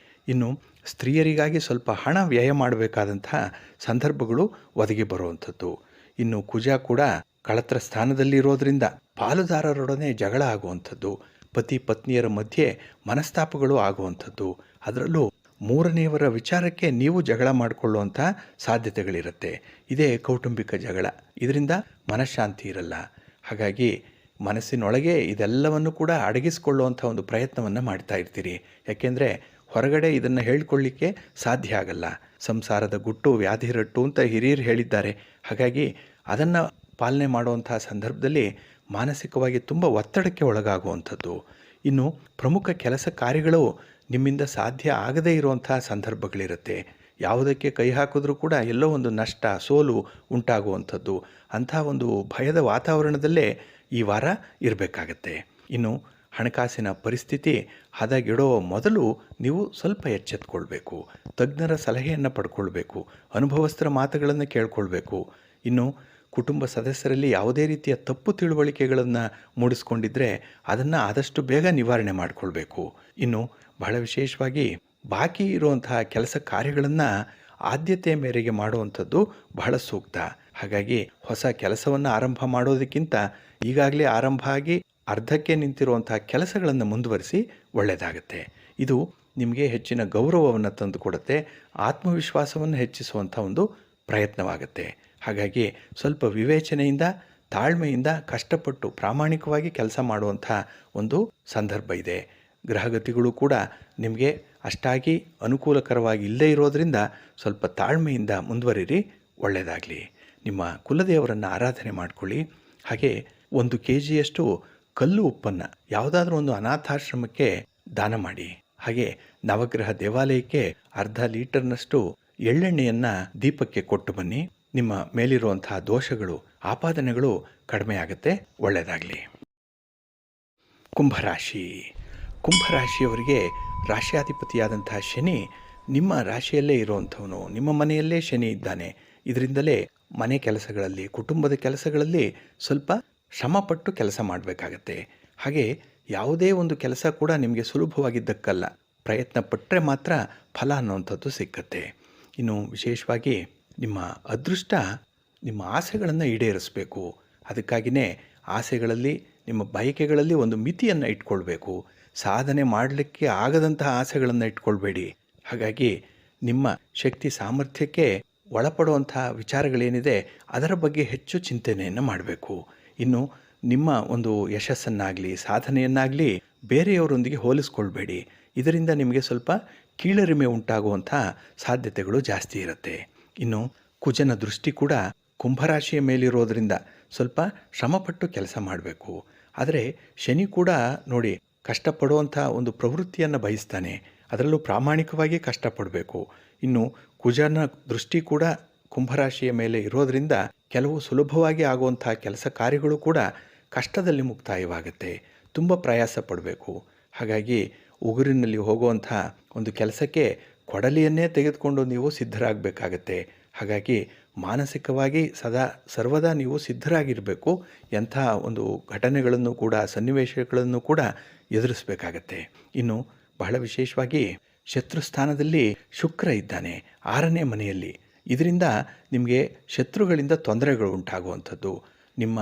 ಇನ್ನು ಸ್ತ್ರೀಯರಿಗಾಗಿ ಸ್ವಲ್ಪ ಹಣ ವ್ಯಯ ಮಾಡಬೇಕಾದಂಥ ಸಂದರ್ಭಗಳು ಒದಗಿ ಬರುವಂಥದ್ದು. ಇನ್ನು ಕುಜ ಕೂಡ ಕಳತ್ರ ಸ್ಥಾನದಲ್ಲಿರೋದ್ರಿಂದ ಪಾಲುದಾರರೊಡನೆ ಜಗಳ ಆಗುವಂಥದ್ದು, ಪತಿ ಪತ್ನಿಯರ ಮಧ್ಯೆ ಮನಸ್ತಾಪಗಳು ಆಗುವಂಥದ್ದು. ಅದರಲ್ಲೂ ಮೂರನೆಯವರ ವಿಚಾರಕ್ಕೆ ನೀವು ಜಗಳ ಮಾಡಿಕೊಳ್ಳುವಂಥ ಸಾಧ್ಯತೆಗಳಿರುತ್ತೆ. ಇದೇ ಕೌಟುಂಬಿಕ ಜಗಳ. ಇದರಿಂದ ಮನಃಶಾಂತಿ ಇರಲ್ಲ. ಹಾಗಾಗಿ ಮನಸ್ಸಿನೊಳಗೆ ಇದೆಲ್ಲವನ್ನು ಕೂಡ ಅಡಗಿಸಿಕೊಳ್ಳುವಂಥ ಒಂದು ಪ್ರಯತ್ನವನ್ನು ಮಾಡ್ತಾ ಇರ್ತೀರಿ. ಯಾಕೆಂದರೆ ಹೊರಗಡೆ ಇದನ್ನು ಹೇಳಿಕೊಳ್ಳಿಕ್ಕೆ ಸಾಧ್ಯ ಆಗಲ್ಲ. ಸಂಸಾರದ ಗುಟ್ಟು ವ್ಯಾಧಿರಟ್ಟು ಅಂತ ಹಿರಿಯರು ಹೇಳಿದ್ದಾರೆ. ಹಾಗಾಗಿ ಅದನ್ನು ಪಾಲನೆ ಮಾಡುವಂಥ ಸಂದರ್ಭದಲ್ಲಿ ಮಾನಸಿಕವಾಗಿ ತುಂಬ ಒತ್ತಡಕ್ಕೆ ಒಳಗಾಗುವಂಥದ್ದು. ಇನ್ನು ಪ್ರಮುಖ ಕೆಲಸ ಕಾರ್ಯಗಳು ನಿಮ್ಮಿಂದ ಸಾಧ್ಯ ಆಗದೇ ಇರುವಂಥ ಸಂದರ್ಭಗಳಿರುತ್ತೆ. ಯಾವುದಕ್ಕೆ ಕೈ ಹಾಕಿದ್ರೂ ಕೂಡ ಎಲ್ಲೋ ಒಂದು ನಷ್ಟ, ಸೋಲು ಉಂಟಾಗುವಂಥದ್ದು. ಅಂಥ ಒಂದು ಭಯದ ವಾತಾವರಣದಲ್ಲೇ ಈ ವಾರ ಇರಬೇಕಾಗತ್ತೆ. ಇನ್ನು ಹಣಕಾಸಿನ ಪರಿಸ್ಥಿತಿ ಹದಗೆಡೋ ಮೊದಲು ನೀವು ಸ್ವಲ್ಪ ಎಚ್ಚೆತ್ಕೊಳ್ಬೇಕು. ತಜ್ಞರ ಸಲಹೆಯನ್ನು ಪಡ್ಕೊಳ್ಬೇಕು. ಅನುಭವಸ್ಥರ ಮಾತುಗಳನ್ನು ಕೇಳ್ಕೊಳ್ಬೇಕು. ಇನ್ನು ಕುಟುಂಬ ಸದಸ್ಯರಲ್ಲಿ ಯಾವುದೇ ರೀತಿಯ ತಪ್ಪು ತಿಳುವಳಿಕೆಗಳನ್ನು ಮೂಡಿಸ್ಕೊಂಡಿದ್ರೆ ಅದನ್ನು ಆದಷ್ಟು ಬೇಗ ನಿವಾರಣೆ ಮಾಡಿಕೊಳ್ಬೇಕು. ಇನ್ನು ಬಹಳ ವಿಶೇಷವಾಗಿ ಬಾಕಿ ಇರುವಂತಹ ಕೆಲಸ ಕಾರ್ಯಗಳನ್ನು ಆದ್ಯತೆ ಮೇರೆಗೆ ಮಾಡುವಂಥದ್ದು ಬಹಳ ಸೂಕ್ತ. ಹಾಗಾಗಿ ಹೊಸ ಕೆಲಸವನ್ನು ಆರಂಭ ಮಾಡೋದಕ್ಕಿಂತ ಈಗಾಗಲೇ ಆರಂಭ ಆಗಿ ಅರ್ಧಕ್ಕೆ ನಿಂತಿರುವಂತಹ ಕೆಲಸಗಳನ್ನು ಮುಂದುವರಿಸಿ ಒಳ್ಳೆಯದಾಗುತ್ತೆ. ಇದು ನಿಮಗೆ ಹೆಚ್ಚಿನ ಗೌರವವನ್ನು ತಂದುಕೊಡುತ್ತೆ, ಆತ್ಮವಿಶ್ವಾಸವನ್ನು ಹೆಚ್ಚಿಸುವಂಥ ಒಂದು ಪ್ರಯತ್ನವಾಗುತ್ತೆ. ಹಾಗಾಗಿ ಸ್ವಲ್ಪ ವಿವೇಚನೆಯಿಂದ, ತಾಳ್ಮೆಯಿಂದ ಕಷ್ಟಪಟ್ಟು ಪ್ರಾಮಾಣಿಕವಾಗಿ ಕೆಲಸ ಮಾಡುವಂಥ ಒಂದು ಸಂದರ್ಭ ಇದೆ. ಗ್ರಹಗತಿಗಳು ಕೂಡ ನಿಮಗೆ ಅಷ್ಟಾಗಿ ಅನುಕೂಲಕರವಾಗಿ ಇಲ್ಲದೇ ಇರೋದರಿಂದ ಸ್ವಲ್ಪ ತಾಳ್ಮೆಯಿಂದ ಮುಂದುವರಿರಿ. ಒಳ್ಳೆಯದಾಗಲಿ. ನಿಮ್ಮ ಕುಲದೇವರನ್ನು ಆರಾಧನೆ ಮಾಡಿಕೊಳ್ಳಿ. ಹಾಗೆ 1 kgಯಷ್ಟು ಕಲ್ಲು ಉಪ್ಪನ್ನು ಯಾವುದಾದ್ರೂ ಒಂದು ಅನಾಥಾಶ್ರಮಕ್ಕೆ ದಾನ ಮಾಡಿ. ಹಾಗೆ ನವಗ್ರಹ ದೇವಾಲಯಕ್ಕೆ ಅರ್ಧ ಲೀಟರ್ನಷ್ಟು ಎಳ್ಳೆಣ್ಣೆಯನ್ನು ದೀಪಕ್ಕೆ ಕೊಟ್ಟು ಬನ್ನಿ. ನಿಮ್ಮ ಮೇಲಿರುವಂತಹ ದೋಷಗಳು, ಆಪಾದನೆಗಳು ಕಡಿಮೆ ಆಗುತ್ತೆ. ಒಳ್ಳೆಯದಾಗಲಿ. ಕುಂಭರಾಶಿ. ಕುಂಭರಾಶಿಯವರಿಗೆ ರಾಶಿಯಾಧಿಪತಿಯಾದಂತಹ ಶನಿ ನಿಮ್ಮ ರಾಶಿಯಲ್ಲೇ ಇರುವಂಥವನು. ನಿಮ್ಮ ಮನೆಯಲ್ಲೇ ಶನಿ ಇದ್ದಾನೆ. ಇದರಿಂದಲೇ ಮನೆ ಕೆಲಸಗಳಲ್ಲಿ, ಕುಟುಂಬದ ಕೆಲಸಗಳಲ್ಲಿ ಸ್ವಲ್ಪ ಶ್ರಮಪಟ್ಟು ಕೆಲಸ ಮಾಡಬೇಕಾಗತ್ತೆ. ಹಾಗೆ ಯಾವುದೇ ಒಂದು ಕೆಲಸ ಕೂಡ ನಿಮಗೆ ಸುಲಭವಾಗಿದ್ದಕ್ಕಲ್ಲ, ಪ್ರಯತ್ನ ಪಟ್ಟರೆ ಮಾತ್ರ ಫಲ ಅನ್ನುವಂಥದ್ದು ಸಿಕ್ಕತ್ತೆ. ಇನ್ನು ವಿಶೇಷವಾಗಿ ನಿಮ್ಮ ಅದೃಷ್ಟ ನಿಮ್ಮ ಆಸೆಗಳನ್ನು ಈಡೇರಿಸಬೇಕು. ಅದಕ್ಕಾಗಿಯೇ ಆಸೆಗಳಲ್ಲಿ, ನಿಮ್ಮ ಬಯಕೆಗಳಲ್ಲಿ ಒಂದು ಮಿತಿಯನ್ನು ಇಟ್ಕೊಳ್ಬೇಕು. ಸಾಧನೆ ಮಾಡಲಿಕ್ಕೆ ಆಗದಂತಹ ಆಸೆಗಳನ್ನು ಇಟ್ಕೊಳ್ಬೇಡಿ. ಹಾಗಾಗಿ ನಿಮ್ಮ ಶಕ್ತಿ ಸಾಮರ್ಥ್ಯಕ್ಕೆ ಒಳಪಡುವಂತಹ ವಿಚಾರಗಳೇನಿದೆ ಅದರ ಬಗ್ಗೆ ಹೆಚ್ಚು ಚಿಂತನೆಯನ್ನು ಮಾಡಬೇಕು. ಇನ್ನು ನಿಮ್ಮ ಒಂದು ಯಶಸ್ಸನ್ನಾಗಲಿ, ಸಾಧನೆಯನ್ನಾಗಲಿ ಬೇರೆಯವರೊಂದಿಗೆ ಹೋಲಿಸ್ಕೊಳ್ಬೇಡಿ. ಇದರಿಂದ ನಿಮಗೆ ಸ್ವಲ್ಪ ಕೀಳರಿಮೆ ಉಂಟಾಗುವಂಥ ಸಾಧ್ಯತೆಗಳು ಜಾಸ್ತಿ ಇರುತ್ತೆ. ಇನ್ನು ಕುಜನ ದೃಷ್ಟಿ ಕೂಡ ಕುಂಭರಾಶಿಯ ಮೇಲಿರೋದರಿಂದ ಸ್ವಲ್ಪ ಶ್ರಮಪಟ್ಟು ಕೆಲಸ ಮಾಡಬೇಕು. ಆದರೆ ಶನಿ ಕೂಡ ನೋಡಿ ಕಷ್ಟಪಡುವಂಥ ಒಂದು ಪ್ರವೃತ್ತಿಯನ್ನು ಬಯಸ್ತಾನೆ. ಅದರಲ್ಲೂ ಪ್ರಾಮಾಣಿಕವಾಗಿ ಕಷ್ಟಪಡಬೇಕು. ಇನ್ನು ಕುಜನ ದೃಷ್ಟಿ ಕೂಡ ಕುಂಭರಾಶಿಯ ಮೇಲೆ ಇರೋದರಿಂದ ಕೆಲವು ಸುಲಭವಾಗಿ ಆಗುವಂಥ ಕೆಲಸ ಕಾರ್ಯಗಳು ಕೂಡ ಕಷ್ಟದಲ್ಲಿ ಮುಕ್ತಾಯವಾಗುತ್ತೆ. ತುಂಬ ಪ್ರಯಾಸ ಪಡಬೇಕು. ಹಾಗಾಗಿ ಉಗುರಿನಲ್ಲಿ ಹೋಗುವಂಥ ಒಂದು ಕೆಲಸಕ್ಕೆ ಕೊಡಲಿಯನ್ನೇ ತೆಗೆದುಕೊಂಡು ನೀವು ಸಿದ್ಧರಾಗಬೇಕಾಗತ್ತೆ. ಹಾಗಾಗಿ ಮಾನಸಿಕವಾಗಿ ಸರ್ವದಾ ನೀವು ಸಿದ್ಧರಾಗಿರಬೇಕು. ಎಂಥ ಒಂದು ಘಟನೆಗಳನ್ನು ಕೂಡ, ಸನ್ನಿವೇಶಗಳನ್ನು ಕೂಡ ಎದುರಿಸಬೇಕಾಗತ್ತೆ. ಇನ್ನು ಬಹಳ ವಿಶೇಷವಾಗಿ ಶತ್ರುಸ್ಥಾನದಲ್ಲಿ ಶುಕ್ರ ಇದ್ದಾನೆ, 6ನೇ ಮನೆಯಲ್ಲಿ. ಇದರಿಂದ ನಿಮಗೆ ಶತ್ರುಗಳಿಂದ ತೊಂದರೆಗಳು ಉಂಟಾಗುವಂಥದ್ದು, ನಿಮ್ಮ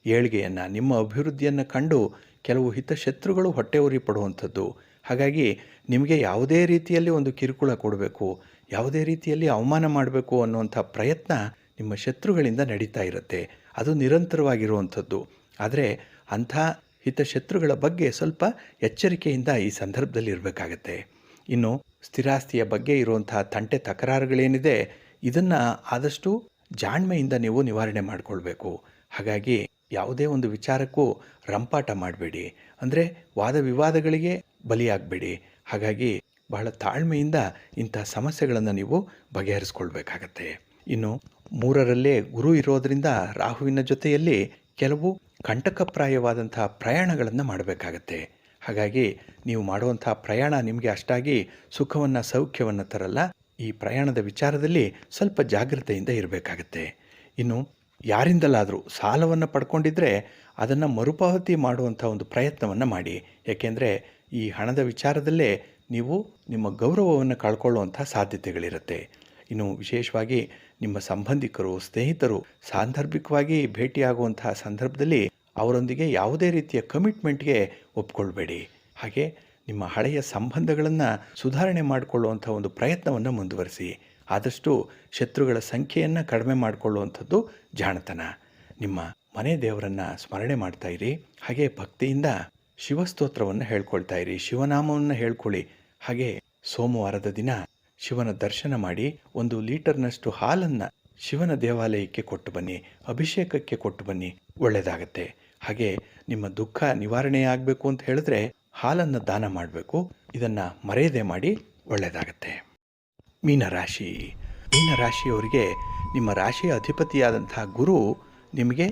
ಏಳಿಗೆಯನ್ನು, ನಿಮ್ಮ ಅಭಿವೃದ್ಧಿಯನ್ನು ಕಂಡು ಕೆಲವು ಹಿತಶತ್ರುಗಳು ಹೊಟ್ಟೆ ಉರಿ ಪಡುವಂಥದ್ದು. ಹಾಗಾಗಿ ನಿಮಗೆ ಯಾವುದೇ ರೀತಿಯಲ್ಲಿ ಒಂದು ಕಿರುಕುಳ ಕೊಡಬೇಕು, ಯಾವುದೇ ರೀತಿಯಲ್ಲಿ ಅವಮಾನ ಮಾಡಬೇಕು ಅನ್ನುವಂಥ ಪ್ರಯತ್ನ ನಿಮ್ಮ ಶತ್ರುಗಳಿಂದ ನಡೀತಾ ಇರುತ್ತೆ. ಅದು ನಿರಂತರವಾಗಿರುವಂಥದ್ದು. ಆದರೆ ಅಂಥ ಹಿತಶತ್ರುಗಳ ಬಗ್ಗೆ ಸ್ವಲ್ಪ ಎಚ್ಚರಿಕೆಯಿಂದ ಈ ಸಂದರ್ಭದಲ್ಲಿ ಇರಬೇಕಾಗತ್ತೆ. ಇನ್ನು ಸ್ಥಿರಾಸ್ತಿಯ ಬಗ್ಗೆ ಇರುವಂಥ ತಂಟೆ ತಕರಾರುಗಳೇನಿದೆ ಇದನ್ನು ಆದಷ್ಟು ಜಾಣ್ಮೆಯಿಂದ ನೀವು ನಿವಾರಣೆ ಮಾಡಿಕೊಳ್ಬೇಕು. ಹಾಗಾಗಿ ಯಾವುದೇ ಒಂದು ವಿಚಾರಕ್ಕೂ ರಂಪಾಟ ಮಾಡಬೇಡಿ, ಅಂದರೆ ವಾದ ವಿವಾದಗಳಿಗೆ ಬಲಿಯಾಗಬೇಡಿ. ಹಾಗಾಗಿ ಬಹಳ ತಾಳ್ಮೆಯಿಂದ ಇಂಥ ಸಮಸ್ಯೆಗಳನ್ನು ನೀವು ಬಗೆಹರಿಸ್ಕೊಳ್ಬೇಕಾಗತ್ತೆ. ಇನ್ನು 3ರಲ್ಲೇ ಗುರು ಇರೋದರಿಂದ ರಾಹುವಿನ ಜೊತೆಯಲ್ಲಿ ಕೆಲವು ಕಂಟಕಪ್ರಾಯವಾದಂಥ ಪ್ರಯಾಣಗಳನ್ನು ಮಾಡಬೇಕಾಗತ್ತೆ. ಹಾಗಾಗಿ ನೀವು ಮಾಡುವಂಥ ಪ್ರಯಾಣ ನಿಮಗೆ ಅಷ್ಟಾಗಿ ಸುಖವನ್ನು, ಸೌಖ್ಯವನ್ನು ತರಲ್ಲ. ಈ ಪ್ರಯಾಣದ ವಿಚಾರದಲ್ಲಿ ಸ್ವಲ್ಪ ಜಾಗ್ರತೆಯಿಂದ ಇರಬೇಕಾಗತ್ತೆ. ಇನ್ನು ಯಾರಿಂದಲಾದರೂ ಸಾಲವನ್ನು ಪಡ್ಕೊಂಡಿದ್ದರೆ ಅದನ್ನು ಮರುಪಾವತಿ ಮಾಡುವಂಥ ಒಂದು ಪ್ರಯತ್ನವನ್ನು ಮಾಡಿ. ಏಕೆಂದರೆ ಈ ಹಣದ ವಿಚಾರದಲ್ಲೇ ನೀವು ನಿಮ್ಮ ಗೌರವವನ್ನು ಕಳ್ಕೊಳ್ಳುವಂಥ ಸಾಧ್ಯತೆಗಳಿರುತ್ತೆ. ಇನ್ನು ವಿಶೇಷವಾಗಿ ನಿಮ್ಮ ಸಂಬಂಧಿಕರು, ಸ್ನೇಹಿತರು ಸಾಂದರ್ಭಿಕವಾಗಿ ಭೇಟಿಯಾಗುವಂತಹ ಸಂದರ್ಭದಲ್ಲಿ ಅವರೊಂದಿಗೆ ಯಾವುದೇ ರೀತಿಯ ಕಮಿಟ್ಮೆಂಟ್ಗೆ ಒಪ್ಕೊಳ್ಬೇಡಿ. ಹಾಗೆ ನಿಮ್ಮ ಹಳೆಯ ಸಂಬಂಧಗಳನ್ನು ಸುಧಾರಣೆ ಮಾಡಿಕೊಳ್ಳುವಂಥ ಒಂದು ಪ್ರಯತ್ನವನ್ನು ಮುಂದುವರಿಸಿ. ಆದಷ್ಟು ಶತ್ರುಗಳ ಸಂಖ್ಯೆಯನ್ನು ಕಡಿಮೆ ಮಾಡಿಕೊಳ್ಳುವಂಥದ್ದು ಜಾಣತನ. ನಿಮ್ಮ ಮನೆ ದೇವರನ್ನು ಸ್ಮರಣೆ ಮಾಡ್ತಾ ಇರಿ. ಹಾಗೆ ಭಕ್ತಿಯಿಂದ ಶಿವಸ್ತೋತ್ರವನ್ನು ಹೇಳ್ಕೊಳ್ತಾ ಇರಿ, ಶಿವನಾಮವನ್ನು ಹೇಳ್ಕೊಳ್ಳಿ. ಹಾಗೆ ಸೋಮವಾರದ ದಿನ ಶಿವನ ದರ್ಶನ ಮಾಡಿ 1 ಲೀಟರ್ನಷ್ಟು ಹಾಲನ್ನು ಶಿವನ ದೇವಾಲಯಕ್ಕೆ ಕೊಟ್ಟು ಬನ್ನಿ, ಅಭಿಷೇಕಕ್ಕೆ ಕೊಟ್ಟು ಬನ್ನಿ. ಒಳ್ಳೆಯದಾಗತ್ತೆ. ಹಾಗೆ ನಿಮ್ಮ ದುಃಖ ನಿವಾರಣೆಯಾಗಬೇಕು ಅಂತ ಹೇಳಿದ್ರೆ ಹಾಲನ್ನು ದಾನ ಮಾಡಬೇಕು. ಇದನ್ನು ಮರೆಯದೆ ಮಾಡಿ. ಒಳ್ಳೆಯದಾಗತ್ತೆ. ಮೀನರಾಶಿ. ಮೀನರಾಶಿಯವರಿಗೆ ನಿಮ್ಮ ರಾಶಿಯ ಅಧಿಪತಿಯಾದಂಥ ಗುರು ನಿಮಗೆ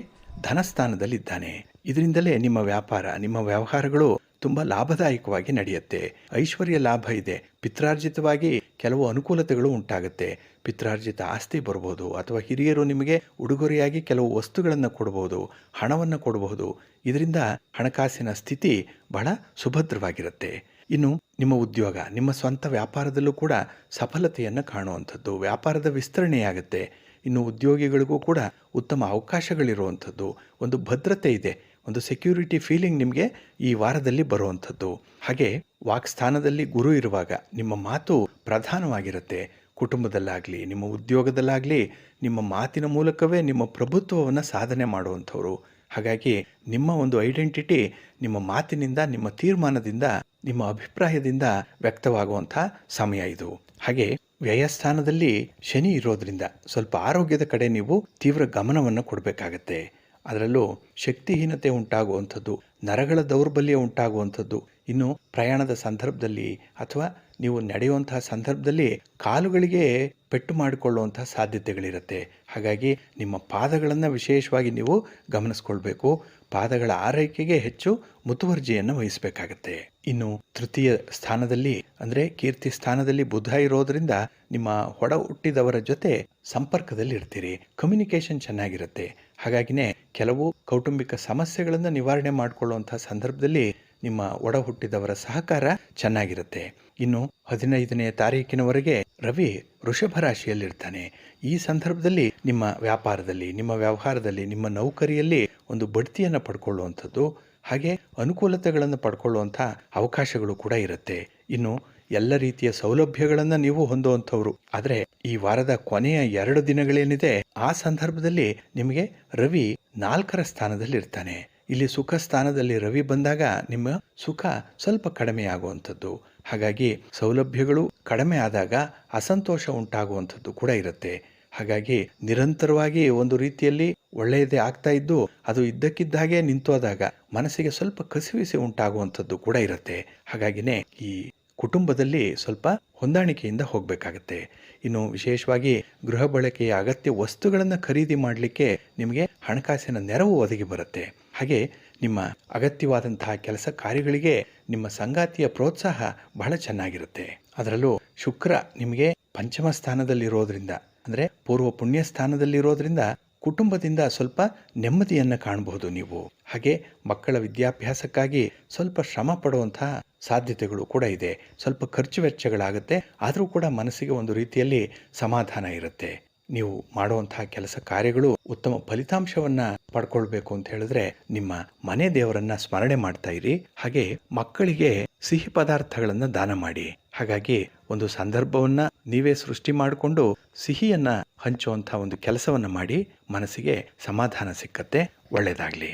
ಧನಸ್ಥಾನದಲ್ಲಿದ್ದಾನೆ. ಇದರಿಂದಲೇ ನಿಮ್ಮ ವ್ಯಾಪಾರ, ನಿಮ್ಮ ವ್ಯವಹಾರಗಳು ತುಂಬ ಲಾಭದಾಯಕವಾಗಿ ನಡೆಯುತ್ತೆ. ಐಶ್ವರ್ಯ ಲಾಭ ಇದೆ. ಪಿತ್ರಾರ್ಜಿತವಾಗಿ ಕೆಲವು ಅನುಕೂಲತೆಗಳು ಉಂಟಾಗುತ್ತೆ. ಪಿತ್ರಾರ್ಜಿತ ಆಸ್ತಿ ಬರ್ಬೋದು, ಅಥವಾ ಹಿರಿಯರು ನಿಮಗೆ ಉಡುಗೊರೆಯಾಗಿ ಕೆಲವು ವಸ್ತುಗಳನ್ನು ಕೊಡಬಹುದು, ಹಣವನ್ನು ಕೊಡಬಹುದು. ಇದರಿಂದ ಹಣಕಾಸಿನ ಸ್ಥಿತಿ ಬಹಳ ಸುಭದ್ರವಾಗಿರುತ್ತೆ. ಇನ್ನು ನಿಮ್ಮ ಉದ್ಯೋಗ, ನಿಮ್ಮ ಸ್ವಂತ ವ್ಯಾಪಾರದಲ್ಲೂ ಕೂಡ ಸಫಲತೆಯನ್ನು ಕಾಣುವಂಥದ್ದು, ವ್ಯಾಪಾರದ ವಿಸ್ತರಣೆಯಾಗುತ್ತೆ. ಇನ್ನು ಉದ್ಯೋಗಿಗಳಿಗೂ ಕೂಡ ಉತ್ತಮ ಅವಕಾಶಗಳಿರುವಂಥದ್ದು, ಒಂದು ಭದ್ರತೆ ಇದೆ, ಒಂದು ಸೆಕ್ಯೂರಿಟಿ ಫೀಲಿಂಗ್ ನಿಮಗೆ ಈ ವಾರದಲ್ಲಿ ಬರುವಂಥದ್ದು. ಹಾಗೆ ವಾಕ್ಸ್ಥಾನದಲ್ಲಿ ಗುರು ಇರುವಾಗ ನಿಮ್ಮ ಮಾತು ಪ್ರಧಾನವಾಗಿರುತ್ತೆ. ಕುಟುಂಬದಲ್ಲಾಗಲಿ, ನಿಮ್ಮ ಉದ್ಯೋಗದಲ್ಲಾಗಲಿ ನಿಮ್ಮ ಮಾತಿನ ಮೂಲಕವೇ ನಿಮ್ಮ ಪ್ರಭುತ್ವವನ್ನು ಸಾಧನೆ ಮಾಡುವಂಥವ್ರು. ಹಾಗಾಗಿ ನಿಮ್ಮ ಒಂದು ಐಡೆಂಟಿಟಿ ನಿಮ್ಮ ಮಾತಿನಿಂದ, ನಿಮ್ಮ ತೀರ್ಮಾನದಿಂದ, ನಿಮ್ಮ ಅಭಿಪ್ರಾಯದಿಂದ ವ್ಯಕ್ತವಾಗುವಂಥ ಸಮಯ ಇದು. ಹಾಗೆ ವ್ಯಯಸ್ಥಾನದಲ್ಲಿ ಶನಿ ಇರೋದ್ರಿಂದ ಸ್ವಲ್ಪ ಆರೋಗ್ಯದ ಕಡೆ ನೀವು ತೀವ್ರ ಗಮನವನ್ನು ಕೊಡಬೇಕಾಗತ್ತೆ. ಅದರಲ್ಲೂ ಶಕ್ತಿಹೀನತೆ ಉಂಟಾಗುವಂಥದ್ದು, ನರಗಳ ದೌರ್ಬಲ್ಯ ಉಂಟಾಗುವಂಥದ್ದು, ಇನ್ನು ಪ್ರಯಾಣದ ಸಂದರ್ಭದಲ್ಲಿ ಅಥವಾ ನೀವು ನಡೆಯುವಂತಹ ಸಂದರ್ಭದಲ್ಲಿ ಕಾಲುಗಳಿಗೆ ಪೆಟ್ಟು ಮಾಡಿಕೊಳ್ಳುವಂತಹ ಸಾಧ್ಯತೆಗಳಿರುತ್ತೆ. ಹಾಗಾಗಿ ನಿಮ್ಮ ಪಾದಗಳನ್ನು ವಿಶೇಷವಾಗಿ ನೀವು ಗಮನಿಸ್ಕೊಳ್ಬೇಕು. ಪಾದಗಳ ಆರೈಕೆಗೆ ಹೆಚ್ಚು ಮುತುವರ್ಜಿಯನ್ನು ವಹಿಸಬೇಕಾಗತ್ತೆ. ಇನ್ನು ತೃತೀಯ ಸ್ಥಾನದಲ್ಲಿ ಅಂದರೆ ಕೀರ್ತಿ ಸ್ಥಾನದಲ್ಲಿ ಬುಧ ಇರೋದ್ರಿಂದ ನಿಮ್ಮ ಒಡ ಹುಟ್ಟಿದವರ ಜೊತೆ ಸಂಪರ್ಕದಲ್ಲಿ ಇರ್ತೀರಿ. ಕಮ್ಯುನಿಕೇಷನ್ ಚೆನ್ನಾಗಿರುತ್ತೆ. ಹಾಗಾಗಿನೇ ಕೆಲವು ಕೌಟುಂಬಿಕ ಸಮಸ್ಯೆಗಳನ್ನು ನಿವಾರಣೆ ಮಾಡಿಕೊಳ್ಳುವಂತಹ ಸಂದರ್ಭದಲ್ಲಿ ನಿಮ್ಮ ಒಡ ಹುಟ್ಟಿದವರ ಸಹಕಾರ ಚೆನ್ನಾಗಿರುತ್ತೆ. ಇನ್ನು 15ನೇ ತಾರೀಕಿನವರೆಗೆ ರವಿ ವೃಷಭ ರಾಶಿಯಲ್ಲಿರ್ತಾನೆ. ಈ ಸಂದರ್ಭದಲ್ಲಿ ನಿಮ್ಮ ವ್ಯಾಪಾರದಲ್ಲಿ, ನಿಮ್ಮ ವ್ಯವಹಾರದಲ್ಲಿ, ನಿಮ್ಮ ನೌಕರಿಯಲ್ಲಿ ಒಂದು ಬಡ್ತಿಯನ್ನು ಪಡ್ಕೊಳ್ಳುವಂಥದ್ದು, ಹಾಗೆ ಅನುಕೂಲತೆಗಳನ್ನು ಪಡ್ಕೊಳ್ಳುವಂಥ ಅವಕಾಶಗಳು ಕೂಡ ಇರುತ್ತೆ. ಇನ್ನು ಎಲ್ಲ ರೀತಿಯ ಸೌಲಭ್ಯಗಳನ್ನು ನೀವು ಹೊಂದುವಂಥವ್ರು. ಆದರೆ ಈ ವಾರದ ಕೊನೆಯ 2 ದಿನಗಳೇನಿದೆ ಆ ಸಂದರ್ಭದಲ್ಲಿ ನಿಮಗೆ ರವಿ 4ರ ಸ್ಥಾನದಲ್ಲಿ ಇರ್ತಾನೆ. ಇಲ್ಲಿ ಸುಖ ಸ್ಥಾನದಲ್ಲಿ ರವಿ ಬಂದಾಗ ನಿಮ್ಮ ಸುಖ ಸ್ವಲ್ಪ ಕಡಿಮೆ ಆಗುವಂಥದ್ದು. ಹಾಗಾಗಿ ಸೌಲಭ್ಯಗಳು ಕಡಿಮೆ ಆದಾಗ ಅಸಂತೋಷ ಉಂಟಾಗುವಂಥದ್ದು ಕೂಡ ಇರುತ್ತೆ. ಹಾಗಾಗಿ ನಿರಂತರವಾಗಿ ಒಂದು ರೀತಿಯಲ್ಲಿ ಒಳ್ಳೆಯದೇ ಆಗ್ತಾ ಇದ್ದು ಅದು ಇದ್ದಕ್ಕಿದ್ದಾಗೆ ನಿಂತೋದಾಗ ಮನಸ್ಸಿಗೆ ಸ್ವಲ್ಪ ಕಸಿವಿಸಿ ಉಂಟಾಗುವಂಥದ್ದು ಕೂಡ ಇರುತ್ತೆ. ಹಾಗಾಗಿನೇ ಈ ಕುಟುಂಬದಲ್ಲಿ ಸ್ವಲ್ಪ ಹೊಂದಾಣಿಕೆಯಿಂದ ಹೋಗಬೇಕಾಗತ್ತೆ. ಇನ್ನು ವಿಶೇಷವಾಗಿ ಗೃಹ ಬಳಕೆಯ ಅಗತ್ಯ ವಸ್ತುಗಳನ್ನು ಖರೀದಿ ಮಾಡಲಿಕ್ಕೆ ನಿಮಗೆ ಹಣಕಾಸಿನ ನೆರವು ಒದಗಿ ಬರುತ್ತೆ. ಹಾಗೆ ನಿಮ್ಮ ಅಗತ್ಯವಾದಂತಹ ಕೆಲಸ ಕಾರ್ಯಗಳಿಗೆ ನಿಮ್ಮ ಸಂಗಾತಿಯ ಪ್ರೋತ್ಸಾಹ ಬಹಳ ಚೆನ್ನಾಗಿರುತ್ತೆ. ಅದರಲ್ಲೂ ಶುಕ್ರ ನಿಮಗೆ ಪಂಚಮ ಸ್ಥಾನದಲ್ಲಿರೋದ್ರಿಂದ ಅಂದರೆ ಪೂರ್ವ ಪುಣ್ಯ ಸ್ಥಾನದಲ್ಲಿರೋದ್ರಿಂದ ಕುಟುಂಬದಿಂದ ಸ್ವಲ್ಪ ನೆಮ್ಮದಿಯನ್ನು ಕಾಣಬಹುದು ನೀವು. ಹಾಗೆ ಮಕ್ಕಳ ವಿದ್ಯಾಭ್ಯಾಸಕ್ಕಾಗಿ ಸ್ವಲ್ಪ ಶ್ರಮ ಪಡುವಂತಹ ಸಾಧ್ಯತೆಗಳು ಕೂಡ ಇದೆ. ಸ್ವಲ್ಪ ಖರ್ಚು ವೆಚ್ಚಗಳಾಗುತ್ತೆ, ಆದರೂ ಕೂಡ ಮನಸ್ಸಿಗೆ ಒಂದು ರೀತಿಯಲ್ಲಿ ಸಮಾಧಾನ ಇರುತ್ತೆ. ನೀವು ಮಾಡುವಂತಹ ಕೆಲಸ ಕಾರ್ಯಗಳು ಉತ್ತಮ ಫಲಿತಾಂಶವನ್ನ ಪಡ್ಕೊಳ್ಬೇಕು ಅಂತ ಹೇಳಿದ್ರೆ ನಿಮ್ಮ ಮನೆ ದೇವರನ್ನ ಸ್ಮರಣೆ ಮಾಡ್ತಾ ಇರಿ. ಹಾಗೆ ಮಕ್ಕಳಿಗೆ ಸಿಹಿ ಪದಾರ್ಥಗಳನ್ನ ದಾನ ಮಾಡಿ. ಹಾಗಾಗಿ ಒಂದು ಸಂದರ್ಭವನ್ನ ನೀವೇ ಸೃಷ್ಟಿ ಮಾಡಿಕೊಂಡು ಸಿಹಿಯನ್ನ ಹಂಚುವಂತಹ ಒಂದು ಕೆಲಸವನ್ನ ಮಾಡಿ. ಮನಸ್ಸಿಗೆ ಸಮಾಧಾನ ಸಿಕ್ಕತ್ತೆ. ಒಳ್ಳೆಯದಾಗ್ಲಿ.